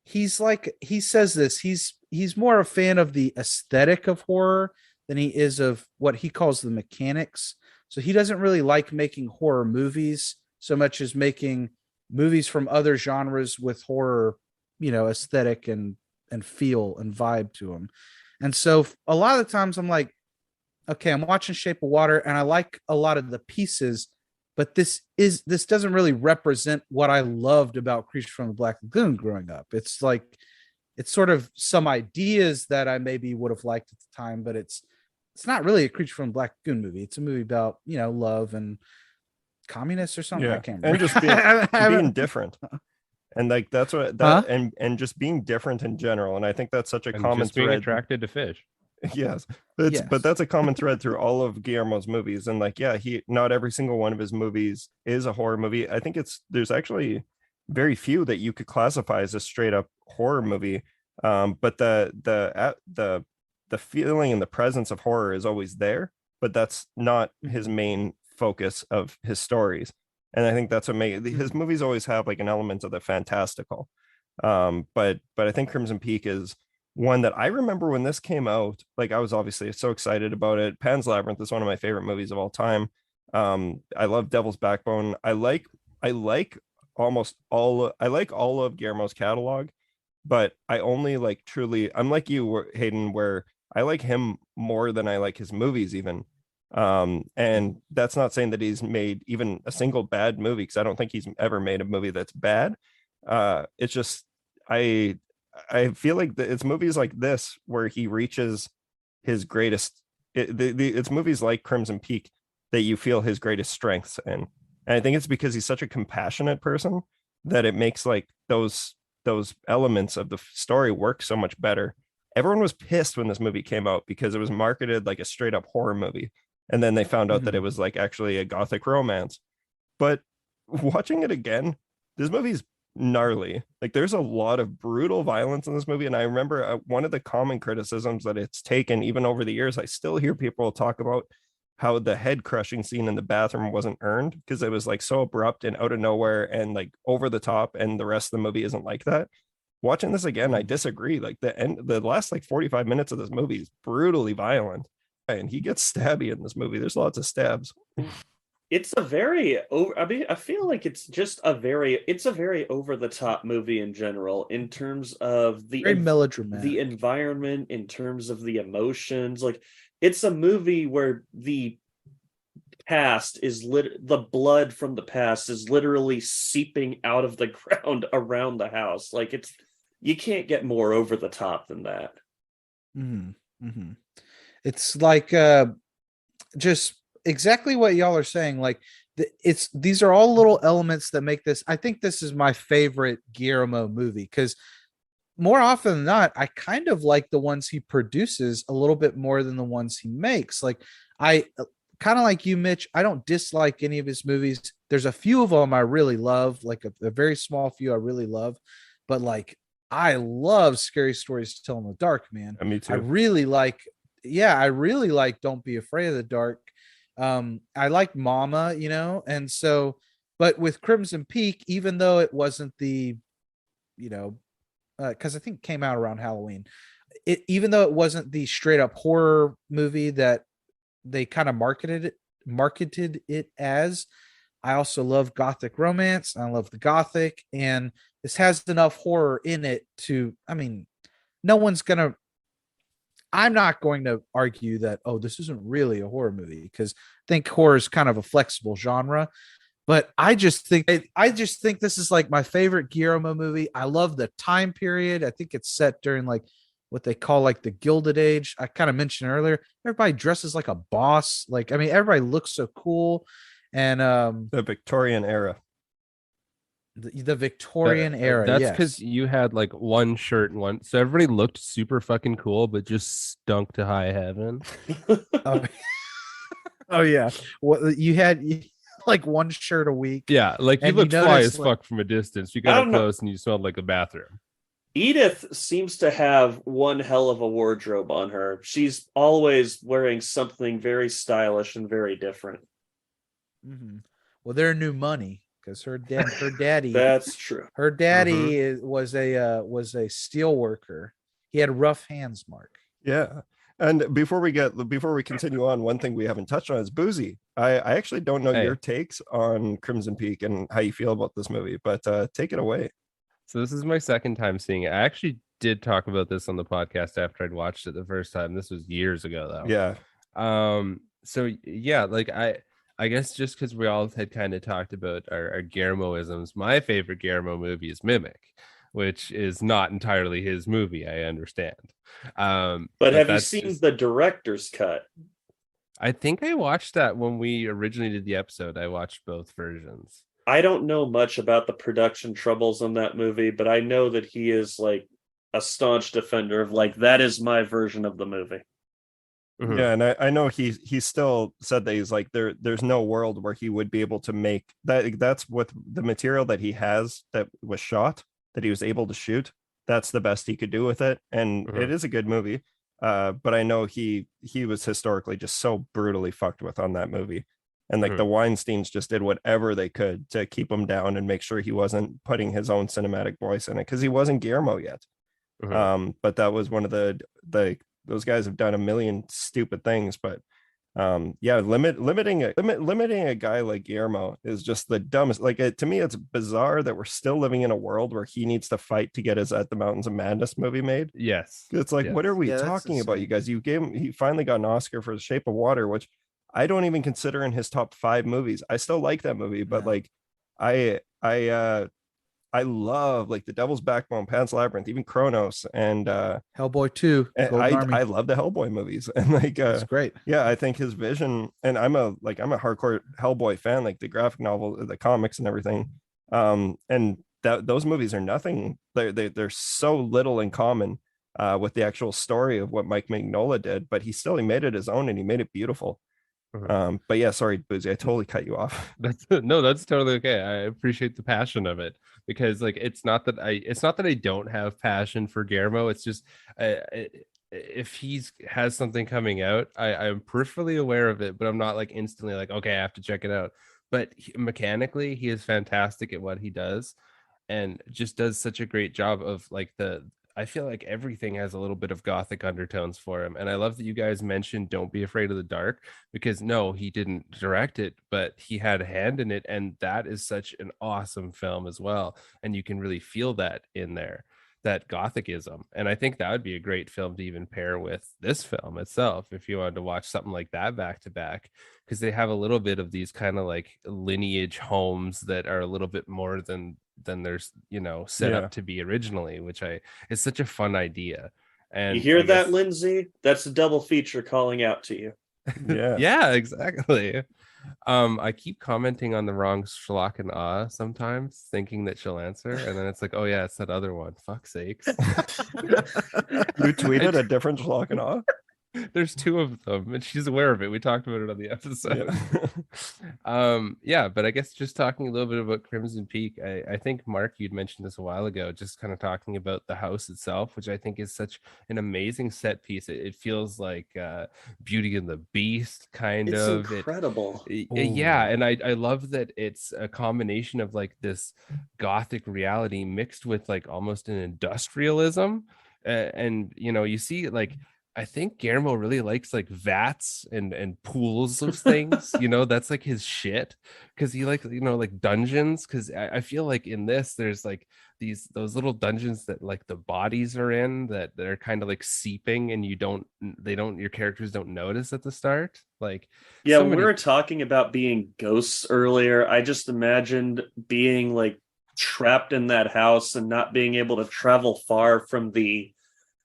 he says this, he's more a fan of the aesthetic of horror than he is of what he calls the mechanics. So he doesn't really like making horror movies so much as making movies from other genres with horror, aesthetic and feel and vibe to them. And so a lot of the times I'm like, okay, I'm watching Shape of Water and I like a lot of the pieces, but this doesn't really represent what I loved about Creature from the Black Lagoon growing up. It's like, it's sort of some ideas that I maybe would have liked at the time, but it's not really a Creature from the Black Lagoon movie. It's a movie about, love and communists or something. Yeah. I can't remember. And just being different. And like that's what that and just being different in general. And I think that's such a common just being thread. attracted to fish. Yes. Yes. But that's a common thread through all of Guillermo's movies. And like, yeah, not every single one of his movies is a horror movie. I think there's actually very few that you could classify as a straight up horror movie. But the feeling and the presence of horror is always there, but that's not his main focus of his stories. And I think that's what makes his movies always have like an element of the fantastical. But I think Crimson Peak is one that I remember when this came out. Like I was obviously so excited about it. Pan's Labyrinth is one of my favorite movies of all time. I love Devil's Backbone. I like almost all. I like all of Guillermo's catalog, but I only like truly. I'm like you, Hayden, where I like him more than I like his movies even. And that's not saying that he's made even a single bad movie, because I don't think he's ever made a movie that's bad. It's just I feel like it's movies like this where he reaches his greatest. It's movies like Crimson Peak that you feel his greatest strengths in, and I think it's because he's such a compassionate person that it makes like those elements of the story work so much better. Everyone was pissed when this movie came out because it was marketed like a straight up horror movie, and then they found out that it was like actually a gothic romance. But watching it again, this movie's gnarly. Like there's a lot of brutal violence in this movie, and I remember one of the common criticisms that it's taken even over the years, I still hear people talk about how the head crushing scene in the bathroom wasn't earned because it was like so abrupt and out of nowhere and like over the top, and the rest of the movie isn't like that. Watching this again, I disagree. Like the last like 45 minutes of this movie is brutally violent, and he gets stabby in this movie. There's lots of stabs. It's a very I feel like it's a very over the top movie in general, in terms of the very melodramatic, the environment, in terms of the emotions. Like it's a movie where the past is the blood from the past is literally seeping out of the ground around the house. Like you can't get more over the top than that. Mm-hmm. It's like just exactly what y'all are saying. Like these are all little elements that make this. I think this is my favorite Guillermo movie because more often than not, I kind of like the ones he produces a little bit more than the ones he makes. Like I kind of like you, Mitch. I don't dislike any of his movies. There's a few of them I really love, like a very small few I really love, but like I love Scary Stories to Tell in the Dark, man. Me too. I really like Don't Be Afraid of the Dark. I like Mama, and so, but with Crimson Peak, even though it wasn't the, because I think it came out around Halloween, even though it wasn't the straight up horror movie that they kind of marketed it as, I also love gothic romance. I love the gothic, and this has enough horror in it to, I'm not going to argue that, oh, this isn't really a horror movie, because I think horror is kind of a flexible genre. But I just think this is like my favorite Guillermo movie. I love the time period. I think it's set during like what they call like the Gilded Age. I kind of mentioned earlier, everybody dresses like a boss. Like, I mean, everybody looks so cool. And the Victorian era. The Victorian era. That's because you had like one shirt and one, so everybody looked super fucking cool, but just stunk to high heaven. Oh yeah. Well, you had like one shirt a week. Yeah, like you And looked you fly notice, as like- fuck from a distance. You I got up don't know. close and you smelled like a bathroom. Edith seems to have one hell of a wardrobe on her. She's always wearing something very stylish and very different. Mhm. Well, they're new money because her daddy, That's true. her daddy was a steel worker. He had rough hands, Mark. Yeah. And before we continue on, one thing we haven't touched on is Buzi. I actually don't know Hey. your takes on Crimson Peak and how you feel about this movie, but take it away. So this is my second time seeing it. I actually did talk about this on the podcast after I'd watched it the first time. This was years ago though. Yeah. So yeah, like I guess just because we all had kind of talked about our Guillermoisms, my favorite Guillermo movie is Mimic, which is not entirely his movie, I understand. But have you that's seen just- the director's cut? I think I watched that when we originally did the episode. I watched both versions. I don't know much about the production troubles on that movie, but I know that he is like a staunch defender of like, that is my version of the movie. Mhm. Yeah, and I know he still said that he's like there's no world where he would be able to make that. That's what the material that he has that was shot, that he was able to shoot. That's the best he could do with it, and it is a good movie. But I know he was historically just so brutally fucked with on that movie, and like the Weinsteins just did whatever they could to keep him down and make sure he wasn't putting his own cinematic voice in it, because he wasn't Guillermo yet. But that was one of the those guys have done a million stupid things, but yeah, limiting a guy like Guillermo is just the dumbest. Like to me, it's bizarre that we're still living in a world where he needs to fight to get his At the Mountains of Madness movie made. Yes. It's like, Yes. what are we Yeah, that's talking about, insane. you guys? He finally got an Oscar for The Shape of Water, which I don't even consider in his top 5 movies. I still like that movie, but No. like I love like The Devil's Backbone, Pan's Labyrinth, even Kronos, and Hellboy 2, and Golden Army. I love the Hellboy movies, and like It's great. yeah, I think his vision, and I'm a hardcore Hellboy fan, like the graphic novel, the comics, and everything. And those movies are nothing. They're so little in common with the actual story of what Mike Mignola did, but he made it his own, and he made it beautiful. But yeah, sorry, Boozy, I totally cut you off. That's totally okay. I appreciate the passion of it, because like it's not that I don't have passion for Guillermo. It's just if he's has something coming out, I'm peripherally aware of it, but I'm not like instantly like, okay, I have to check it out. But mechanically, he is fantastic at what he does, and just does such a great job of like I feel like everything has a little bit of gothic undertones for him. And I love that you guys mentioned Don't Be Afraid of the Dark, because no, he didn't direct it, but he had a hand in it. And that is such an awesome film as well. And you can really feel that in there, that gothicism. And I think that would be a great film to even pair with this film itself, if you wanted to watch something like that back to back, because they have a little bit of these kind of like lineage homes that are a little bit more than there's set up to be originally, which it's such a fun idea. And you hear that, Lindsay? That's a double feature calling out to you. Yeah, exactly. I keep commenting on the wrong schlock and ah sometimes, thinking that she'll answer, and then it's like, oh yeah, it's that other one. Fuck's sakes. You tweeted a different schlock and awe. There's 2 of them, and she's aware of it. We talked about it on the episode. Yeah, but I guess just talking a little bit about Crimson Peak, I think Mark, you'd mentioned this a while ago, just kind of talking about the house itself, which I think is such an amazing set piece. It feels like Beauty and the Beast kind It's of incredible. Yeah, and I love that it's a combination of like this gothic reality mixed with like almost an industrialism, and you see like, I think Guillermo really likes like vats and pools of things. That's like his shit, because he likes like dungeons. Because I feel like in this there's like those little dungeons that like the bodies are in, that they're kind of like seeping, and your characters don't notice at the start. Like, yeah, we were talking about being ghosts earlier. I just imagined being like trapped in that house and not being able to travel far from the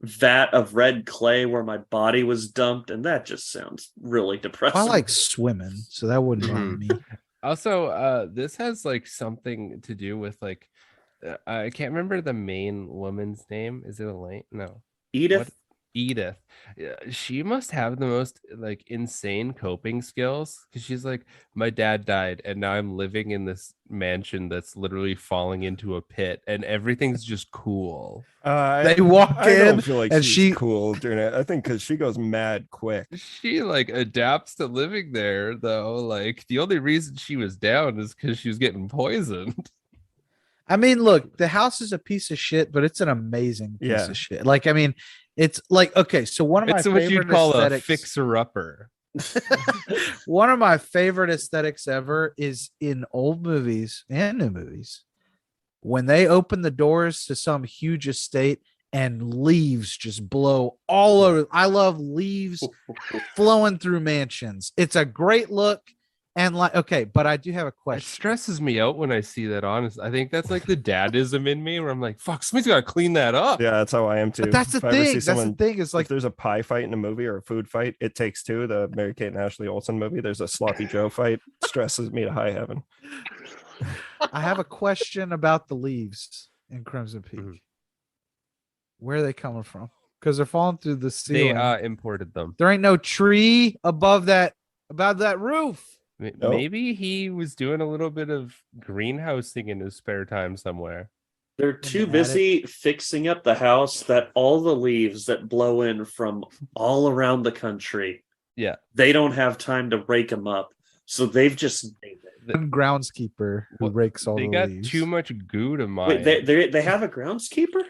vat of red clay where my body was dumped, and that just sounds really depressing. I like swimming, so that wouldn't bother me. Also, this has like something to do with like I can't remember the main woman's name. Is it Elaine? No, Edith. Edith. Yeah, she must have the most like insane coping skills because she's like, my dad died and now I'm living in this mansion that's literally falling into a pit and everything's just cool. They walk I in don't feel like and she's cool during it. I think because she goes mad quick. She like adapts to living there though. Like the only reason she was down is because she was getting poisoned. I mean, look, the house is a piece of shit, but it's an amazing piece Yeah. of shit. Like, I mean, it's like, okay, so one of my It's what favorite you'd call a aesthetics, fixer-upper. one of my favorite aesthetics ever is in old movies and new movies when they open the doors to some huge estate and leaves just blow all over. I love leaves flowing through mansions. It's a great look. And like, okay, but I do have a It question. stresses me out when I see that, honest. I think that's like the dadism in me where I'm like, fuck, somebody's got to clean that up. Yeah, that's how I am too. But that's the If I ever see thing. That's someone- the thing. Is like if there's a pie fight in a movie or a food fight, It Takes Two, the Mary Kate and Ashley Olsen movie. There's a sloppy Joe fight. Stresses me to high heaven. I have a question about the leaves in Crimson Peak. Mhm. Where are they coming from? Because they're falling through the They ceiling. imported them. There ain't no tree above that roof. No. Maybe he was doing a little bit of greenhousing in his spare time somewhere. They're too busy fixing up the house that all the leaves that blow in from all around the country, Yeah. they don't have time to rake them up. So they've just One groundskeeper who What- rakes all They the got leaves. too much goo to mine. wait. They have a groundskeeper?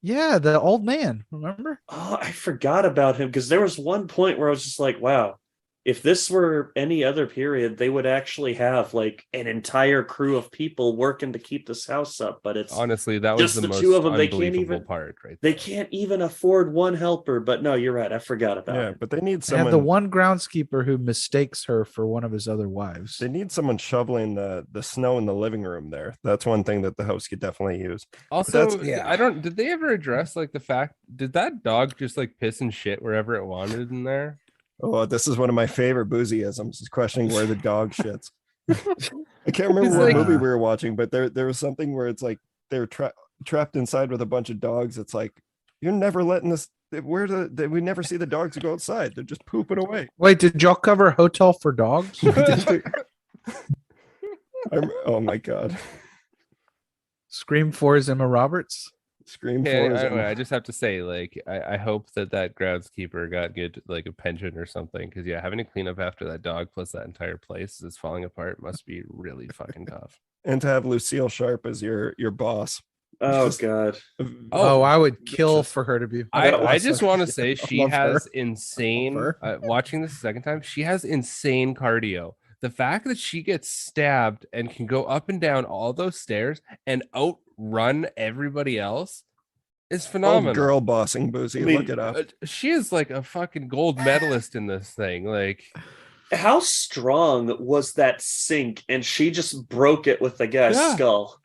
Yeah, the old man. Remember? Oh, I forgot about him because there was one point where I was just like, wow, if this were any other period, they would actually have like an entire crew of people working to keep this house up. But it's Honestly, that was just the the most two of them. They unbelievable can't even part right they there. can't even afford one helper. But no, you're right. I forgot about Yeah, it. but they need They have someone. the one groundskeeper who mistakes her for one of his other wives. They need someone shoveling the snow in the living room there. That's one thing that the house could definitely use. Also, yeah. I don't. Did they ever address like the fact? Did that dog just like piss and shit wherever it wanted in there? Oh, this is one of my favorite Buziisms, is questioning where the dog shits. I can't remember It's what like- movie we were watching, but there was something where it's like they're trapped inside with a bunch of dogs. It's like, you're never letting this. We never see the dogs go outside. They're just pooping away. Wait, did y'all cover Hotel for Dogs? Oh my god. Scream 4's Emma Roberts. Scream Okay, 4 is I just have to say, like, I hope that groundskeeper got good, like a pension or something. Because yeah, having to clean up after that dog plus that entire place is falling apart must be really fucking tough. and to have Lucille Sharp as your boss. Oh Just- God. Oh, I would kill just- for her to be. I just want to say she Love her. has insane. Love her. Watching this a second time, she has insane cardio. The fact that she gets stabbed and can go up and down all those stairs and outrun everybody else is Oh, phenomenal. girl bossing Buzi. I mean, Look it up. She is like a fucking gold medalist in this thing. Like, How strong was that sink? And she just broke it with the guy's Yeah. skull.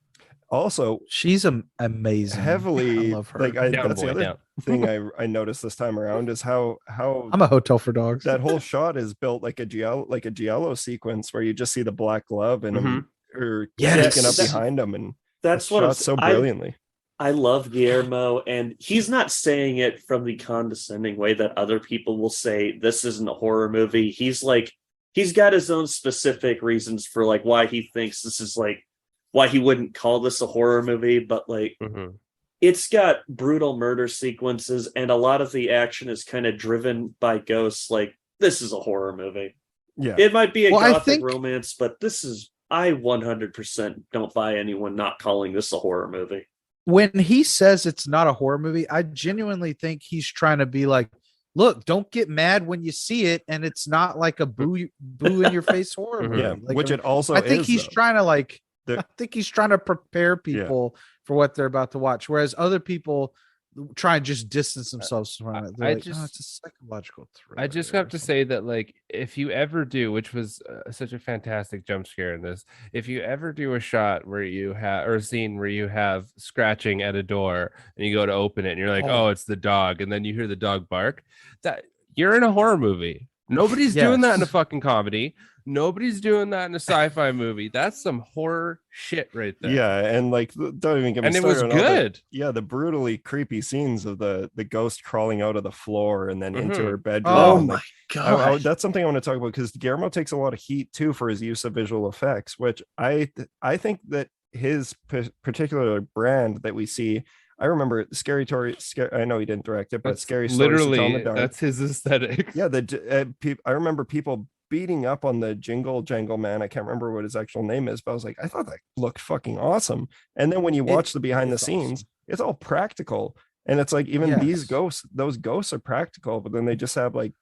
Also, She's amazing. heavily I love her. like down, that's the boy, other down. thing I noticed this time around is how I'm a Hotel for Dogs. that whole shot is built like a giallo sequence where you just see the black glove and him or Yes. sneaking up That- behind him, and That's it's what I'm shot so I- brilliantly. I love Guillermo, and he's not saying it from the condescending way that other people will say this isn't a horror movie. He's got his own specific reasons for like why he thinks this is like why he wouldn't call this a horror movie, but like it's got brutal murder sequences and a lot of the action is kind of driven by ghosts. Like this is a horror movie. Yeah, It might be a Well, I gothic think- romance, but I 100% don't buy anyone not calling this a horror movie. When he says it's not a horror movie, I genuinely think he's trying to be like, look, don't get mad when you see it, and it's not like a boo in your face horror movie. yeah, Like, which it also I think is, he's though. trying to like. The- I think he's trying to prepare people for what they're about to watch, whereas other people try and just distance themselves from it. They're I like, just- oh, it's a psychological thriller. I just or have to something." say that, like, if you ever do, which was such a fantastic jump scare in this, if you ever do a shot where you have, or a scene where you have scratching at a door and you go to open it and you're like, Oh. oh, it's the dog, and then you hear the dog bark, that you're in a horror movie. Nobody's doing that in a Yes. fucking comedy. Nobody's doing that in a sci-fi movie. That's some horror shit right there. Yeah, and like don't even get me And it started was on all good. the brutally creepy scenes of the ghost crawling out of the floor and then into Mhm. her bedroom. Oh and, my like, god. that's something I want to talk about because Guillermo takes a lot of heat too for his use of visual effects, which I think that his particular brand that we see. I remember Scary Story. I know he didn't direct it, but That's Scary Stories to Tell in the literally Dark. that's his aesthetic. Yeah, I remember people beating up on the Jingle Jangle Man. I can't remember what his actual name is, but I was like, I thought that looked fucking awesome. And then when you watch the behind the it's scenes, awesome. it's all practical. And it's like even these Yes. ghosts, those ghosts are practical, but then they just have like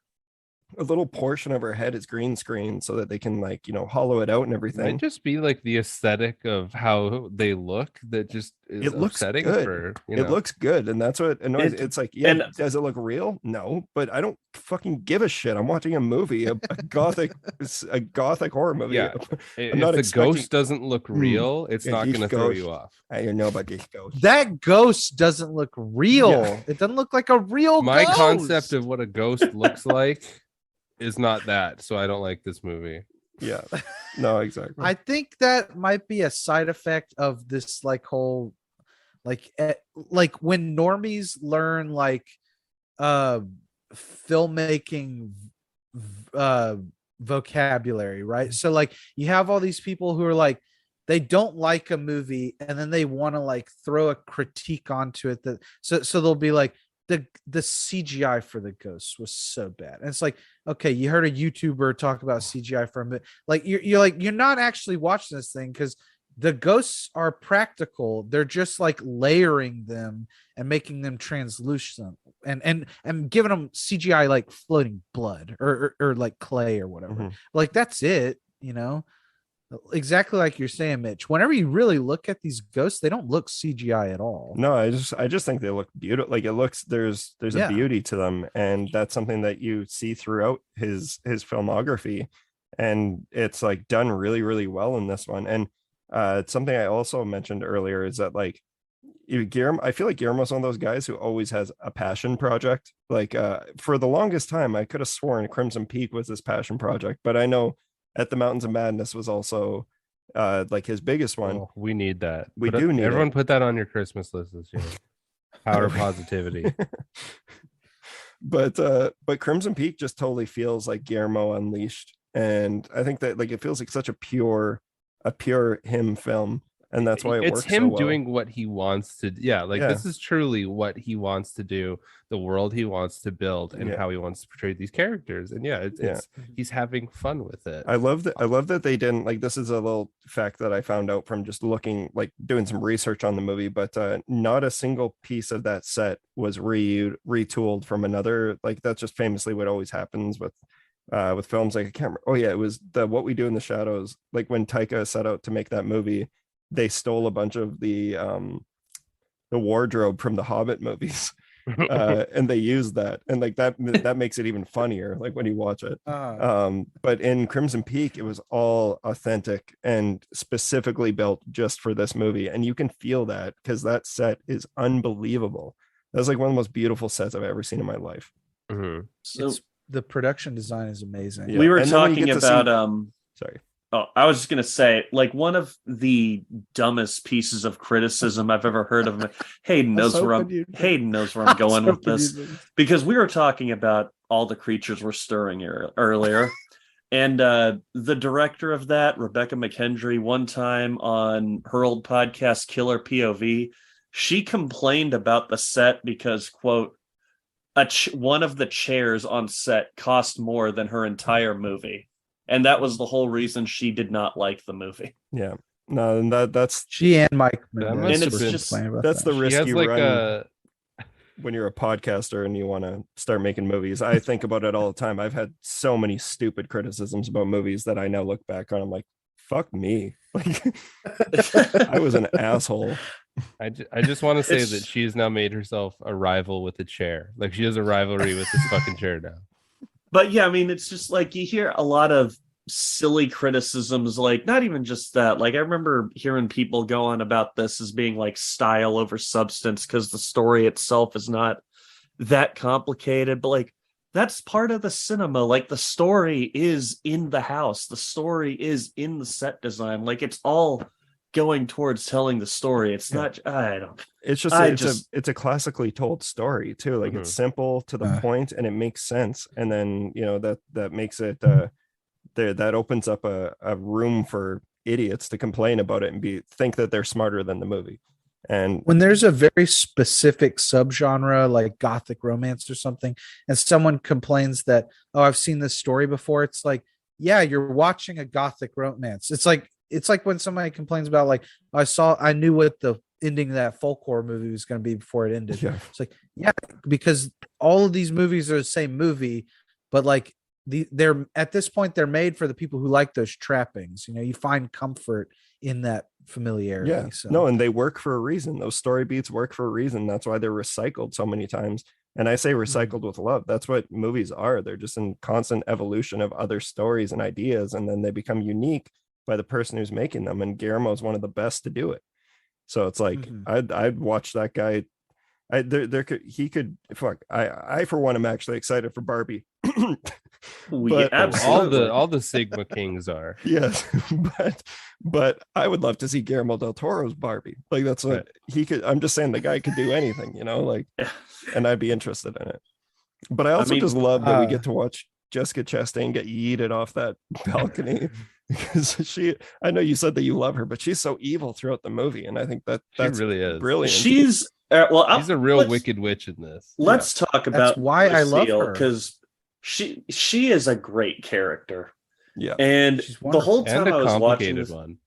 a little portion of her head is green screen so that they can like, hollow it out and It everything. might just be like the aesthetic of how they look that just is It looks upsetting good. for It looks good, and that's what annoys. It's like, yeah, and- does it look real? No, but I don't fucking give a shit. I'm watching a movie, a gothic horror movie. Yeah. I'm If not the expecting- ghost doesn't look real, it's Yeah, not this going to throw ghost. you off. I don't know about this ghost. That ghost doesn't look real. Yeah. It doesn't look like a real My ghost. concept of what a ghost looks like is not that, so I don't like this movie. Yeah, no, exactly. I think that might be a side effect of this like whole like when normies learn like filmmaking vocabulary, right? So like you have all these people who are like they don't like a movie and then they want to like throw a critique onto it that so they'll be like the CGI for the ghosts was so bad. And it's like, okay, you heard a YouTuber talk about CGI for a minute. Like you're not actually watching this thing because the ghosts are practical. They're just like layering them and making them translucent and giving them CGI like floating blood or like clay or whatever. Mhm. Like that's it, exactly like you're saying, Mitch. Whenever you really look at these ghosts, they don't look CGI at all. No, I just think they look beautiful. Like it looks, there's Yeah. a beauty to them, and that's something that you see throughout his filmography, and it's like done really, really well in this one. And it's something I also mentioned earlier is that like Guillermo, I feel like Guillermo's one of those guys who always has a passion project. Like for the longest time, I could have sworn Crimson Peak was his passion project, but I know At the Mountains of Madness was also like his biggest one. Oh, we need that. We do need everyone it. put that on your Christmas list this year. Power positivity. But Crimson Peak just totally feels like Guillermo unleashed, and I think that like it feels like such a pure him film, and that's why it It's works him so well. doing what he wants to. Yeah, like this is truly what he wants to do, the world he wants to build, and how he wants to portray these characters. And it's he's having fun with it. I love that they didn't like. This is a little fact that I found out from just looking, like doing some research on the movie, but not a single piece of that set was retooled from another. Like that's just famously what always happens with films. Like I can't remember. Oh yeah, it was the What We Do in the Shadows. Like when Taika set out to make that movie, they stole a bunch of the wardrobe from the Hobbit movies. And they use that, and like that makes it even funnier like when you watch it. But in Crimson Peak it was all authentic and specifically built just for this movie, and you can feel that because that set is unbelievable. That's like one of the most beautiful sets I've ever seen in my life. Mhm. So The production design is amazing. Yeah. we were And then when you talking get to about Sorry. Oh, I was just gonna say, like one of the dumbest pieces of criticism I've ever heard of. Hayden knows where I'm going with this, because we were talking about All the Creatures Were Stirring earlier, and the director of that, Rebecca McKendry, one time on her old podcast Killer POV, she complained about the set because, quote, one of the chairs on set cost more than her entire movie. And that was the whole reason she did not like the movie. Yeah. No, and that's She and Mike. That Mendes must have were been- complaining about that's that. the He risk has you like run a when you're a podcaster and you want to start making movies. I think about it all the time. I've had so many stupid criticisms about movies that I now look back on. I'm like, fuck me. Like I was an asshole. I just want to say It's- that she's now made herself a rival with a chair. Like she has a rivalry with this fucking chair now. But yeah, I mean, it's just like you hear a lot of silly criticisms, like not even just that. Like I remember hearing people go on about this as being like style over substance because the story itself is not that complicated. But like that's part of the cinema. Like the story is in the house, the story is in the set design. Like it's all going towards telling the story. It's not. I don't. It's just I it's a classically told story too. Like it's simple to the point, and it makes sense. And then that makes it that opens up a room for idiots to complain about it and think that they're smarter than the movie. And when there's a very specific subgenre like gothic romance or something, and someone complains that, oh, I've seen this story before, it's like, yeah, you're watching a gothic romance. It's like when somebody complains about like, I knew what the ending of that folk horror movie was going to be before it ended. Yeah. It's like, yeah, because all of these movies are the same movie, but like they're at this point they're made for the people who like those trappings. You find comfort in that familiarity. Yeah, so. No, and they work for a reason. Those story beats work for a reason. That's why they're recycled so many times. And I say recycled with love. That's what movies are. They're just in constant evolution of other stories and ideas, and then they become unique by the person who's making them. And Guillermo is one of the best to do it. So it's like I'd watch that guy. I for one am actually excited for Barbie. But absolutely. all the Sigma Kings are. Yes, but I would love to see Guillermo del Toro's Barbie. Like that's what he could. I'm just saying the guy could do anything, and I'd be interested in it. But I also just love that we get to watch Jessica Chastain get yeeted off that balcony because I know you said that you love her, but she's so evil throughout the movie, and I think that's really is brilliant. She's she's a real wicked witch in this. Let's talk about that's why I love her, because she is a great character. Yeah, and the whole time I was watching this, one.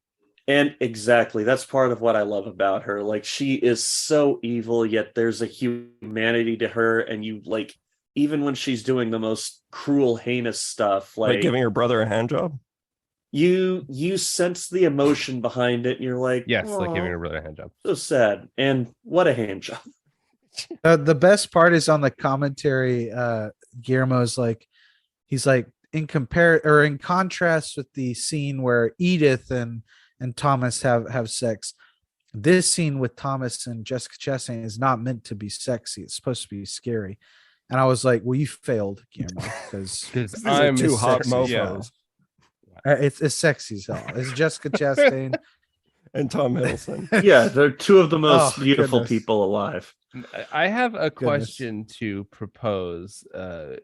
And exactly, that's part of what I love about her. Like she is so evil, yet there's a humanity to her, and you like even when she's doing the most cruel, heinous stuff, like giving her brother a hand job. You sense the emotion behind it, and you're like, yes, like giving her brother a hand job. So sad, and what a hand job. The best part is on the commentary. Guillermo's like, he's like, in contrast with the scene where Edith and Thomas have sex, this scene with Thomas and Jessica Chastain is not meant to be sexy. It's supposed to be scary. And I was like, well, you failed, Guillermo, because I'm too hot mofos. Yeah. It's sexy as hell. It's Jessica Chastain and Tom Hiddleston. Yeah, they're two of the most beautiful people alive. I have a question to propose.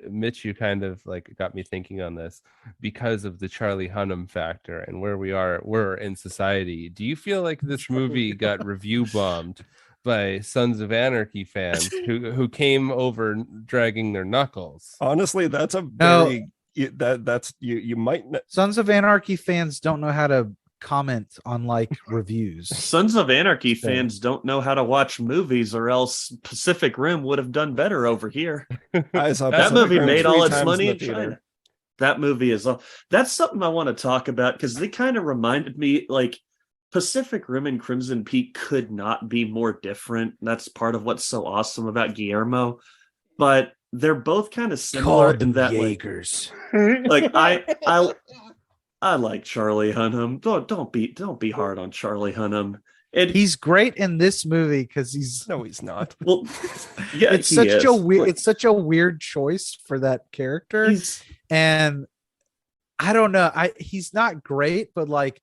Mitch, you kind of like got me thinking on this because of the Charlie Hunnam factor and where we're in society. Do you feel like this movie got review bombed by Sons of Anarchy fans who came over dragging their knuckles? Honestly, that's a very that's you might Sons of Anarchy fans don't know how to comment on like reviews. Sons of Anarchy fans don't know how to watch movies, or else Pacific Rim would have done better over here. That movie made all its money in China. That movie is that's something I want to talk about, because they kind of reminded me like Pacific Rim and Crimson Peak could not be more different. That's part of what's so awesome about Guillermo. But they're both kind of similar in that Jaegers. Like I like Charlie Hunnam. Don't be hard on Charlie Hunnam. And he's great in this movie because he's not. Well, yeah, it's such a weird choice for that character. And I don't know. He's not great, but like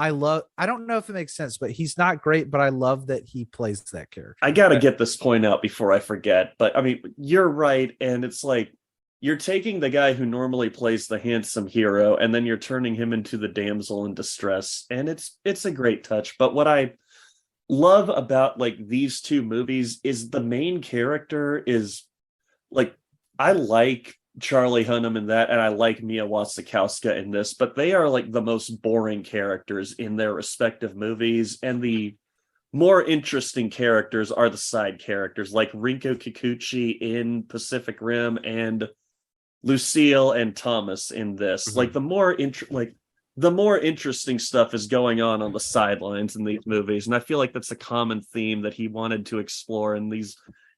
I don't know if it makes sense, but he's not great, but I love that he plays that character. I gotta get this point out before I forget. But I mean, you're right, and it's like you're taking the guy who normally plays the handsome hero, and then you're turning him into the damsel in distress, and it's a great touch. But what I love about like these two movies is the main character is like, I like Charlie Hunnam in that, and I like Mia Wasikowska in this, but they are like the most boring characters in their respective movies, and the more interesting characters are the side characters like Rinko Kikuchi in Pacific Rim and Lucille and Thomas in this. Like the more interesting stuff is going on the sidelines in these movies, and I feel like that's a common theme that he wanted to explore in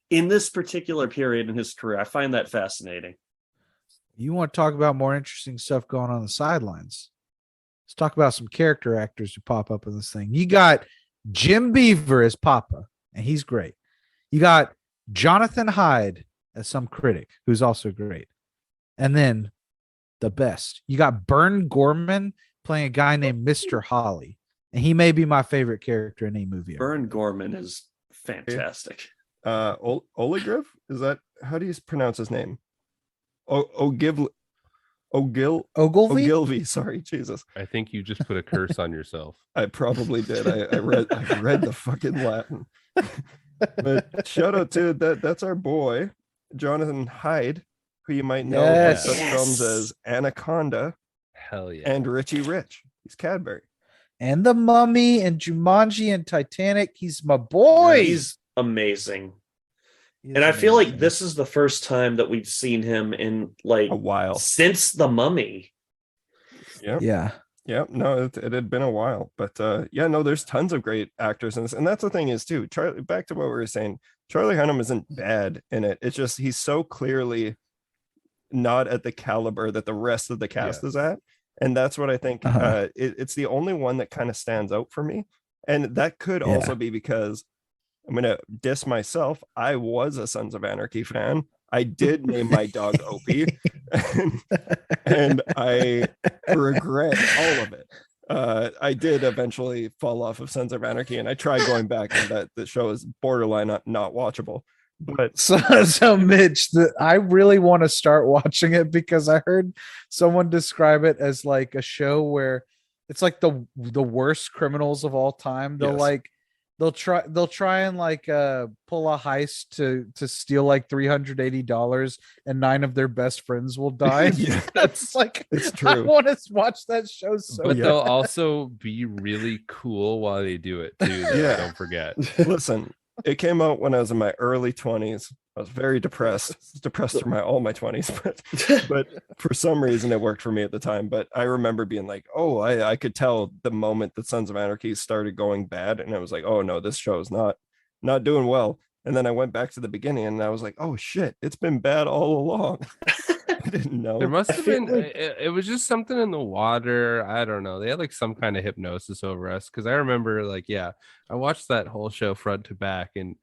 this particular period in his career. I find that fascinating. You want to talk about more interesting stuff going on the sidelines? Let's talk about some character actors who pop up in this thing. You got Jim Beaver as Papa, and he's great. You got Jonathan Hyde as some critic, who's also great. And then the best, you got Bern Gorman playing a guy named Mr. Holly. And he may be my favorite character in a movie. Bern Gorman is fantastic. Oligriv? Is that how do you pronounce his name? Ogilvy. Ogilvy. Sorry, Jesus. I think you just put a curse on yourself. I probably did. I read the fucking Latin. But shout out to that's our boy, Jonathan Hyde, who you might know from such films as Anaconda. Hell yeah. And Richie Rich. He's Cadbury. And The Mummy and Jumanji and Titanic. He's my boy. He's amazing. And I feel like this is the first time that we've seen him in like a while since The Mummy. Yeah. No, it had been a while, but there's tons of great actors in this, and that's the thing is too. Charlie, back to what we were saying, Charlie Hunnam isn't bad in it. It's just he's so clearly not at the caliber that the rest of the cast is at, and that's what I think. It's the only one that kind of stands out for me, and that could also be because I'm gonna diss myself. I was a Sons of Anarchy fan. I did name my dog Opie, and I regret all of it. I did eventually fall off of Sons of Anarchy, and I tried going back, and that the show is borderline not watchable. But so Mitch, I really want to start watching it because I heard someone describe it as like a show where it's like the worst criminals of all time. They'll try and like pull a heist to steal like $380 and 9 of their best friends will die. That's like, it's true. I want to watch that show but they'll also be really cool while they do it too. Don't forget. Listen, it came out when I was in my early 20s. I was very depressed. I was depressed through all my 20s, but for some reason it worked for me at the time. But I remember being like, oh, I could tell the moment that Sons of Anarchy started going bad, and I was like, oh no, this show is not doing well. And then I went back to the beginning, and I was like, oh shit, it's been bad all along. I didn't know. There must have been. It was just something in the water. I don't know. They had like some kind of hypnosis over us, because I remember I watched that whole show front to back, and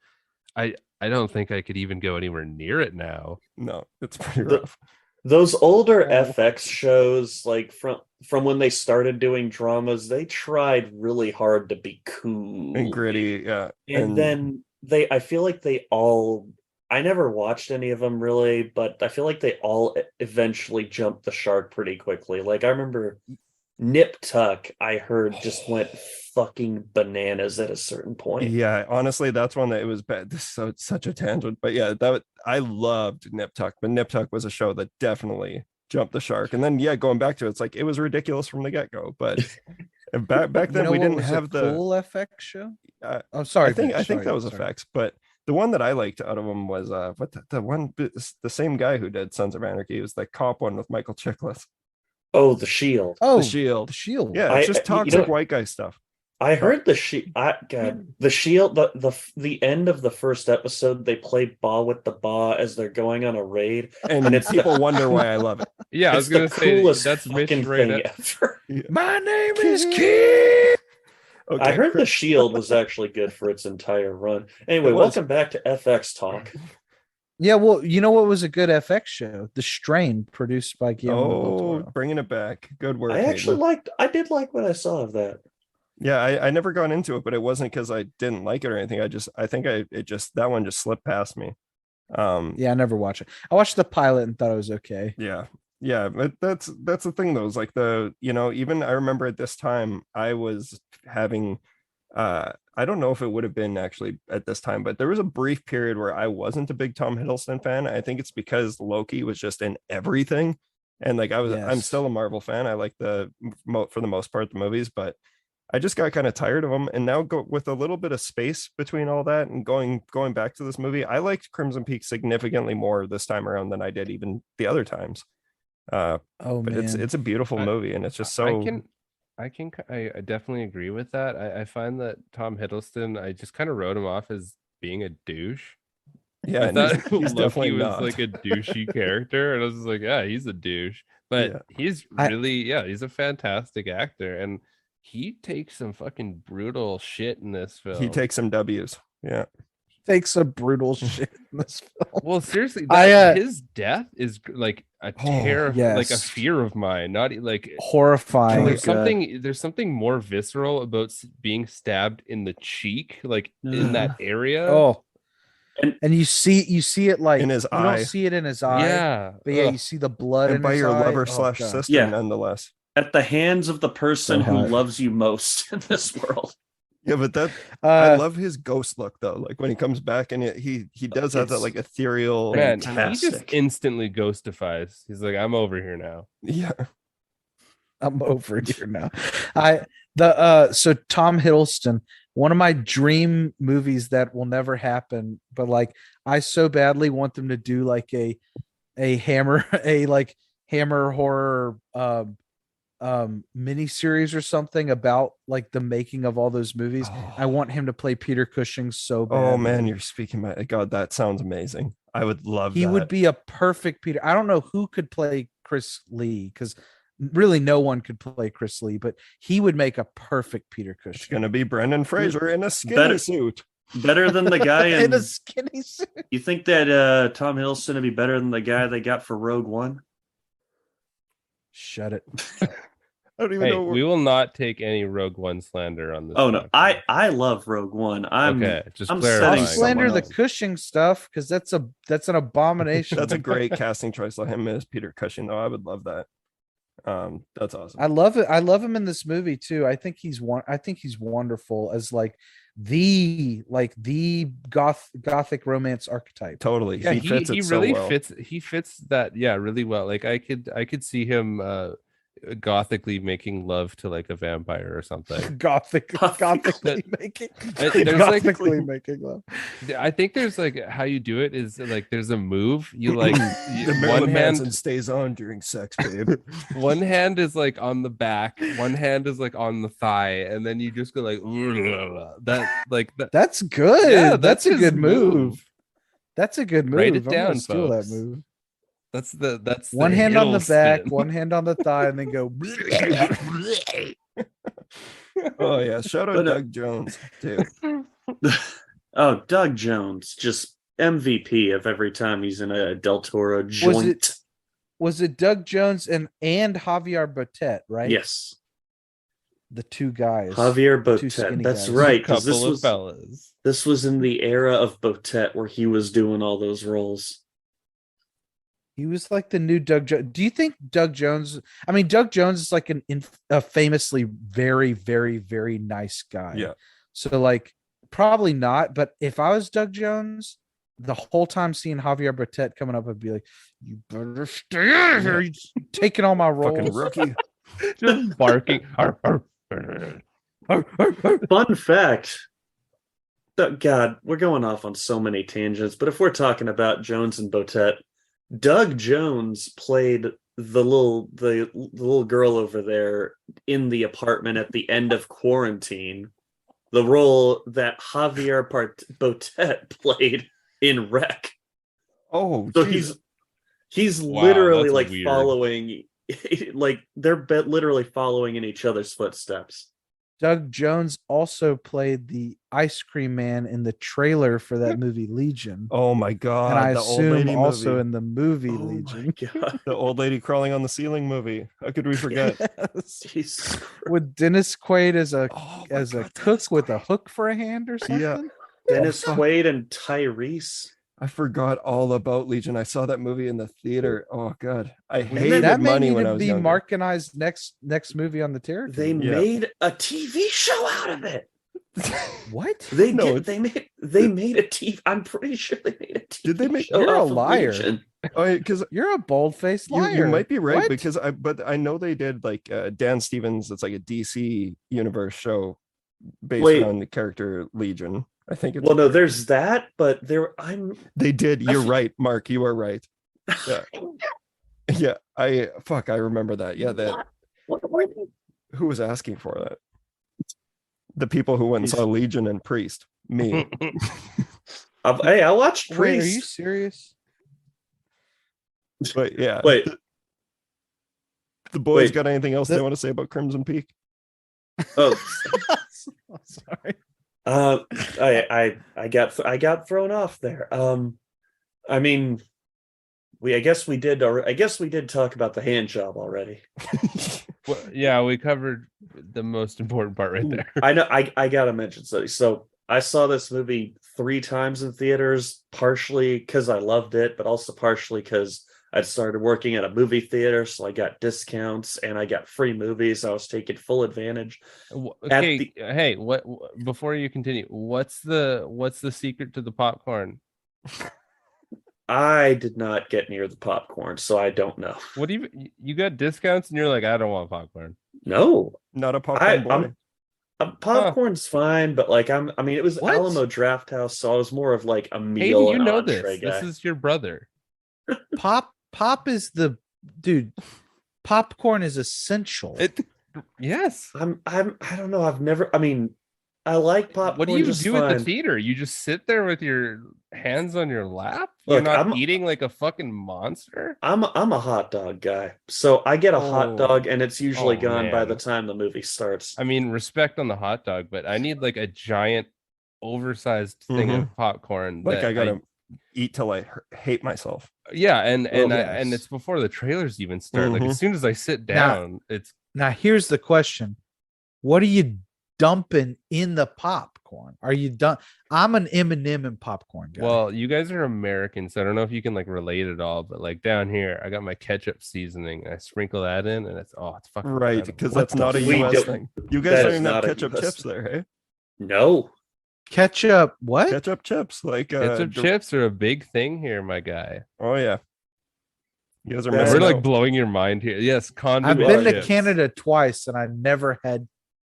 I don't think I could even go anywhere near it now. No, it's pretty rough. Those older FX shows, like from when they started doing dramas, they tried really hard to be cool and gritty. Yeah. And then I feel like I never watched any of them really, but I feel like they all eventually jumped the shark pretty quickly. Like I remember Nip Tuck, I heard just went fucking bananas at a certain point. Yeah, honestly, that's one that it was bad. So it's such a tangent, but yeah, I loved Nip Tuck, but Nip Tuck was a show that definitely jumped the shark. And then going back to it, it's like it was ridiculous from the get-go. But back then we didn't have the cool FX show. I'm sorry. I think that was effects, but the one that I liked out of them was the same guy who did Sons of Anarchy. It was the cop one with Michael Chiklis. Oh, The Shield. The Shield. The Shield. Yeah, it's just toxic white guy stuff. I heard The Shield. The Shield. The end of the first episode, they play Ba with the Ba as they're going on a raid, and it's people wonder why I love it. Yeah, I was gonna say that's Mitch right ever. My name is Kid. Okay, I heard The Shield was actually good for its entire run. Anyway, welcome back to FX Talk. Yeah, well, you know what was a good FX show? The Strain, produced by Guillermo del Toro. Bringing it back. Good work. I did like what I saw of that. Yeah, I never got into it, but it wasn't because I didn't like it or anything. I think that one just slipped past me. Yeah, I never watched it. I watched the pilot and thought it was okay. Yeah, but that's the thing though. Is like even I remember at this time I was having I don't know if it would have been actually at this time, but there was a brief period where I wasn't a big Tom Hiddleston fan. I think it's because Loki was just in everything, and like I'm still a Marvel fan. I like for the most part the movies, but I just got kind of tired of them. And now with a little bit of space between all that and going back to this movie, I liked Crimson Peak significantly more this time around than I did even the other times. But it's a beautiful movie, and it's just so. I definitely agree with that. I find that Tom Hiddleston, I just kind of wrote him off as being a douche. Yeah, I thought he's definitely was not. like a douchey character, and I was just like, yeah, he's a douche. But he's really, he's a fantastic actor, and he takes some fucking brutal shit in this film. He takes some W's. Yeah. takes some brutal shit in this film. Well, seriously, his death is like a terror, like a yes. fear of mine. Not like Horrifying. there's something more visceral about being stabbed in the cheek, like in that area. Oh, and you see it like in his you eye. don't see it in his eye. Yeah, But yeah, you see the blood And in by his your eye. lover Oh, slash God. sister, Yeah. nonetheless. At the hands of the person So who hot. loves you most in this world. Yeah, but that I love his ghost look though. Like when he comes back and he does have that It's like ethereal. man, fantastic. he just instantly ghostifies. He's like, I'm over here now. Yeah. I'm over here now. So Tom Hiddleston, one of my dream movies that will never happen, but like I so badly want them to do like a Hammer horror mini series or something about like the making of all those movies. I want him to play Peter Cushing so bad. Oh man, you're speaking my God, that sounds amazing. I would love He that. would be a perfect Peter. I don't know who could play Chris Lee because really no one could play Chris Lee, but he would make a perfect Peter It's Cushing. gonna be Brendan Fraser in a skinny suit. Better than the guy In a skinny suit. You think that Tom Hiddleston would be better than the guy they got for Rogue One? Shut it. I don't even Hey, know. we will not take any Rogue One slander on this. Oh no, podcast. I love Rogue One. I'm just I'm clarifying. I'll setting slander someone the else. Cushing stuff because that's an abomination. That's a great casting choice. Let him as Peter Cushing though. I would love that. That's awesome. I love it. I love him in this movie too. I think he's wonderful as like the gothic romance archetype. Totally. Yeah, he fits he it so really well. fits that really well. Like I could see him gothically making love to like a vampire or something. Gothically making. There's like Gothically making love. I think there's like how you do it is like there's a move you like The one Marilyn Manson hand stays on during sex, babe. one hand is like on the back, one hand is like on the thigh, and then you just go like that like that. That's good. Yeah, that's a his good move. That's a good move. Write it I'm gonna down, steal folks. that move. That's One the hand on the back, Hiddleston. one hand on the thigh, and then go. Oh yeah, shout out But, Doug Jones too. Oh, Doug Jones, just MVP of every time he's in a Del Toro joint. Was it Doug Jones and Javier Botet, right? Yes, The two guys. Javier Two Botet. skinny That's guys. right. 'Cause Couple of fellas. this was in the era of Botet where he was doing all those roles. He was like the new Doug Jones. Do you think Doug Jones? I mean, Doug Jones is like a famously very, very, very nice guy. Yeah. So like, probably not. But if I was Doug Jones, the whole time seeing Javier Botet coming up, I'd be like, "You better stay out of here! You're taking all my roles." Fucking rookie. Just barking. Fun fact. God, we're going off on so many tangents, but if we're talking about Jones and Botet, Doug Jones played the little girl over there in the apartment at the end of Quarantine, the role that Javier Botet played in Wreck. Oh, So geez. he's Wow, literally that's like weird. following, like they're literally following in each other's footsteps. Doug Jones also played the ice cream man in the trailer for that movie Legion. Oh my God. And I the old assume lady also movie. in the movie Oh Legion. my God. The old lady crawling on the ceiling movie. How could we forget? Yes. Jesus Christ. With Dennis Quaid as a Oh my as a God, cook Dennis with a Quaid. hook for a hand or something. Yeah. Dennis fuck. Quaid and Tyrese. I forgot all about Legion. I saw that movie in the theater. Oh God. I That hated may money need when I to was be younger. Mark and I's next movie on the territory. They Yeah. made a TV show out of it. What? They No, did. They made a TV. I'm pretty sure they made a TV. Did they make- show You're a off of liar. Legion. Oh, because You're a bold-faced liar. you might be right What? because I know they did like Dan Stevens. It's like a DC universe show based Wait. around the character Legion. I think it's Well, no, there's that, but they did. I You're feel- right, Mark. You are right. Yeah. Yeah. I remember that. Yeah. That who was asking for that? The people who went and saw Legion and Priest. Me. Hey, I watched Wait, are you Priest. serious? But yeah. Wait, The boys wait. got anything else The- they want to say about Crimson Peak? oh, Sorry. I got thrown off there. I mean, I guess we did talk about the hand job already. Well, yeah, we covered the most important part right there. I know. I gotta mention something. So I saw this movie 3 times in theaters, partially because I loved it, but also partially because I'd started working at a movie theater, so I got discounts and I got free movies. I was taking full advantage. Okay, hey, what? Before you continue, what's the secret to the popcorn? I did not get near the popcorn, so I don't know. What do you got discounts and you're like, I don't want popcorn. No, Not a popcorn boy. popcorn's fine, but like I mean, it was What? Alamo Draft House, so I was more of like a Hayden, meal you and know entree this. guy. This is your brother. Pop is the dude. Popcorn is essential. Yes. I don't know. I've never. I mean, I like popcorn. What do you just do at the fine. theater? You just sit there with your hands on your lap? Look, You're not I'm- eating like a fucking monster? I'm a hot dog guy, so I get a hot Oh. dog, and it's usually Oh, gone by man. the time the movie starts. I mean, respect on the hot dog, but I need like a giant, oversized thing of popcorn. Like that I gotta eat till I hate myself. yeah, and and yes. it's before the trailers even start. Like Mhm. as soon as I sit Now- down, it's Now here's the question: what are you dumping in the popcorn? Are you done? I'm an M&M and popcorn guy. well, you guys are American, so I don't know if you can like relate at all. But like down here, I got my ketchup seasoning, and I sprinkle that in, and it's fucking Right, incredible. because What that's not a the We US don't- thing. You guys that don't is even have not a ketchup US chips there, hey? No, ketchup. What? Ketchup chips, like Ketchup chips are a big thing here, my guy. Oh yeah, you guys are That's missing We're like out. blowing your mind here. Yes, I've condiment been to chips. Canada twice and I never had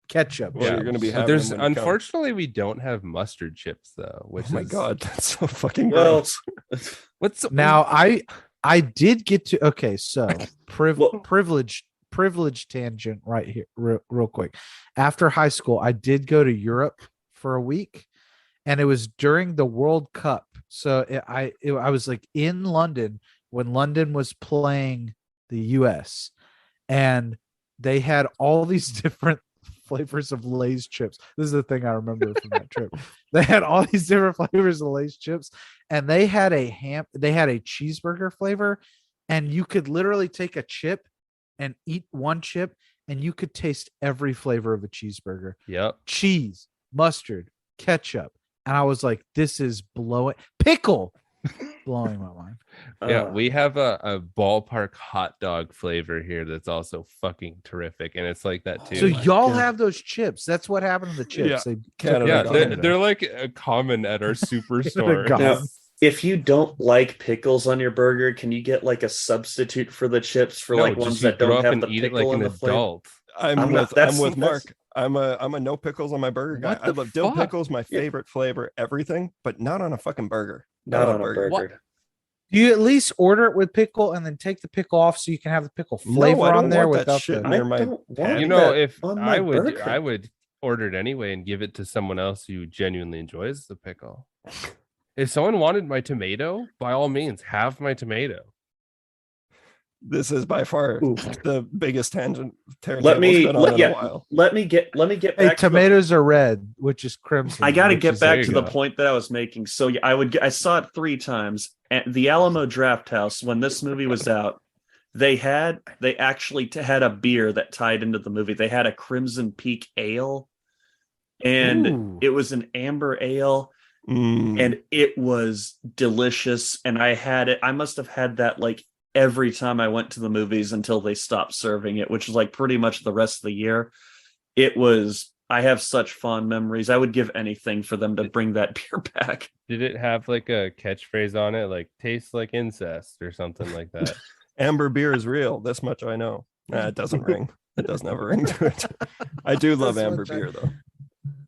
ketchup. Well, you're chips. gonna be But having there's them when you come. unfortunately we don't have mustard chips though, which Oh my is god, that's so fucking well, gross. what's Now I did get to so Well- privilege tangent right here real quick. After high school, I did go to Europe for a week, and it was during the World Cup. So I was like in London when London was playing the US, and they had all these different flavors of Lay's chips. This is the thing I remember from that trip. They had all these different flavors of Lay's chips, and they had a cheeseburger flavor, and you could literally take a chip and eat one chip, and you could taste every flavor of a cheeseburger. Yep. Cheese, mustard, ketchup. And I was like, this is pickle blowing my mind. Yeah, uh, we have a ballpark hot dog flavor here that's also fucking terrific, and it's like that too. So my y'all God. have those chips. That's what happened to the chips. Yeah. They took Canada them yeah, to got they're, Canada. they're like a common at our superstore. God. Now, if you don't like pickles on your burger, can you get like a substitute for the chips for No, like just ones you that grow don't up have and the eat it pickle like and an the flavor? adult. I'm I'm not- with that's- Mark. that's- I'm a no pickles on my burger guy. What I the love dill fuck? pickles, my favorite flavor, everything, but not on a fucking burger. Not on a burger. What? Do you at least order it with pickle and then take the pickle off so you can have the pickle No, flavor I don't on there want that without shit the near I my don't want You know, that if on my I would, burger. I would order it anyway and give it to someone else who genuinely enjoys the pickle. If someone wanted my tomato, by all means, have my tomato. This is by far Ooh. the biggest tangent Let me been on in a yeah, while. let me get Hey, back. to the- tomatoes are red, which is crimson. I got to which get is- back there to you the go. point that I was making. So yeah, I saw it 3 times at the Alamo Draft House when this movie was out. They actually had a beer that tied into the movie. They had a Crimson Peak Ale, and Ooh. it was an amber ale, Mm. and it was delicious. And I must have had that like every time I went to the movies until they stopped serving it, which was like pretty much the rest of the year. I have such fond memories. I would give anything for them to bring that beer back. Did it have like a catchphrase on it, like "tastes like incest" or something like that? Amber beer is real. This much I know. Nah, it doesn't ring. It doesn't have a ring to it. I do love This amber much I- beer though.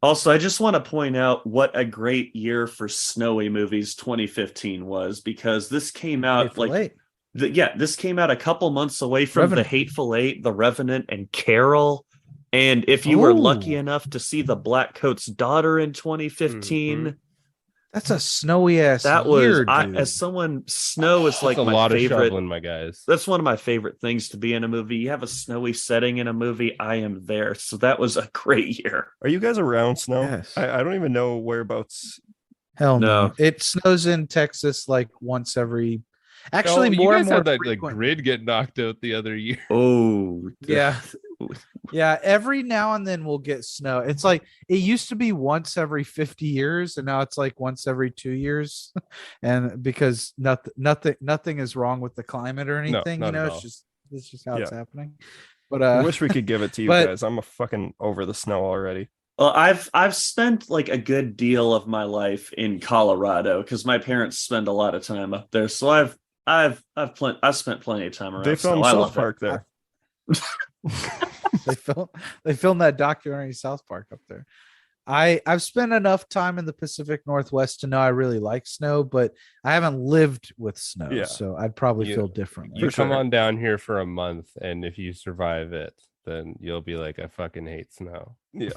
Also, I just want to point out what a great year for snowy movies 2015 was, because this came out Hateful like Eight. this came out a couple months away from Revenant. The Hateful Eight, The Revenant, and Carol. And if you were lucky Ooh. enough to see The Black Coat's Daughter in 2015, That's a snowy ass That was year, dude. as someone, snow is like That's a my lot favorite. of shoveling, my guys. That's one of my favorite things to be in a movie. You have a snowy setting in a movie, I am there. So that was a great year. Are you guys around snow? Yes. I don't even know whereabouts. Hell no. No. It snows in Texas like once every. Actually, No, more you and guys more had that like frequent. grid get knocked out the other year. Oh, Yeah. Yeah, every now and then we'll get snow. It's like it used to be once every 50 years, and now it's like once every 2 years. And because nothing is wrong with the climate or anything, not at all. it's just how it's Yeah. happening. But I wish we could give it to you but- guys. I'm a fucking over the snow already. Well, I've spent like a good deal of my life in Colorado because my parents spend a lot of time up there. So I've spent plenty of time around. They filmed snow. I South love it. Park there. they filmed that documentary South Park up there. I've spent enough time in the Pacific Northwest to know I really like snow, but I haven't lived with snow, Yeah. so I'd probably You- feel differently. You For come sure. on down here for a month, and if you survive it, then you'll be like, I fucking hate snow. Yeah.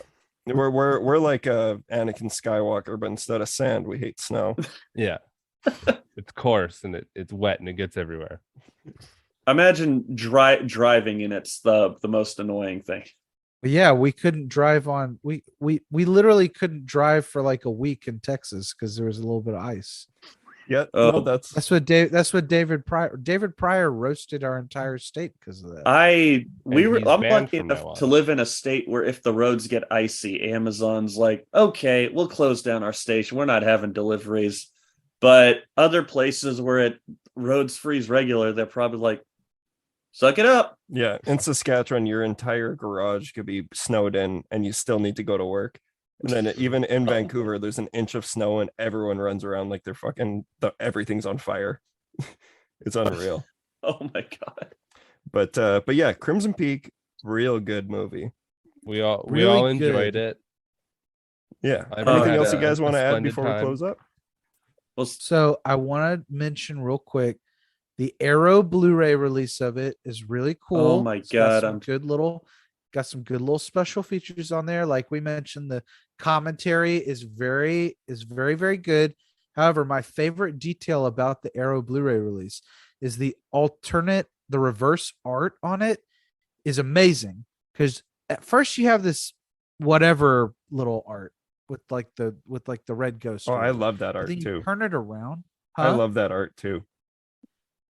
We're like Anakin Skywalker, but instead of sand, we hate snow. Yeah. It's coarse and it's wet and it gets everywhere. Imagine driving, and it's the most annoying thing. But yeah, we couldn't drive on. We literally couldn't drive for like a week in Texas because there was a little bit of ice. Yeah, Oh. no, that's That's what David Pryor roasted our entire state because of that. I'm he's banned lucky from now enough on. to live in a state where if the roads get icy, Amazon's like, okay, we'll close down our station. We're not having deliveries. But other places where roads freeze regular, they're probably like, suck it up. yeah. In Saskatchewan, your entire garage could be snowed in, and you still need to go to work. And then even in Vancouver, there's an inch of snow, and everyone runs around like they're everything's on fire. It's unreal. Oh my God. But yeah, Crimson Peak, real good movie. We all Really enjoyed good. it. Yeah. I've Anything had else you a- guys want to add splendid before we time. close up? Well, So I want to mention real quick, the Arrow Blu-ray release of it is really cool. Oh my It's got God, some some good little special features on there. Like we mentioned, the commentary is very, very good. However, my favorite detail about the Arrow Blu-ray release is the reverse art on it is amazing. Because at first you have this whatever little art with the red ghost. Oh, or I whatever. love that But art then you too. turn it around. I Huh? love that art too.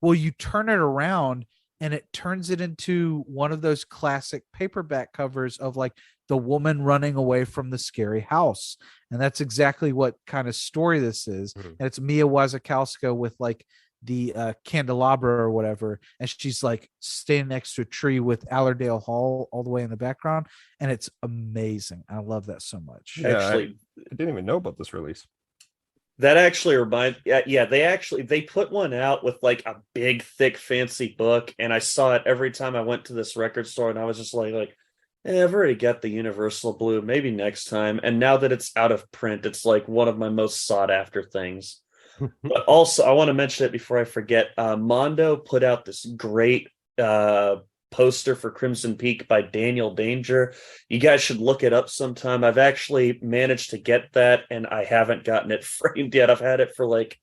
Well, you turn it around and it turns it into one of those classic paperback covers of like the woman running away from the scary house. And that's exactly what kind of story this is. Mhm. And it's Mia Wasikowska with like the candelabra or whatever. And she's like standing next to a tree with Allerdale Hall all the way in the background. And it's amazing. I love that so much. Yeah, actually, I didn't even know about this release. that actually they put one out with like a big, thick, fancy book, and I saw it every time I went to this record store, and I was just like, I've already got the Universal Blue, maybe next time. And now that it's out of print, it's like one of my most sought after things. But also, I want to mention it before I forget. Mondo put out this great poster for Crimson Peak by Daniel Danger. You guys should look it up sometime. I've actually managed to get that, and I haven't gotten it framed yet. I've had it for like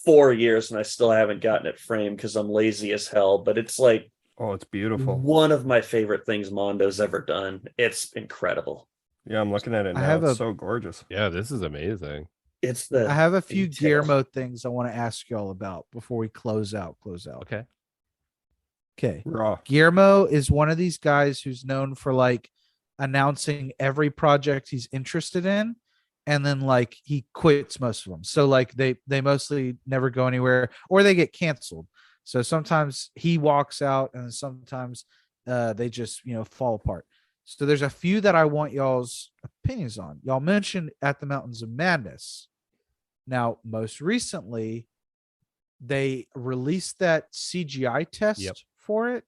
4 years, and I still haven't gotten it framed because I'm lazy as hell. But it's like Oh, it's beautiful. one of my favorite things Mondo's ever done. It's incredible. Yeah, I'm looking at it I now. have It's a- so gorgeous. Yeah, this is amazing. It's the I have a few detail. Guillermo things I want to ask y'all about before we close out. Okay. Okay. Raw. Guillermo is one of these guys who's known for like announcing every project he's interested in, and then like he quits most of them. So like they mostly never go anywhere or they get canceled. So sometimes he walks out and sometimes they just fall apart. So there's a few that I want y'all's opinions on. Y'all mentioned At the Mountains of Madness. Now, most recently, they released that CGI test Yep. for it,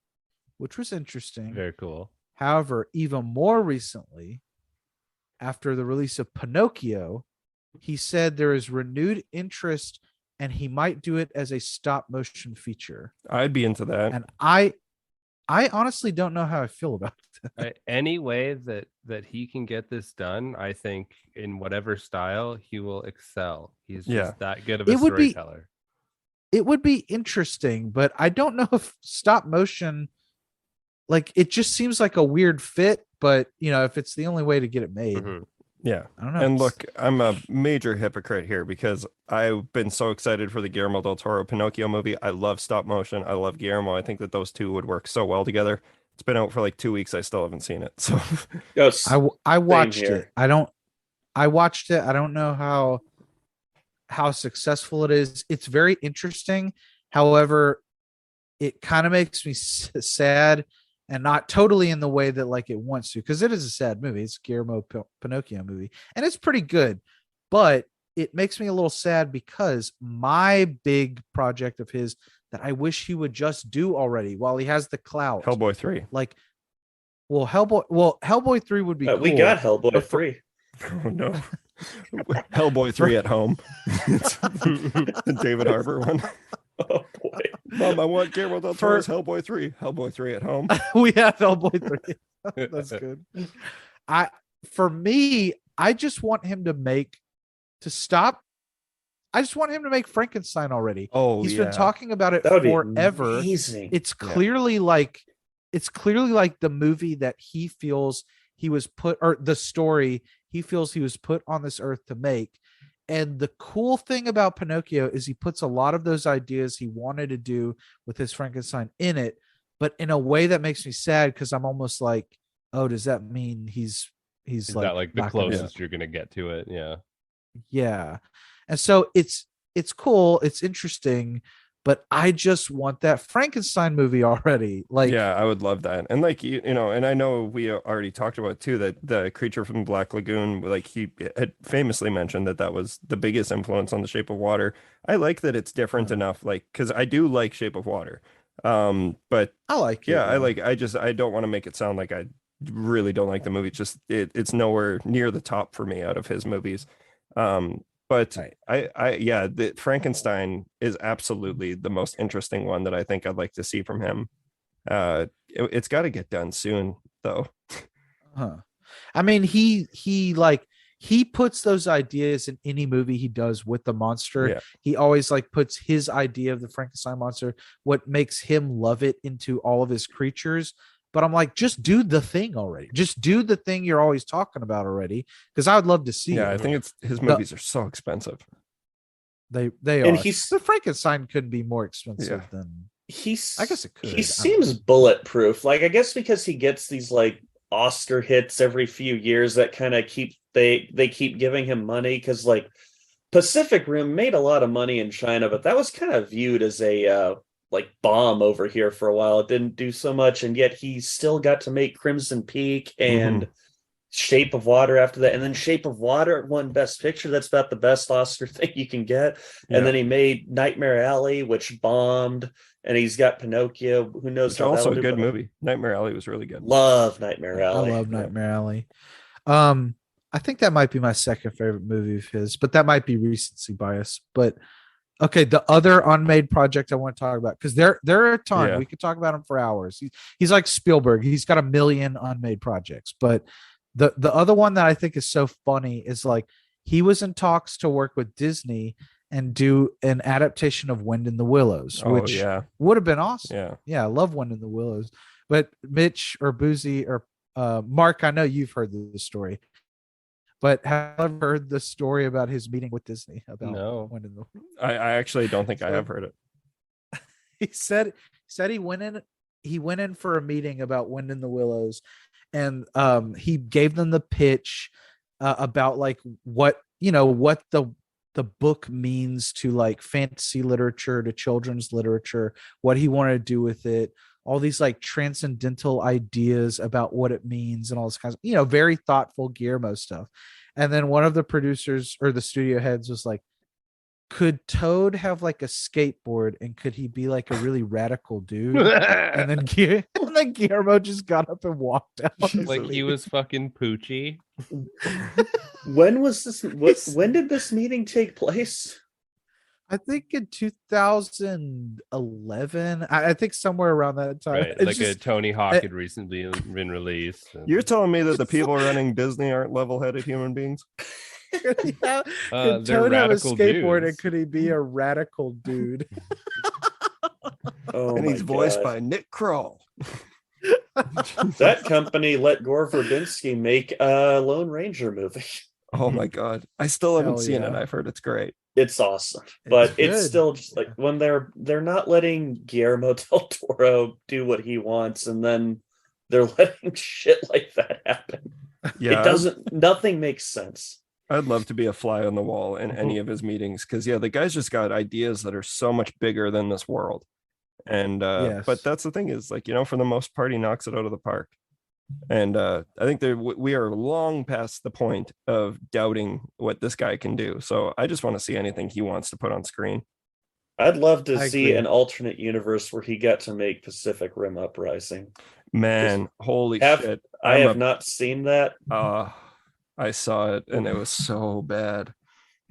which was interesting. Very cool. However, even more recently, after the release of Pinocchio, he said there is renewed interest and he might do it as a stop motion feature. I'd be into that. And I I honestly don't know how I feel about it. Any way that he can get this done, I think in whatever style he will excel. He's just that good of a storyteller. It would be interesting, but I don't know if stop motion, like, it just seems like a weird fit. But if it's the only way to get it made, Yeah. I don't know. And look, I'm a major hypocrite here because I've been so excited for the Guillermo del Toro Pinocchio movie. I love stop motion. I love Guillermo. I think that those two would work so well together. It's been out for like 2 weeks. I still haven't seen it. So I watched it. I watched it. I don't know how successful it is. It's very interesting. However, it kind of makes me sad, and not totally in the way that like it wants to, because it is a sad movie. It's a Guillermo Pinocchio movie, and it's pretty good, but it makes me a little sad because my big project of his that I wish he would just do already while he has the clout. Hellboy 3. Like, Hellboy 3 would be cool. We got Hellboy 3. Oh no. Hellboy 3 at home. It's the David Harbour one. Oh boy. Mom, I want Guillermo del Toro's Hellboy 3. Hellboy 3 at home. We have Hellboy 3. That's good. For me, I just want him to stop. I just want him to make Frankenstein already. Oh, he's been talking about it forever. It's clearly like the movie that he feels he was put, or the story he feels he was put on this earth to make. And the cool thing about Pinocchio is he puts a lot of those ideas he wanted to do with his Frankenstein in it, but in a way that makes me sad, because I'm almost like, oh, does that mean he's Is like, that like the closest you're gonna get to it? Yeah. And so it's cool, it's interesting, but I just want that Frankenstein movie already. Like, yeah, I would love that. And like, and I know we already talked about too, that the creature from the Black Lagoon, like he had famously mentioned that was the biggest influence on The Shape of Water. I like that it's different enough, like, because I do like Shape of Water. But I like it. Yeah, I don't want to make it sound like I really don't like the movie. It's just it's nowhere near the top for me out of his movies. But the Frankenstein is absolutely the most interesting one that I think I'd like to see from him. It's got to get done soon, though. I mean, he puts those ideas in any movie he does with the monster. Yeah. He always like puts his idea of the Frankenstein monster, what makes him love it, into all of his creatures. But I'm like, just do the thing already. Just do the thing you're always talking about already, because I would love to see it. I think his movies are so expensive. They And are. The Frankenstein could be more expensive than I guess it could. He seems bulletproof. Like, I guess because he gets these like Oscar hits every few years that kind of keep giving him money, because like Pacific Rim made a lot of money in China, but that was kind of viewed as a like bomb over here for a while. It didn't do so much, and yet he still got to make Crimson Peak and Shape of Water after that, and then Shape of Water won Best Picture. That's about the best Oscar thing you can get. And then he made Nightmare Alley, which bombed, and he's got Pinocchio. Who knows? It's also a good movie. Nightmare Alley was really good. Love Nightmare Alley. I love Nightmare Alley. I think that might be my second favorite movie of his, but that might be recency bias. But okay, the other unmade project I want to talk about, because there are a ton. We could talk about him for hours. He's like Spielberg. He's got a million unmade projects. But the other one that I think is so funny is like he was in talks to work with Disney and do an adaptation of Wind in the Willows, which would have been awesome. Yeah, I love Wind in the Willows. But Mitch or Buzi or Mark, I know you've heard the story. But have you ever heard the story about his meeting with Disney? No, I actually don't think I have heard it. He said he went in for a meeting about Wind in the Willows, and he gave them the pitch about like what the book means to like fantasy literature, to children's literature, what he wanted to do with it, all these like transcendental ideas about what it means, and all this kinds of, very thoughtful Guillermo stuff. And then one of the producers or the studio heads was like, could Toad have like a skateboard, and could he be like a really radical dude? and then Guillermo just got up and walked out. Like he was fucking Poochie. When was this? When did this meeting take place? I think in 2011. I think somewhere around that time. Right, It's like a just- Tony Hawk I- had recently been released. and- You're telling me that the people running Disney aren't level-headed human beings? yeah, they're could Toad have a radical skateboard dudes. and could he be a radical dude? Oh And my he's voiced God. by Nick Kroll. That company let Gore Verbinski make a Lone Ranger movie. Oh my God. I still haven't Hell seen it. yeah. I've heard it's great. It's awesome, but it's good. still just like when they're not letting Guillermo del Toro do what he wants, and then they're letting shit like that happen. Yeah, It doesn't. Nothing makes sense. I'd love to be a fly on the wall in any Mm-hmm. of his meetings because the guy's just got ideas that are so much bigger than this world. And Yes. but that's the thing is, like, for the most part, he knocks it out of the park. And I think we are long past the point of doubting what this guy can do. So I just want to see anything he wants to put on screen. I'd love to I see agree. an alternate universe where he got to make Pacific Rim Uprising. Man, holy Have- shit. I I'm have not seen that. I saw it and it was so bad.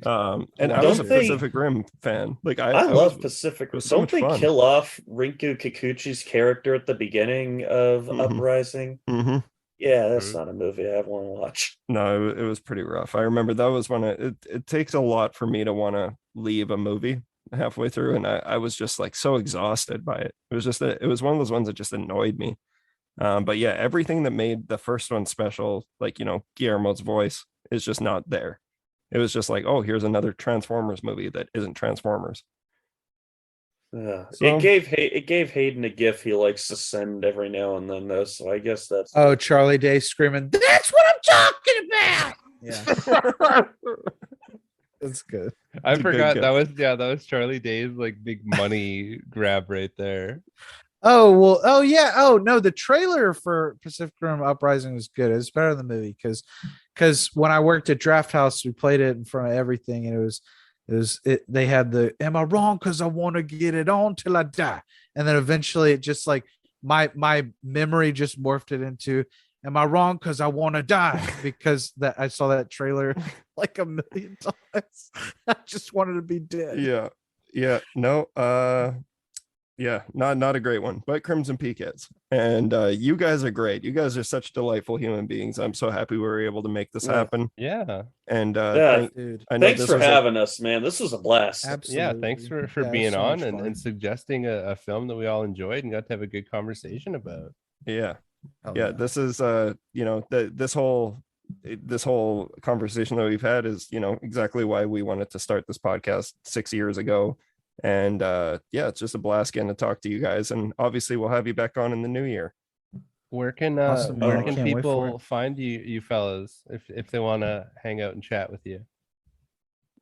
And I Don't was a they- Pacific Rim fan. Like I was- love Pacific. it was so Don't much they fun. kill off Rinku Kikuchi's character at the beginning of Mhm. Uprising? Mhm. Yeah, that's Mhm. not a movie I want to watch. No, it was pretty rough. I remember that was when it takes a lot for me to want to leave a movie halfway through, and I was just like so exhausted by it. It was just it was one of those ones that just annoyed me. But yeah, everything that made the first one special, like Guillermo's voice, is just not there. It was just like, oh, here's another Transformers movie that isn't Transformers. So- It gave Hayden a gif he likes to send every now and then though, so I guess that's Oh, Charlie Day screaming, "That's what I'm talking about!" Yeah, that's good. I It's a good forgot gift. that was Charlie Day's like big money grab right there. Oh well, oh yeah, oh no, the trailer for Pacific Rim Uprising was good. It was better than the movie because when I worked at Draft House, we played it in front of everything, and they had the "Am I wrong? Because I want to get it on till I die," and then eventually it just like my memory just morphed it into "Am I wrong? Because I want to die," because that I saw that trailer like a million times. I just wanted to be dead. Yeah, not a great one, but Crimson Peak is. And you guys are great. You guys are such delightful human beings. I'm so happy we were able to make this Yeah. happen. Yeah. And Yeah. Dude, I know Thanks this for was like- having us, man. This was a blast. absolutely. Yeah. Thanks for Yeah, it was being so on much fun. and suggesting a film that we all enjoyed and got to have a good conversation about. yeah. Hell Yeah, this is this whole conversation that we've had is exactly why we wanted to start this podcast 6 years ago. And it's just a blast getting to talk to you guys, and obviously we'll have you back on in the new year. Where can Awesome, man. where I can can't wait for people find you fellas if they want to hang out and chat with you?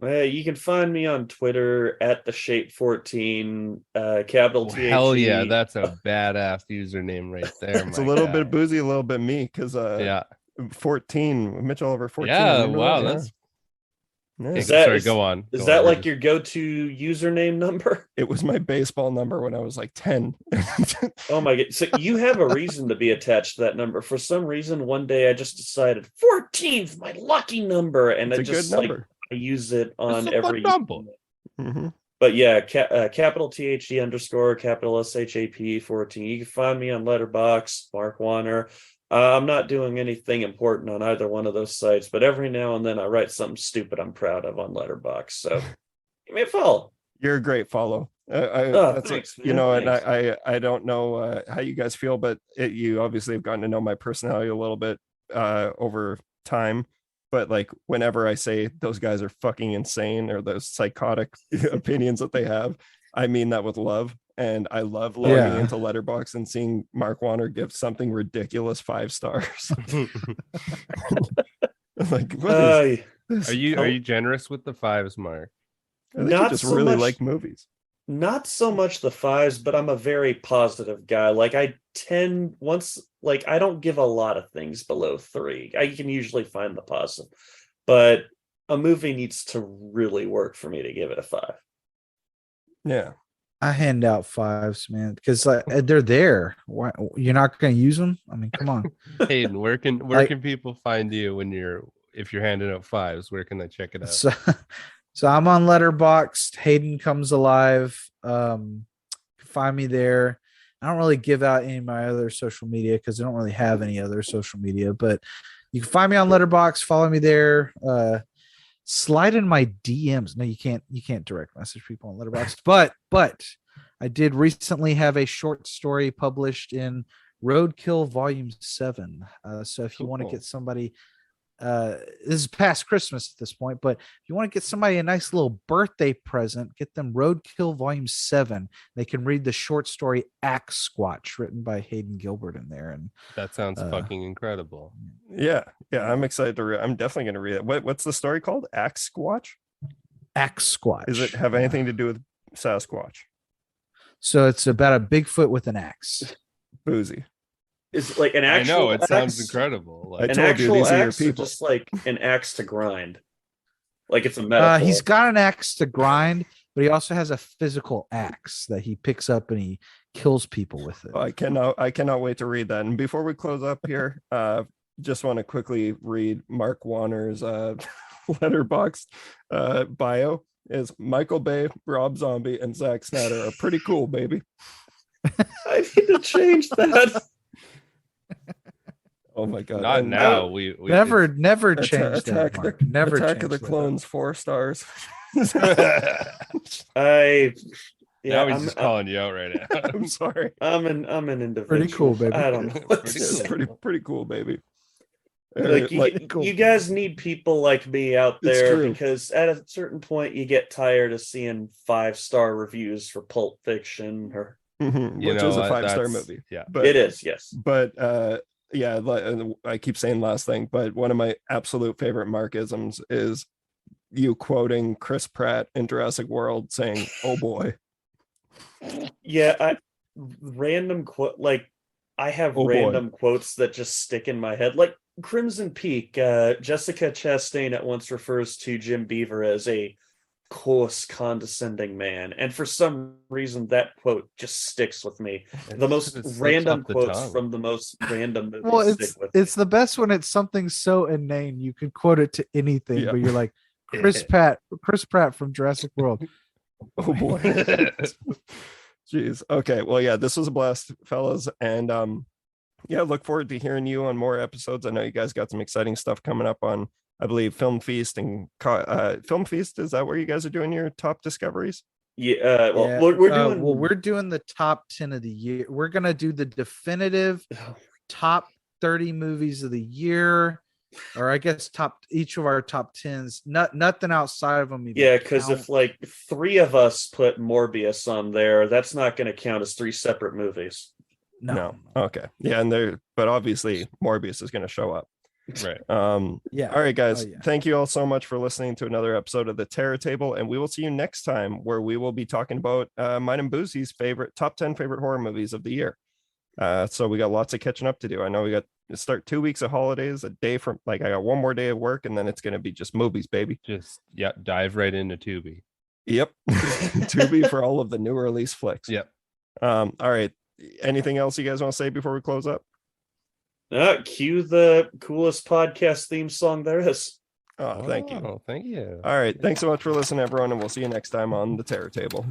You can find me on Twitter at the Shape 14, capital Oh, T. hell yeah, that's a badass username right there. It's a my little guy. bit boozy, a little bit me, because Yeah. 14 Mitch Oliver 14. Yeah. remember Wow. that? That's Yeah. Is sorry. that- Go on. Is go that on. like your go-to username number? It was my baseball number when I was like 10. Oh my god! So you have a reason to be attached to that number. For some reason, one day I just decided 14's my lucky number, and It's I a just good number. I use it on It's a good every number. Mhm. But yeah, capital THD underscore capital SHAP 14. You can find me on Letterboxd, Mark Wanner. I'm not doing anything important on either one of those sites, but every now and then I write something stupid I'm proud of on Letterboxd. So give me a follow. You're a great follow. Thanks, man. And Thanks. I don't know how you guys feel, but you obviously have gotten to know my personality a little bit over time. But like whenever I say those guys are fucking insane or those psychotic opinions that they have, I mean that with love. And I love logging Yeah. into Letterboxd and seeing Mark Wanner give something ridiculous 5 stars. Like, what is this? Are you generous with the 5s, Mark? I think you Not just so really much- like movies. Not so much the 5s, but I'm a very positive guy. Like I don't give a lot of things below 3. I can usually find the positive, but a movie needs to really work for me to give it a 5. Yeah. I hand out 5s, man, because like they're there. Why you're not going to use them? I mean, come on. Hayden, where can Like- people find you if you're handing out 5s? Where can they check it out? So I'm on Letterboxd. Hayden Comes Alive. Find me there. I don't really give out any of my other social media because I don't really have any other social media, but you can find me on Letterboxd. Follow me there. Slide in my DMs. No, you can't direct message people on Letterboxd, but I did recently have a short story published in Roadkill Volume 7. So if you want to get somebody, this is past Christmas at this point, but if you want to get somebody a nice little birthday present, get them Roadkill Volume 7. They can read the short story Axe Squatch, written by Hayden Gilbert in there. And that sounds fucking incredible. Yeah, I'm excited to read. I'm definitely going to read it. What's the story called? Axe Squatch? Axe Squatch. Does it have anything to do with Sasquatch? So it's about a Bigfoot with an axe. Buzi. Is like an actual. I know it axe, sounds incredible. Like, I an told you, actual these are your axe, or people. just like an axe to grind. Like it's a metaphor. He's got an axe to grind, but he also has a physical axe that he picks up and he kills people with it. I cannot wait to read that. And before we close up here, just want to quickly read Mark Wanner's Letterboxd bio. Is Michael Bay, Rob Zombie, and Zack Snyder are pretty cool, baby. I need to change that. Oh my god! not And, now. We Never change that, Attack Mark. Never Attack change of the that. Clones, 4 stars. Yeah, now he's just calling you out right now. I'm sorry. I'm an individual. Pretty cool, baby. I don't know. It's pretty cool, baby. Like, cool. you guys need people like me out It's there true. because at a certain point you get tired of seeing 5-star reviews for Pulp Fiction or Mhm, You which know is a what? 5-star That's- movie. Yeah. But it is, yes. But yeah, I keep saying last thing, but one of my absolute favorite Markisms is you quoting Chris Pratt in Jurassic World saying, "Oh boy." Yeah, random quote, like I have Oh, boy. random quotes that just stick in my head. Like Crimson Peak, Jessica Chastain at once refers to Jim Beaver as a coarse, condescending man, and for some reason that quote just sticks with me. The most It slips random off the quotes tongue. from the most random movies Well, stick with me. it's the best when it's something so inane you can quote it to anything, Yeah. but you're like Chris Pratt from Jurassic World. Oh boy. Jeez. Okay. Well, yeah, this was a blast, fellas. And yeah, look forward to hearing you on more episodes. I know you guys got some exciting stuff coming up on, I believe, Film Feast and Film Feast. Is that where you guys are doing your top discoveries? Yeah, well, Yeah, we're doing we're doing the top 10 of the year. We're gonna do the definitive top 30 movies of the year, or I guess each of our top 10s. Nothing outside of them. yeah, because if like 3 of us put Morbius on there, that's not going to count as 3 separate movies. no. Okay. Yeah, but obviously Morbius is going to show up. Right. Yeah. All right, guys. Oh, yeah. Thank you all so much for listening to another episode of the Terror Table, and we will see you next time, where we will be talking about mine and Buzi's top 10 favorite horror movies of the year. So we got lots of catching up to do. I know we got to start 2 weeks of holidays, a day from I got 1 more day of work, and then it's going to be just movies, baby. Just dive right into Tubi. Yep. Tubi for all of the new release flicks. Yep. All right. Anything else you guys want to say before we close up? Cue the coolest podcast theme song there is. Oh, thank you. Oh, thank you. All right. Thanks so much for listening, everyone, and we'll see you next time on the Terror Table.